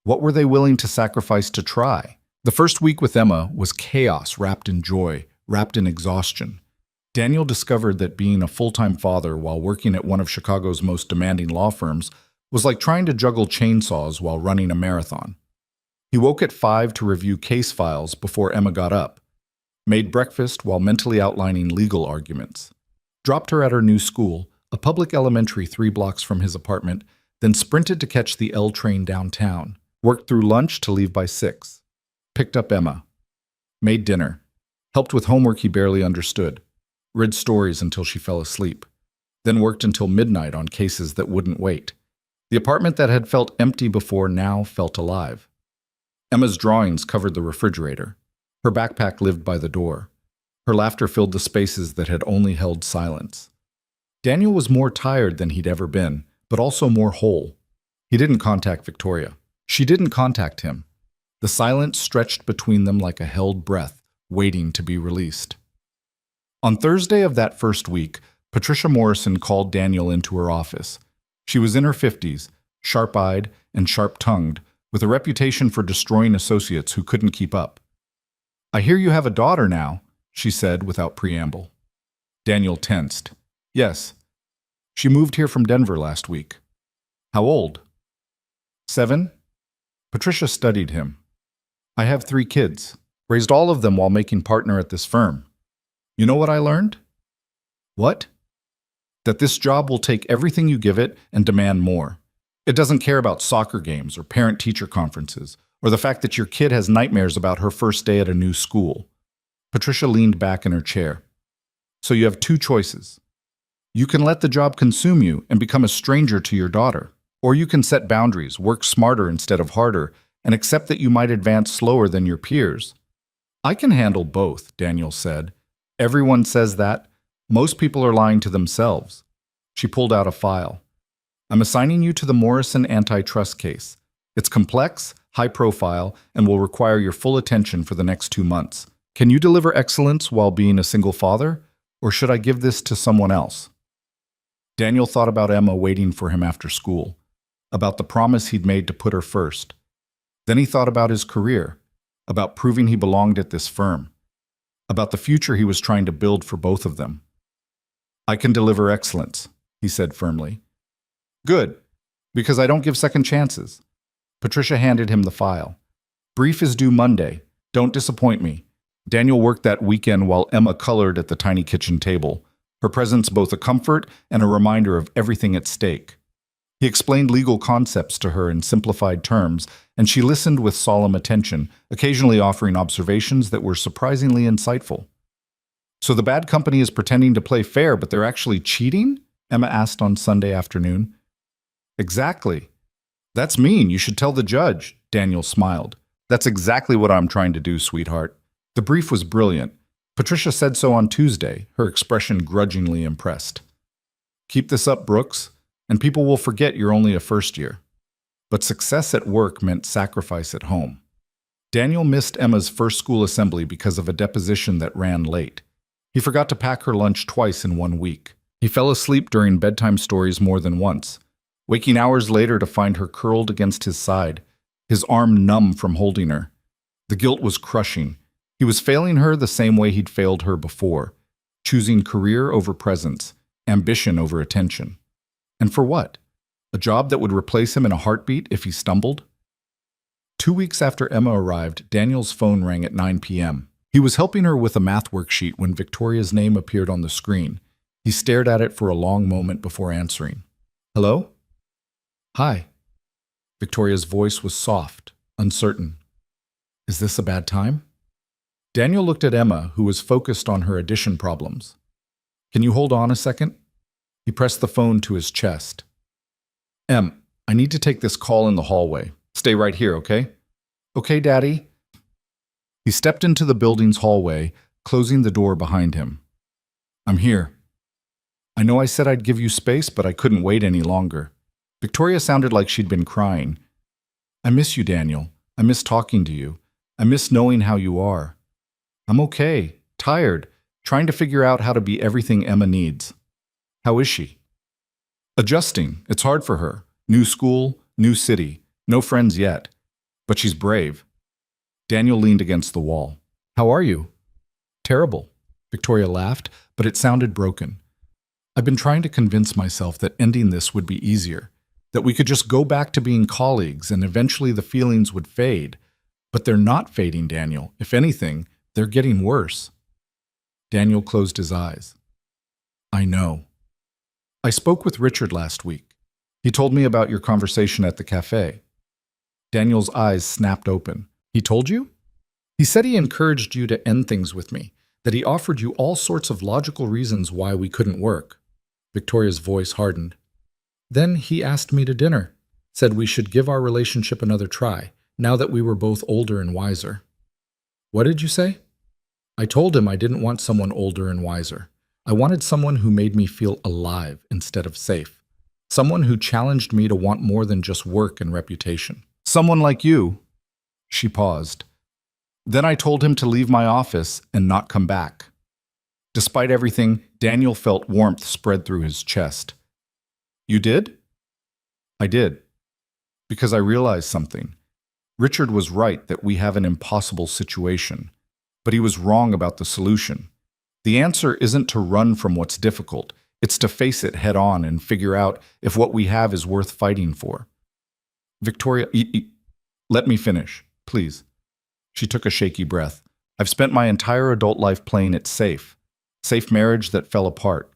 what were they willing to sacrifice to try? The first week with Emma was chaos wrapped in joy, wrapped in exhaustion. Daniel discovered that being a full-time father while working at one of Chicago's most demanding law firms was like trying to juggle chainsaws while running a marathon. He woke at 5 to review case files before Emma got up, made breakfast while mentally outlining legal arguments, dropped her at her new school, a public elementary 3 blocks from his apartment, then sprinted to catch the L train downtown, worked through lunch to leave by 6, picked up Emma, made dinner, helped with homework he barely understood, read stories until she fell asleep, then worked until midnight on cases that wouldn't wait. The apartment that had felt empty before now felt alive. Emma's drawings covered the refrigerator. Her backpack lived by the door. Her laughter filled the spaces that had only held silence. Daniel was more tired than he'd ever been, but also more whole. He didn't contact Victoria. She didn't contact him. The silence stretched between them like a held breath, waiting to be released. On Thursday of that first week, Patricia Morrison called Daniel into her office. She was in her 50s, sharp-eyed and sharp-tongued, with a reputation for destroying associates who couldn't keep up. I hear you have a daughter now, she said without preamble. Daniel tensed. Yes. She moved here from Denver last week. How old? 7? Patricia studied him. I have 3 kids, raised all of them while making partner at this firm. You know what I learned? What? That this job will take everything you give it and demand more. It doesn't care about soccer games or parent-teacher conferences, or the fact that your kid has nightmares about her first day at a new school. Patricia leaned back in her chair. So you have 2 choices. You can let the job consume you and become a stranger to your daughter, or you can set boundaries, work smarter instead of harder, and accept that you might advance slower than your peers. I can handle both, Daniel said. Everyone says that. Most people are lying to themselves. She pulled out a file. I'm assigning you to the Morrison antitrust case. It's complex, high profile, and will require your full attention for the next 2 months. Can you deliver excellence while being a single father, or should I give this to someone else? Daniel thought about Emma waiting for him after school, about the promise he'd made to put her first. Then he thought about his career, about proving he belonged at this firm, about the future he was trying to build for both of them. I can deliver excellence, he said firmly. Good, because I don't give second chances. Patricia handed him the file. Brief is due Monday. Don't disappoint me. Daniel worked that weekend while Emma colored at the tiny kitchen table, her presence both a comfort and a reminder of everything at stake. He explained legal concepts to her in simplified terms, and she listened with solemn attention, occasionally offering observations that were surprisingly insightful. So the bad company is pretending to play fair, but they're actually cheating? Emma asked on Sunday afternoon. Exactly. That's mean. You should tell the judge, Daniel smiled. That's exactly what I'm trying to do, sweetheart. The brief was brilliant. Patricia said so on Tuesday, her expression grudgingly impressed. Keep this up, Brooks, and people will forget you're only a first year. But success at work meant sacrifice at home. Daniel missed Emma's first school assembly because of a deposition that ran late. He forgot to pack her lunch twice in 1 week. He fell asleep during bedtime stories more than once, waking hours later to find her curled against his side, his arm numb from holding her. The guilt was crushing. He was failing her the same way he'd failed her before, choosing career over presence, ambition over attention. And for what? A job that would replace him in a heartbeat if he stumbled? 2 weeks after Emma arrived, Daniel's phone rang at 9 p.m. He was helping her with a math worksheet when Victoria's name appeared on the screen. He stared at it for a long moment before answering. Hello? Hi. Victoria's voice was soft, uncertain. Is this a bad time? Daniel looked at Emma, who was focused on her addition problems. Can you hold on a second? He pressed the phone to his chest. Em, I need to take this call in the hallway. Stay right here, okay? Okay, Daddy. He stepped into the building's hallway, closing the door behind him. I'm here. I know I said I'd give you space, but I couldn't wait any longer. Victoria sounded like she'd been crying. I miss you, Daniel. I miss talking to you. I miss knowing how you are. I'm okay, tired, trying to figure out how to be everything Emma needs. How is she? Adjusting. It's hard for her. New school, new city, no friends yet. But she's brave. Daniel leaned against the wall. How are you? Terrible. Victoria laughed, but it sounded broken. I've been trying to convince myself that ending this would be easier, that we could just go back to being colleagues and eventually the feelings would fade. But they're not fading, Daniel. If anything, they're getting worse. Daniel closed his eyes. I know. I spoke with Richard last week. He told me about your conversation at the cafe. Daniel's eyes snapped open. He told you? He said he encouraged you to end things with me, that he offered you all sorts of logical reasons why we couldn't work. Victoria's voice hardened. Then he asked me to dinner, said we should give our relationship another try, now that we were both older and wiser. What did you say? I told him I didn't want someone older and wiser. I wanted someone who made me feel alive instead of safe. Someone who challenged me to want more than just work and reputation. Someone like you. She paused. Then I told him to leave my office and not come back. Despite everything, Daniel felt warmth spread through his chest. You did? I did. Because I realized something. Richard was right that we have an impossible situation, but he was wrong about the solution. The answer isn't to run from what's difficult. It's to face it head on and figure out if what we have is worth fighting for. Victoria, let me finish, please. She took a shaky breath. I've spent my entire adult life playing it safe. Safe marriage that fell apart.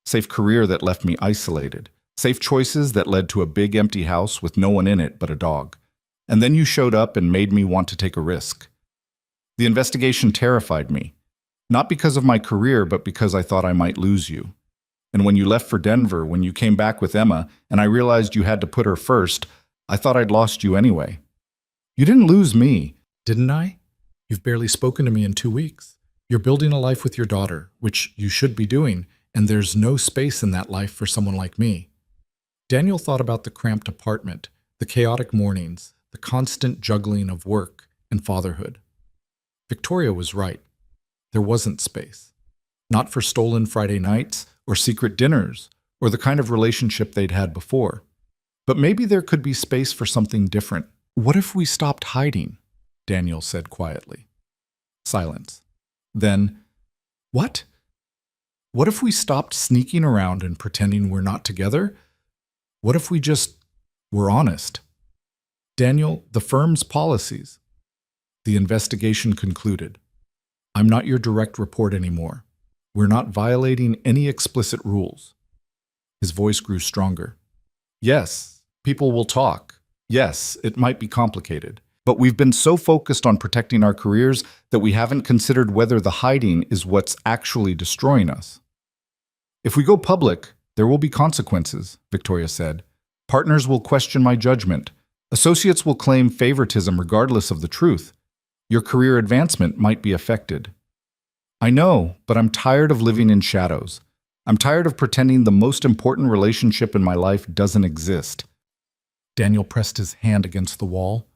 Safe career that left me isolated. Safe choices that led to a big empty house with no one in it but a dog. And then you showed up and made me want to take a risk. The investigation terrified me. Not because of my career, but because I thought I might lose you. And when you left for Denver, when you came back with Emma, and I realized you had to put her first, I thought I'd lost you anyway. You didn't lose me, didn't I? You've barely spoken to me in 2 weeks. You're building a life with your daughter, which you should be doing, and there's no space in that life for someone like me. Daniel thought about the cramped apartment, the chaotic mornings, the constant juggling of work and fatherhood. Victoria was right. There wasn't space. Not for stolen Friday nights or secret dinners or the kind of relationship they'd had before. But maybe there could be space for something different. What if we stopped hiding? Daniel said quietly. Silence. Then, what? What if we stopped sneaking around and pretending we're not together? What if we just were honest? Daniel, the firm's policies. The investigation concluded. I'm not your direct report anymore. We're not violating any explicit rules. His voice grew stronger. Yes, people will talk. Yes, it might be complicated. But we've been so focused on protecting our careers that we haven't considered whether the hiding is what's actually destroying us. If we go public, there will be consequences, Victoria said. Partners will question my judgment. Associates will claim favoritism regardless of the truth. Your career advancement might be affected. I know, but I'm tired of living in shadows. I'm tired of pretending the most important relationship in my life doesn't exist. Daniel pressed his hand against the wall.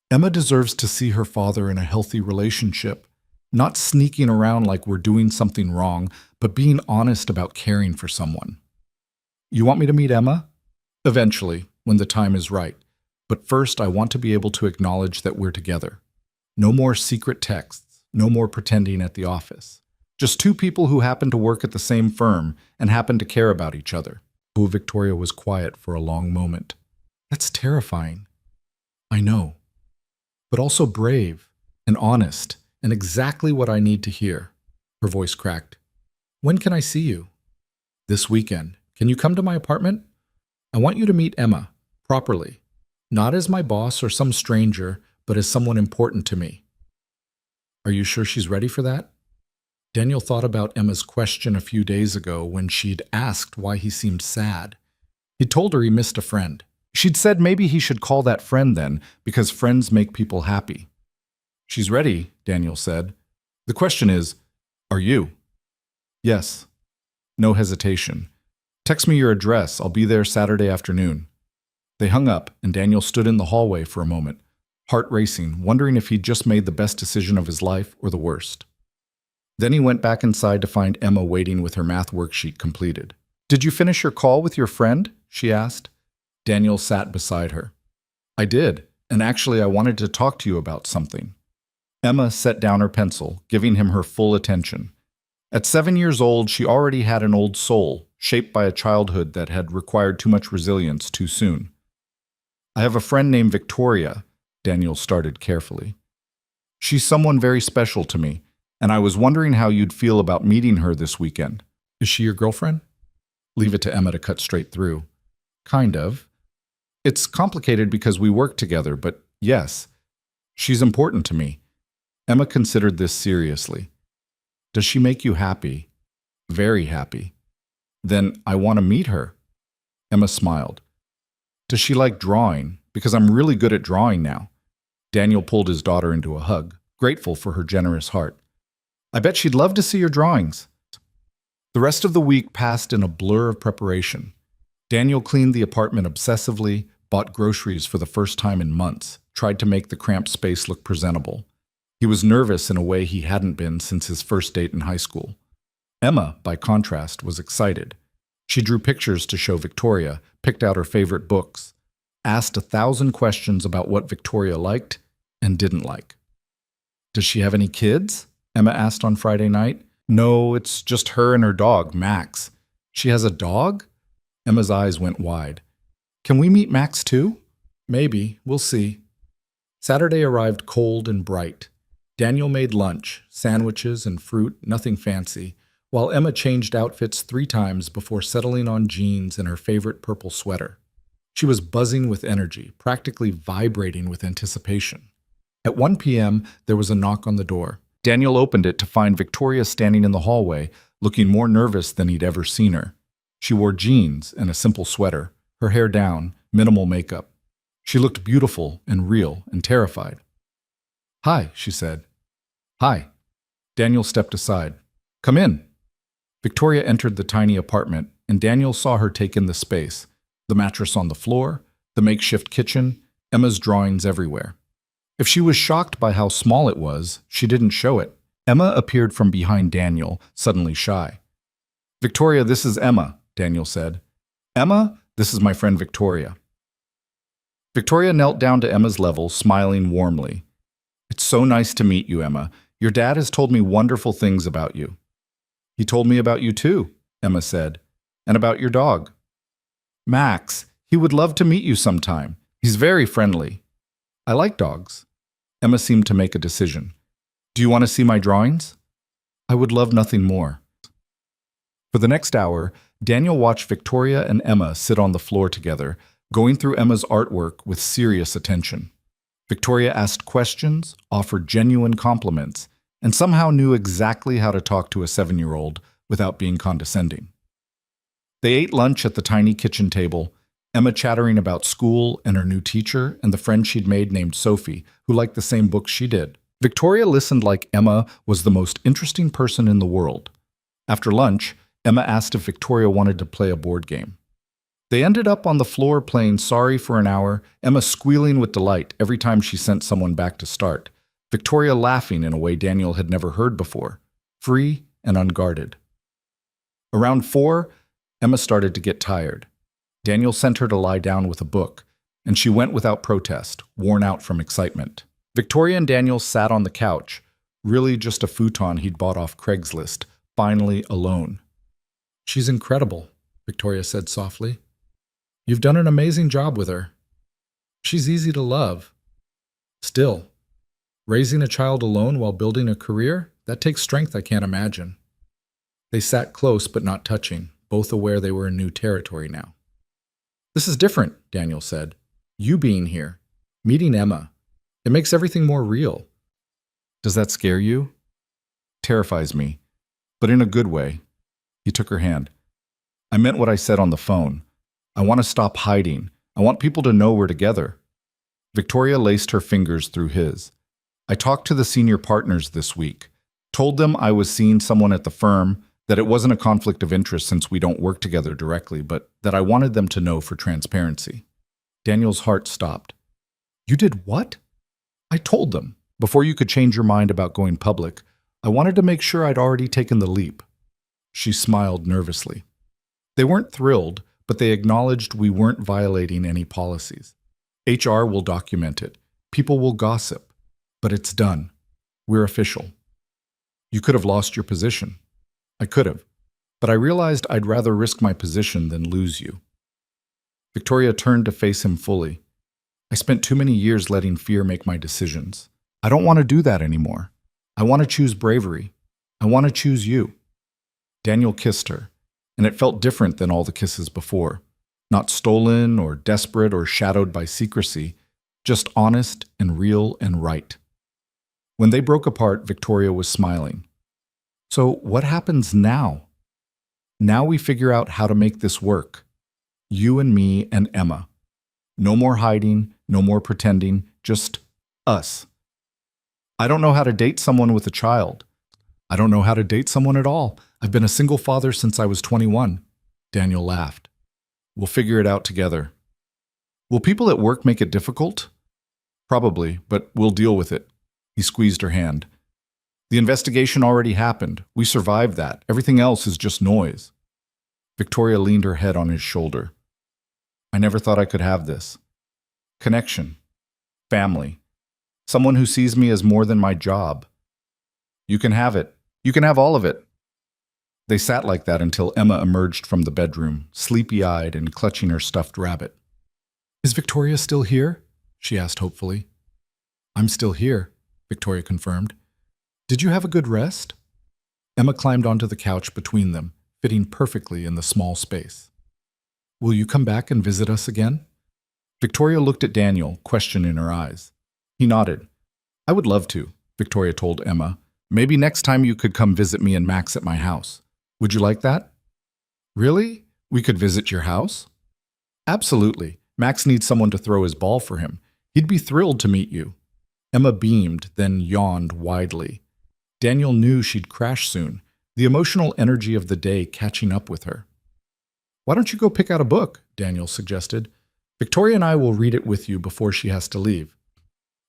Emma deserves to see her father in a healthy relationship, not sneaking around like we're doing something wrong, but being honest about caring for someone. You want me to meet Emma? Eventually, when the time is right. But first, I want to be able to acknowledge that we're together. No more secret texts, no more pretending at the office. Just two people who happen to work at the same firm and happen to care about each other. Oh, Victoria was quiet for a long moment. That's terrifying. I know. But also brave and honest and exactly what I need to hear. Her voice cracked. When can I see you? This weekend. Can you come to my apartment? I want you to meet Emma, properly. Not as my boss or some stranger, but as someone important to me. Are you sure she's ready for that? Daniel thought about Emma's question a few days ago when she'd asked why he seemed sad. He'd told her he missed a friend. She'd said maybe he should call that friend then, because friends make people happy. She's ready, Daniel said. The question is, are you? Yes. No hesitation. Text me your address. I'll be there Saturday afternoon. They hung up, and Daniel stood in the hallway for a moment, heart racing, wondering if he'd just made the best decision of his life or the worst. Then he went back inside to find Emma waiting with her math worksheet completed. Did you finish your call with your friend? She asked. Daniel sat beside her. I did, and actually I wanted to talk to you about something. Emma set down her pencil, giving him her full attention. At 7 years old, she already had an old soul, shaped by a childhood that had required too much resilience too soon. I have a friend named Victoria, Daniel started carefully. She's someone very special to me, and I was wondering how you'd feel about meeting her this weekend. Is she your girlfriend? Leave it to Emma to cut straight through. Kind of. It's complicated because we work together, but yes, she's important to me. Emma considered this seriously. Does she make you happy? Very happy. Then I want to meet her. Emma smiled. Does she like drawing? Because I'm really good at drawing now. Daniel pulled his daughter into a hug, grateful for her generous heart. I bet she'd love to see your drawings. The rest of the week passed in a blur of preparation. Daniel cleaned the apartment obsessively, bought groceries for the first time in months, tried to make the cramped space look presentable. He was nervous in a way he hadn't been since his first date in high school. Emma, by contrast, was excited. She drew pictures to show Victoria, picked out her favorite books, asked 1,000 questions about what Victoria liked and didn't like. Does she have any kids? Emma asked on Friday night. No, it's just her and her dog, Max. She has a dog? Emma's eyes went wide. Can we meet Max too? Maybe, we'll see. Saturday arrived cold and bright. Daniel made lunch, sandwiches and fruit, nothing fancy, while Emma changed outfits 3 times before settling on jeans and her favorite purple sweater. She was buzzing with energy, practically vibrating with anticipation. At 1 p.m., there was a knock on the door. Daniel opened it to find Victoria standing in the hallway, looking more nervous than he'd ever seen her. She wore jeans and a simple sweater, her hair down, minimal makeup. She looked beautiful and real and terrified. Hi, she said. Hi. Daniel stepped aside. Come in. Victoria entered the tiny apartment, and Daniel saw her take in the space, the mattress on the floor, the makeshift kitchen, Emma's drawings everywhere. If she was shocked by how small it was, she didn't show it. Emma appeared from behind Daniel, suddenly shy. Victoria, this is Emma, Daniel said. Emma, this is my friend Victoria. Victoria knelt down to Emma's level, smiling warmly. It's so nice to meet you, Emma. Your dad has told me wonderful things about you. He told me about you too, Emma said, and about your dog. Max, he would love to meet you sometime. He's very friendly. I like dogs. Emma seemed to make a decision. Do you want to see my drawings? I would love nothing more. For the next hour, Daniel watched Victoria and Emma sit on the floor together, going through Emma's artwork with serious attention. Victoria asked questions, offered genuine compliments, and somehow knew exactly how to talk to a 7-year-old without being condescending. They ate lunch at the tiny kitchen table, Emma chattering about school and her new teacher and the friend she'd made named Sophie, who liked the same books she did. Victoria listened like Emma was the most interesting person in the world. After lunch, Emma asked if Victoria wanted to play a board game. They ended up on the floor playing Sorry for an hour, Emma squealing with delight every time she sent someone back to start, Victoria laughing in a way Daniel had never heard before, free and unguarded. Around 4, Emma started to get tired. Daniel sent her to lie down with a book, and she went without protest, worn out from excitement. Victoria and Daniel sat on the couch, really just a futon he'd bought off Craigslist, finally alone. "She's incredible," Victoria said softly. "You've done an amazing job with her. She's easy to love. Still, raising a child alone while building a career, that takes strength I can't imagine." They sat close but not touching, both aware they were in new territory now. "This is different," Daniel said. "You being here, meeting Emma, it makes everything more real." "Does that scare you?" "Terrifies me, but in a good way." He took her hand. "I meant what I said on the phone. I want to stop hiding. I want people to know we're together." Victoria laced her fingers through his. "I talked to the senior partners this week, told them I was seeing someone at the firm, that it wasn't a conflict of interest since we don't work together directly, but that I wanted them to know for transparency." Daniel's heart stopped. "You did what?" "I told them. Before you could change your mind about going public, I wanted to make sure I'd already taken the leap." She smiled nervously. They weren't thrilled, but they acknowledged we weren't violating any policies. HR will document it. People will gossip. But it's done. We're official. "You could have lost your position." "I could have. But I realized I'd rather risk my position than lose you." Victoria turned to face him fully. "I spent too many years letting fear make my decisions. I don't want to do that anymore. I want to choose bravery. I want to choose you." Daniel kissed her, and it felt different than all the kisses before. Not stolen or desperate or shadowed by secrecy, just honest and real and right. When they broke apart, Victoria was smiling. "So what happens now?" "Now we figure out how to make this work. You and me and Emma. No more hiding, no more pretending, just us. I don't know how to date someone with a child. I don't know how to date someone at all. I've been a single father since I was 21. Daniel laughed. "We'll figure it out together." "Will people at work make it difficult?" "Probably, but we'll deal with it." He squeezed her hand. "The investigation already happened. We survived that. Everything else is just noise." Victoria leaned her head on his shoulder. "I never thought I could have this. Connection. Family. Someone who sees me as more than my job." "You can have it. You can have all of it." They sat like that until Emma emerged from the bedroom, sleepy-eyed and clutching her stuffed rabbit. "Is Victoria still here?" she asked hopefully. "I'm still here," Victoria confirmed. "Did you have a good rest?" Emma climbed onto the couch between them, fitting perfectly in the small space. "Will you come back and visit us again?" Victoria looked at Daniel, question in her eyes. He nodded. "I would love to," Victoria told Emma. "Maybe next time you could come visit me and Max at my house. Would you like that?" "Really? We could visit your house?" "Absolutely. Max needs someone to throw his ball for him. He'd be thrilled to meet you." Emma beamed, then yawned widely. Daniel knew she'd crash soon, the emotional energy of the day catching up with her. "Why don't you go pick out a book?" Daniel suggested. "Victoria and I will read it with you before she has to leave."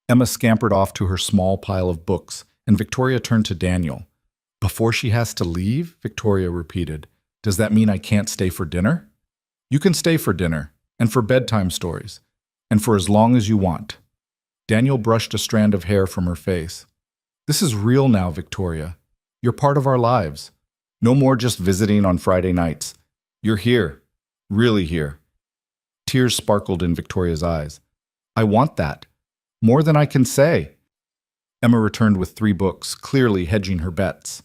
Emma scampered off to her small pile of books, and Victoria turned to Daniel. "Before she has to leave?" Victoria repeated. "Does that mean I can't stay for dinner?" "You can stay for dinner, and for bedtime stories, and for as long as you want." Daniel brushed a strand of hair from her face. "This is real now, Victoria. You're part of our lives. No more just visiting on Friday nights. You're here. Really here." Tears sparkled in Victoria's eyes. "I want that. More than I can say." Emma returned with 3 books, clearly hedging her bets.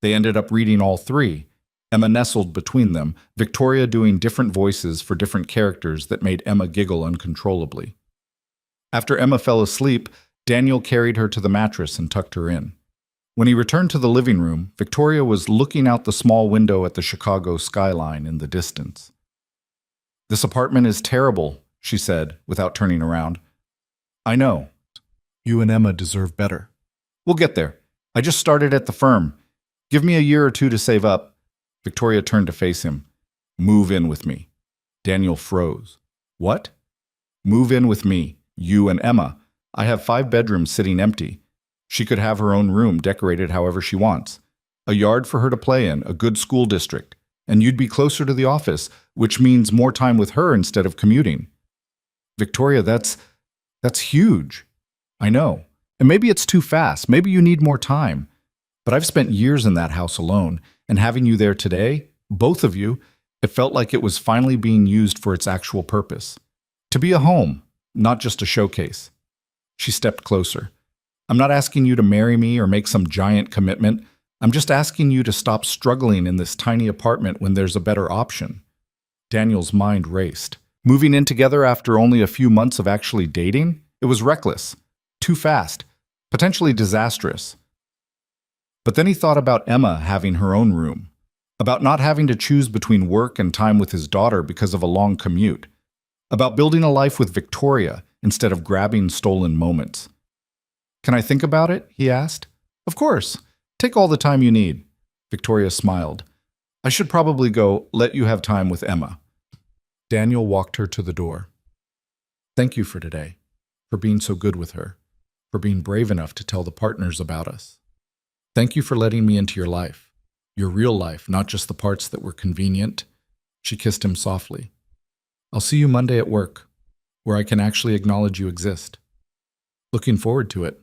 They ended up reading all 3. Emma nestled between them, Victoria doing different voices for different characters that made Emma giggle uncontrollably. After Emma fell asleep, Daniel carried her to the mattress and tucked her in. When he returned to the living room, Victoria was looking out the small window at the Chicago skyline in the distance. "This apartment is terrible," she said, without turning around. "I know. You and Emma deserve better." We'll get there. I just started at the firm. Give me a year or two to save up. Victoria turned to face him. Move in with me. Daniel froze. What? Move in with me, you and Emma. I have 5 bedrooms sitting empty. She could have her own room decorated however she wants. A yard for her to play in, a good school district. And you'd be closer to the office, which means more time with her instead of commuting. Victoria, that's huge. I know. And maybe it's too fast. Maybe you need more time. But I've spent years in that house alone, and having you there today, both of you, it felt like it was finally being used for its actual purpose. To be a home, not just a showcase. She stepped closer. I'm not asking you to marry me or make some giant commitment. I'm just asking you to stop struggling in this tiny apartment when there's a better option. Daniel's mind raced. Moving in together after only a few months of actually dating? It was reckless. Too fast. Potentially disastrous. But then he thought about Emma having her own room. About not having to choose between work and time with his daughter because of a long commute. About building a life with Victoria instead of grabbing stolen moments. Can I think about it? He asked. Of course. Take all the time you need. Victoria smiled. I should probably go let you have time with Emma. Daniel walked her to the door. Thank you for today, for being so good with her, for being brave enough to tell the partners about us. Thank you for letting me into your life, your real life, not just the parts that were convenient. She kissed him softly. I'll see you Monday at work, where I can actually acknowledge you exist. Looking forward to it.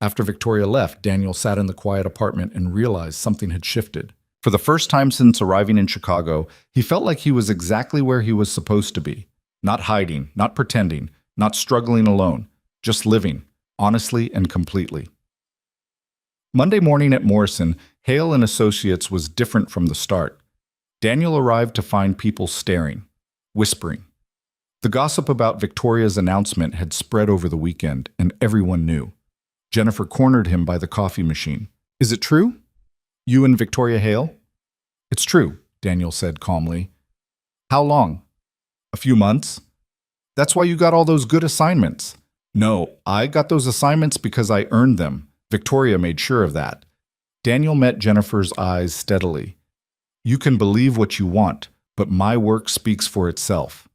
After Victoria left, Daniel sat in the quiet apartment and realized something had shifted. For the first time since arriving in Chicago, he felt like he was exactly where he was supposed to be. Not hiding, not pretending, not struggling alone, just living, honestly and completely. Monday morning at Morrison, Hale and Associates was different from the start. Daniel arrived to find people staring, whispering. The gossip about Victoria's announcement had spread over the weekend, and everyone knew. Jennifer cornered him by the coffee machine. Is it true? You and Victoria Hale? It's true, Daniel said calmly. How long? A few months. That's why you got all those good assignments. No, I got those assignments because I earned them. Victoria made sure of that. Daniel met Jennifer's eyes steadily. You can believe what you want, but my work speaks for itself.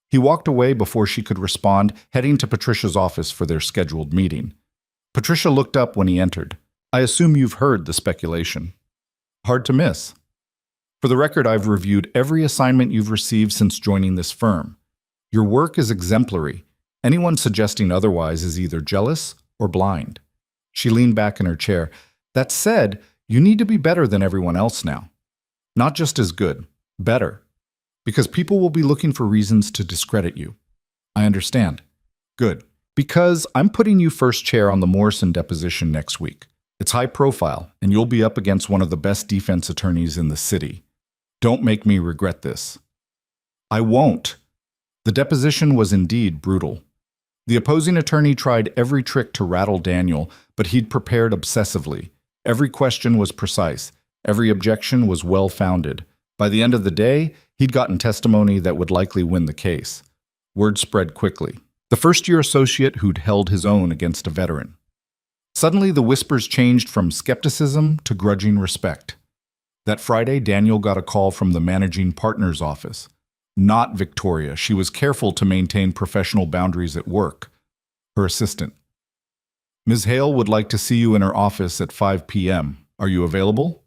He walked away before she could respond, heading to Patricia's office for their scheduled meeting. Patricia looked up when he entered. I assume you've heard the speculation. Hard to miss. For the record, I've reviewed every assignment you've received since joining this firm. Your work is exemplary. Anyone suggesting otherwise is either jealous or blind. She leaned back in her chair. That said, you need to be better than everyone else now. Not just as good, better. Because people will be looking for reasons to discredit you. I understand. Good. Because I'm putting you first chair on the Morrison deposition next week. It's high profile, and you'll be up against one of the best defense attorneys in the city. Don't make me regret this. I won't. The deposition was indeed brutal. The opposing attorney tried every trick to rattle Daniel, but he'd prepared obsessively. Every question was precise. Every objection was well-founded. By the end of the day, he'd gotten testimony that would likely win the case. Word spread quickly. The first-year associate who'd held his own against a veteran. Suddenly, the whispers changed from skepticism to grudging respect. That Friday, Daniel got a call from the managing partner's office. Not Victoria. She was careful to maintain professional boundaries at work. Her assistant. Ms. Hale would like to see you in her office at 5 p.m. Are you available?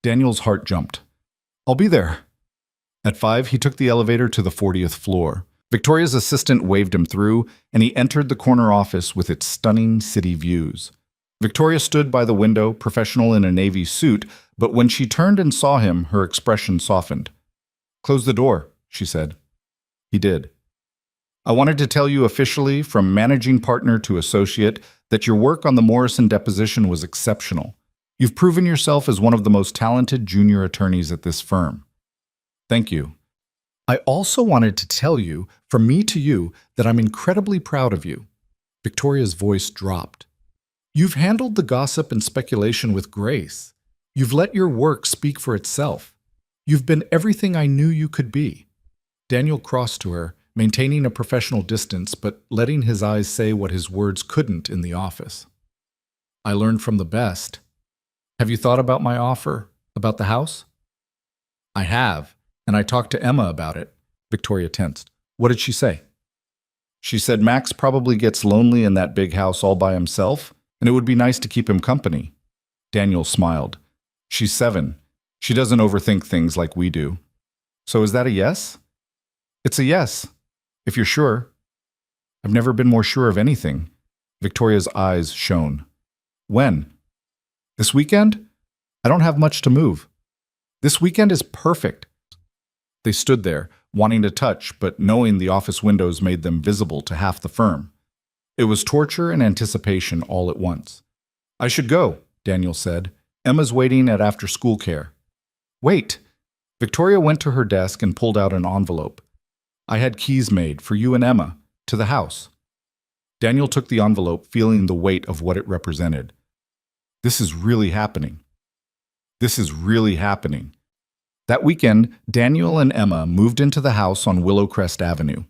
Daniel's heart jumped. I'll be there. At 5, he took the elevator to the 40th floor. Victoria's assistant waved him through, and he entered the corner office with its stunning city views. Victoria stood by the window, professional in a navy suit, but when she turned and saw him, her expression softened. Close the door, she said. He did. I wanted to tell you officially, from managing partner to associate, that your work on the Morrison deposition was exceptional. You've proven yourself as one of the most talented junior attorneys at this firm. Thank you. I also wanted to tell you, from me to you, that I'm incredibly proud of you. Victoria's voice dropped. You've handled the gossip and speculation with grace. You've let your work speak for itself. You've been everything I knew you could be. Daniel crossed to her, maintaining a professional distance, but letting his eyes say what his words couldn't in the office. I learned from the best. Have you thought about my offer? About the house? I have, and I talked to Emma about it. Victoria tensed. What did she say? She said Max probably gets lonely in that big house all by himself, and it would be nice to keep him company. Daniel smiled. She's 7. She doesn't overthink things like we do. So is that a yes? It's a yes, if you're sure. I've never been more sure of anything. Victoria's eyes shone. When? This weekend? I don't have much to move. This weekend is perfect. They stood there, wanting to touch, but knowing the office windows made them visible to half the firm. It was torture and anticipation all at once. I should go, Daniel said. Emma's waiting at after-school care. Wait. Victoria went to her desk and pulled out an envelope. I had keys made for you and Emma to the house. Daniel took the envelope, feeling the weight of what it represented. This is really happening. This is really happening. That weekend, Daniel and Emma moved into the house on Willowcrest Avenue.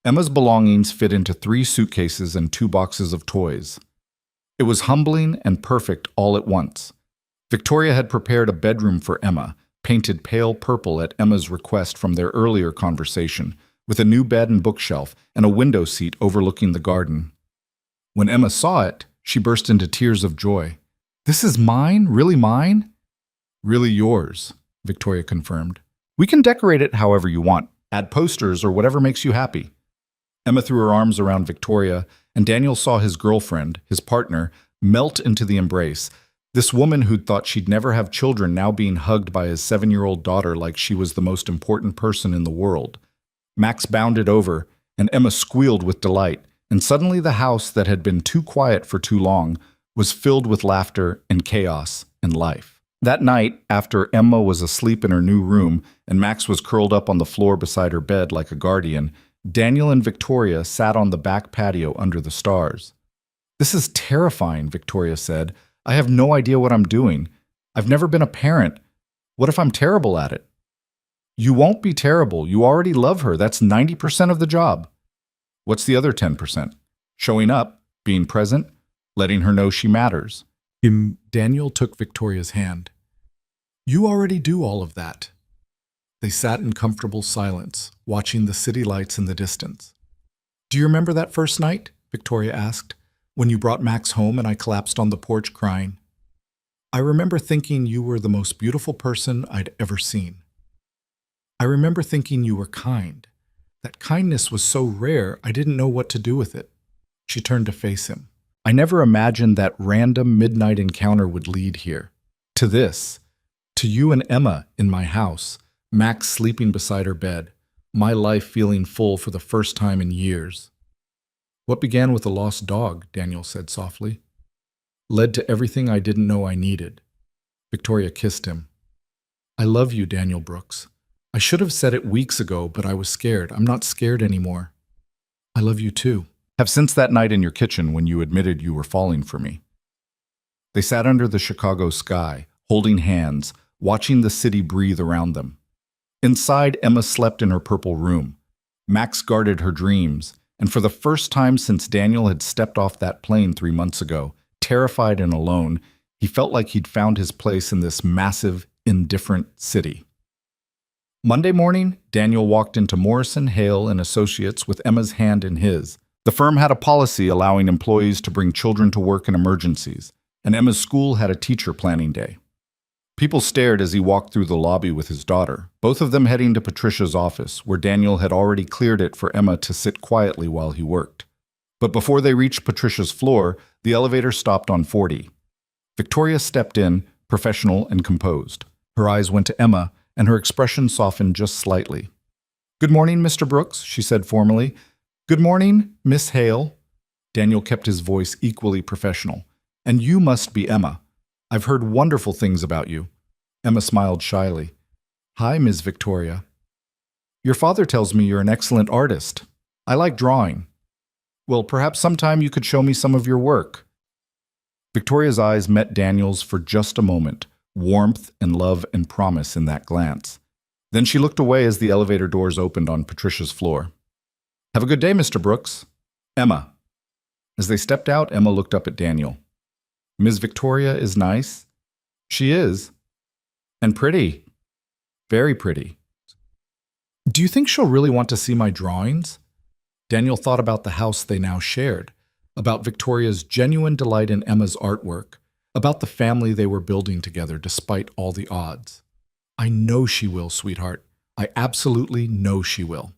Emma's belongings fit into 3 suitcases and 2 boxes of toys. It was humbling and perfect all at once. Victoria had prepared a bedroom for Emma, painted pale purple at Emma's request from their earlier conversation, with a new bed and bookshelf and a window seat overlooking the garden. When Emma saw it, she burst into tears of joy. This is mine? Really mine? Really yours, Victoria confirmed. We can decorate it however you want, add posters or whatever makes you happy. Emma threw her arms around Victoria, and Daniel saw his girlfriend, his partner, melt into the embrace. This woman who'd thought she'd never have children now being hugged by his 7-year-old daughter like she was the most important person in the world. Max bounded over, and Emma squealed with delight, and suddenly the house that had been too quiet for too long was filled with laughter and chaos and life. That night, after Emma was asleep in her new room and Max was curled up on the floor beside her bed like a guardian, Daniel and Victoria sat on the back patio under the stars. This is terrifying, Victoria said. I have no idea what I'm doing. I've never been a parent. What if I'm terrible at it? You won't be terrible. You already love her. That's 90% of the job. What's the other 10%? Showing up, being present, letting her know she matters. Daniel took Victoria's hand. You already do all of that. They sat in comfortable silence, watching the city lights in the distance. Do you remember that first night? Victoria asked, when you brought Max home and I collapsed on the porch crying. I remember thinking you were the most beautiful person I'd ever seen. I remember thinking you were kind. That kindness was so rare, I didn't know what to do with it. She turned to face him. I never imagined that random midnight encounter would lead here. To this. To you and Emma in my house, Max sleeping beside her bed, my life feeling full for the first time in years. What began with a lost dog, Daniel said softly, led to everything I didn't know I needed. Victoria kissed him. I love you, Daniel Brooks. I should have said it weeks ago, but I was scared. I'm not scared anymore. I love you too. Have since that night in your kitchen when you admitted you were falling for me. They sat under the Chicago sky, holding hands, watching the city breathe around them. Inside, Emma slept in her purple room. Max guarded her dreams, and for the first time since Daniel had stepped off that plane 3 months ago, terrified and alone, he felt like he'd found his place in this massive, indifferent city. Monday morning, Daniel walked into Morrison, Hale and Associates with Emma's hand in his. The firm had a policy allowing employees to bring children to work in emergencies, and Emma's school had a teacher planning day. People stared as he walked through the lobby with his daughter, both of them heading to Patricia's office, where Daniel had already cleared it for Emma to sit quietly while he worked. But before they reached Patricia's floor, the elevator stopped on 40. Victoria stepped in, professional and composed. Her eyes went to Emma, and her expression softened just slightly. Good morning, Mr. Brooks, she said formally. Good morning, Miss Hale. Daniel kept his voice equally professional. And you must be Emma. I've heard wonderful things about you. Emma smiled shyly. Hi, Ms. Victoria. Your father tells me you're an excellent artist. I like drawing. Well, perhaps sometime you could show me some of your work. Victoria's eyes met Daniel's for just a moment, warmth and love and promise in that glance. Then she looked away as the elevator doors opened on Patricia's floor. Have a good day, Mr. Brooks. Emma. As they stepped out, Emma looked up at Daniel. Ms. Victoria is nice. She is. And pretty. Very pretty. Do you think she'll really want to see my drawings? Daniel thought about the house they now shared, about Victoria's genuine delight in Emma's artwork, about the family they were building together despite all the odds. I know she will, sweetheart. I absolutely know she will.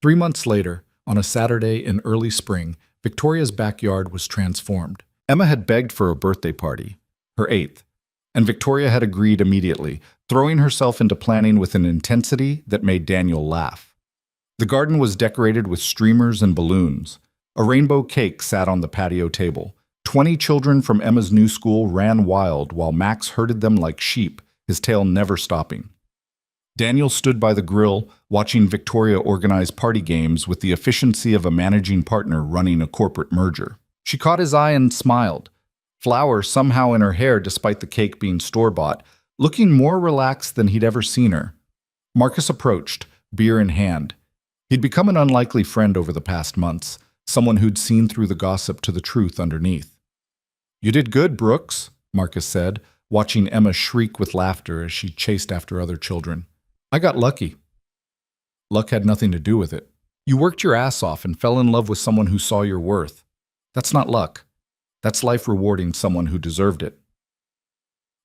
3 months later, on a Saturday in early spring, Victoria's backyard was transformed. Emma had begged for a birthday party, her 8th, and Victoria had agreed immediately, throwing herself into planning with an intensity that made Daniel laugh. The garden was decorated with streamers and balloons. A rainbow cake sat on the patio table. 20 children from Emma's new school ran wild while Max herded them like sheep, his tail never stopping. Daniel stood by the grill, watching Victoria organize party games with the efficiency of a managing partner running a corporate merger. She caught his eye and smiled, flour somehow in her hair despite the cake being store-bought, looking more relaxed than he'd ever seen her. Marcus approached, beer in hand. He'd become an unlikely friend over the past months, someone who'd seen through the gossip to the truth underneath. "You did good, Brooks," Marcus said, watching Emma shriek with laughter as she chased after other children. "I got lucky." "Luck had nothing to do with it. You worked your ass off and fell in love with someone who saw your worth. That's not luck. That's life rewarding someone who deserved it."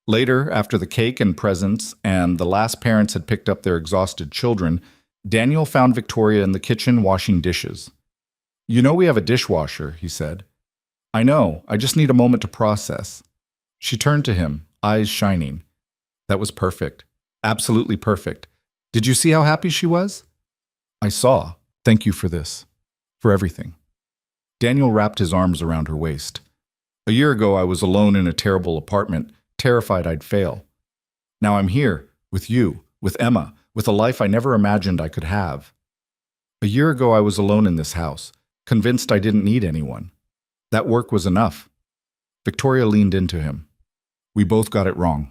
Later, after the cake and presents and the last parents had picked up their exhausted children, Daniel found Victoria in the kitchen washing dishes. "You know we have a dishwasher," he said. "I know, I just need a moment to process." She turned to him, eyes shining. "That was perfect. Absolutely perfect. Did you see how happy she was?" "I saw. Thank you for this. For everything." Daniel wrapped his arms around her waist. "A year ago I was alone in a terrible apartment, terrified I'd fail. Now I'm here, with you, with Emma, with a life I never imagined I could have. A year ago I was alone in this house, convinced I didn't need anyone. That work was enough." Victoria leaned into him. "We both got it wrong.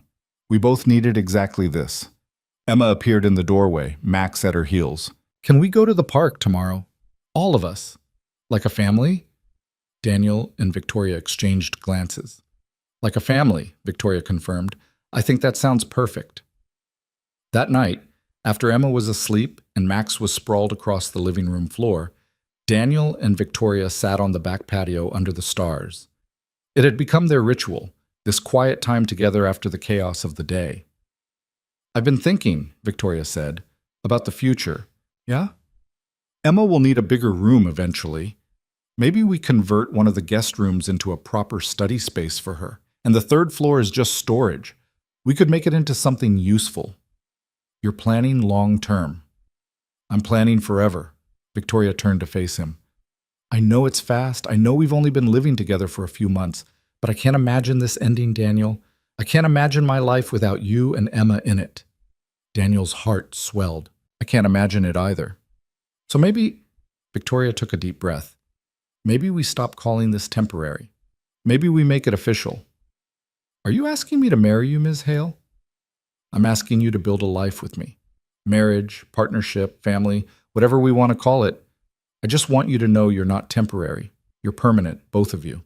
We both needed exactly this." Emma appeared in the doorway, Max at her heels. "Can we go to the park tomorrow? All of us? Like a family?" Daniel and Victoria exchanged glances. "Like a family," Victoria confirmed. "I think that sounds perfect." That night, after Emma was asleep and Max was sprawled across the living room floor, Daniel and Victoria sat on the back patio under the stars. It had become their ritual, this quiet time together after the chaos of the day. "I've been thinking," Victoria said, "about the future." "Yeah?" "Emma will need a bigger room eventually. Maybe we convert one of the guest rooms into a proper study space for her, and the 3rd floor is just storage. We could make it into something useful." "You're planning long term." "I'm planning forever." Victoria turned to face him. "I know it's fast. I know we've only been living together for a few months, but I can't imagine this ending, Daniel. I can't imagine my life without you and Emma in it." Daniel's heart swelled. "I can't imagine it either. So maybe," Victoria took a deep breath, "maybe we stop calling this temporary. Maybe we make it official." "Are you asking me to marry you, Ms. Hale?" "I'm asking you to build a life with me. Marriage, partnership, family, whatever we want to call it. I just want you to know you're not temporary. You're permanent, both of you."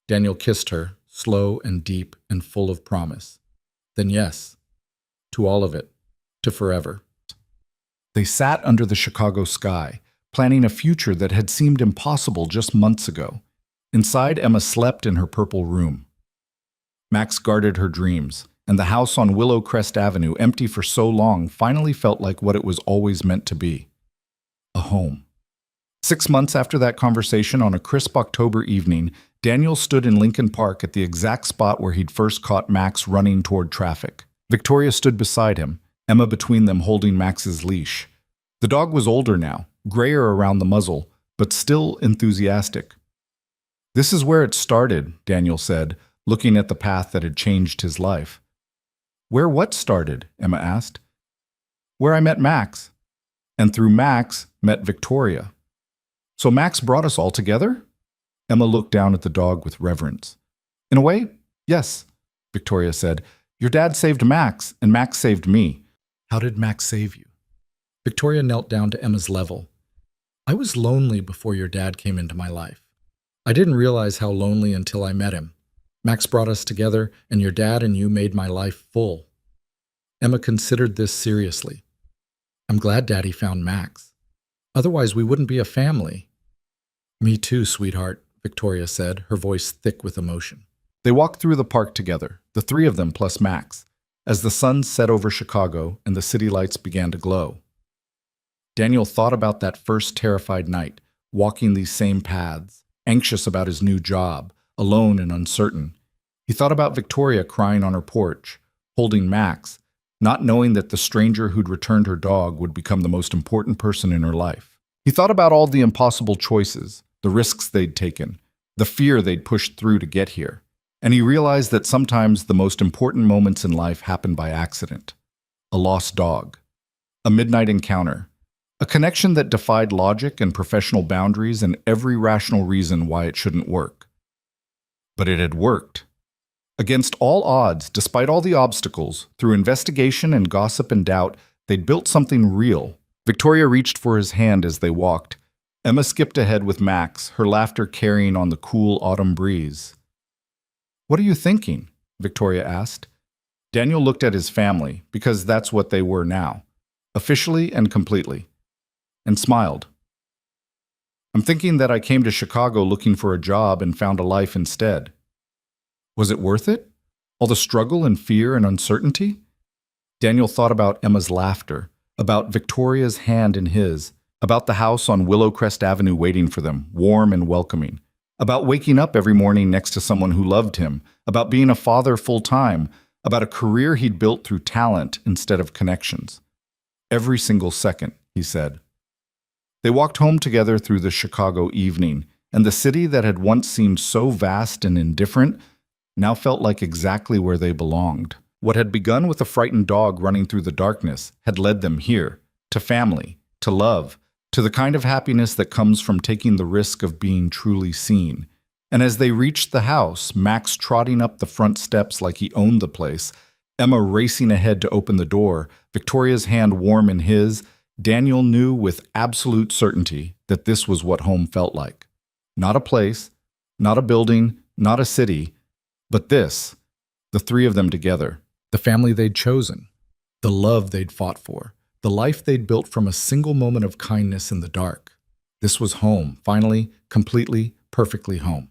Daniel kissed her, slow and deep and full of promise. "Then yes, to all of it, to forever." They sat under the Chicago sky, planning a future that had seemed impossible just months ago. Inside, Emma slept in her purple room. Max guarded her dreams, and the house on Willow Crest Avenue, empty for so long, finally felt like what it was always meant to be. A home. 6 months after that conversation, on a crisp October evening, Daniel stood in Lincoln Park at the exact spot where he'd first caught Max running toward traffic. Victoria stood beside him, Emma between them holding Max's leash. The dog was older now, grayer around the muzzle, but still enthusiastic. "This is where it started," Daniel said, looking at the path that had changed his life. "Where what started?" Emma asked. "Where I met Max. And through Max, met Victoria." "So Max brought us all together?" Emma looked down at the dog with reverence. "In a way, yes," Victoria said. "Your dad saved Max, and Max saved me." "How did Max save you?" Victoria knelt down to Emma's level. "I was lonely before your dad came into my life. I didn't realize how lonely until I met him. Max brought us together, and your dad and you made my life full. Emma considered this seriously. I'm glad Daddy found Max. Otherwise, we wouldn't be a family. Me too, sweetheart, Victoria said, her voice thick with emotion. They walked through the park together, the three of them plus Max, as the sun set over Chicago and the city lights began to glow. Daniel thought about that first terrified night, walking these same paths, anxious about his new job, alone and uncertain. He thought about Victoria crying on her porch, holding Max, not knowing that the stranger who'd returned her dog would become the most important person in her life. He thought about all the impossible choices, the risks they'd taken, the fear they'd pushed through to get here. And he realized that sometimes the most important moments in life happen by accident. A lost dog, a midnight encounter, a connection that defied logic and professional boundaries and every rational reason why it shouldn't work. But it had worked. Against all odds, despite all the obstacles, through investigation and gossip and doubt, they'd built something real. Victoria reached for his hand as they walked. Emma skipped ahead with Max, her laughter carrying on the cool autumn breeze. "What are you thinking?" Victoria asked. Daniel looked at his family, because that's what they were now, officially and completely, and smiled. "I'm thinking that I came to Chicago looking for a job and found a life instead. Was it worth it? All the struggle and fear and uncertainty?" Daniel thought about Emma's laughter, about Victoria's hand in his, about the house on Willowcrest Avenue waiting for them, warm and welcoming, about waking up every morning next to someone who loved him, about being a father full-time, about a career he'd built through talent instead of connections. "Every single second," he said. They walked home together through the Chicago evening, and the city that had once seemed so vast and indifferent now felt like exactly where they belonged. What had begun with a frightened dog running through the darkness had led them here, to family, to love, to the kind of happiness that comes from taking the risk of being truly seen. And as they reached the house, Max trotting up the front steps like he owned the place, Emma racing ahead to open the door, Victoria's hand warm in his, Daniel knew with absolute certainty that this was what home felt like. Not a place, not a building, not a city, but this, the three of them together, the family they'd chosen, the love they'd fought for, the life they'd built from a single moment of kindness in the dark. This was home, finally, completely, perfectly home.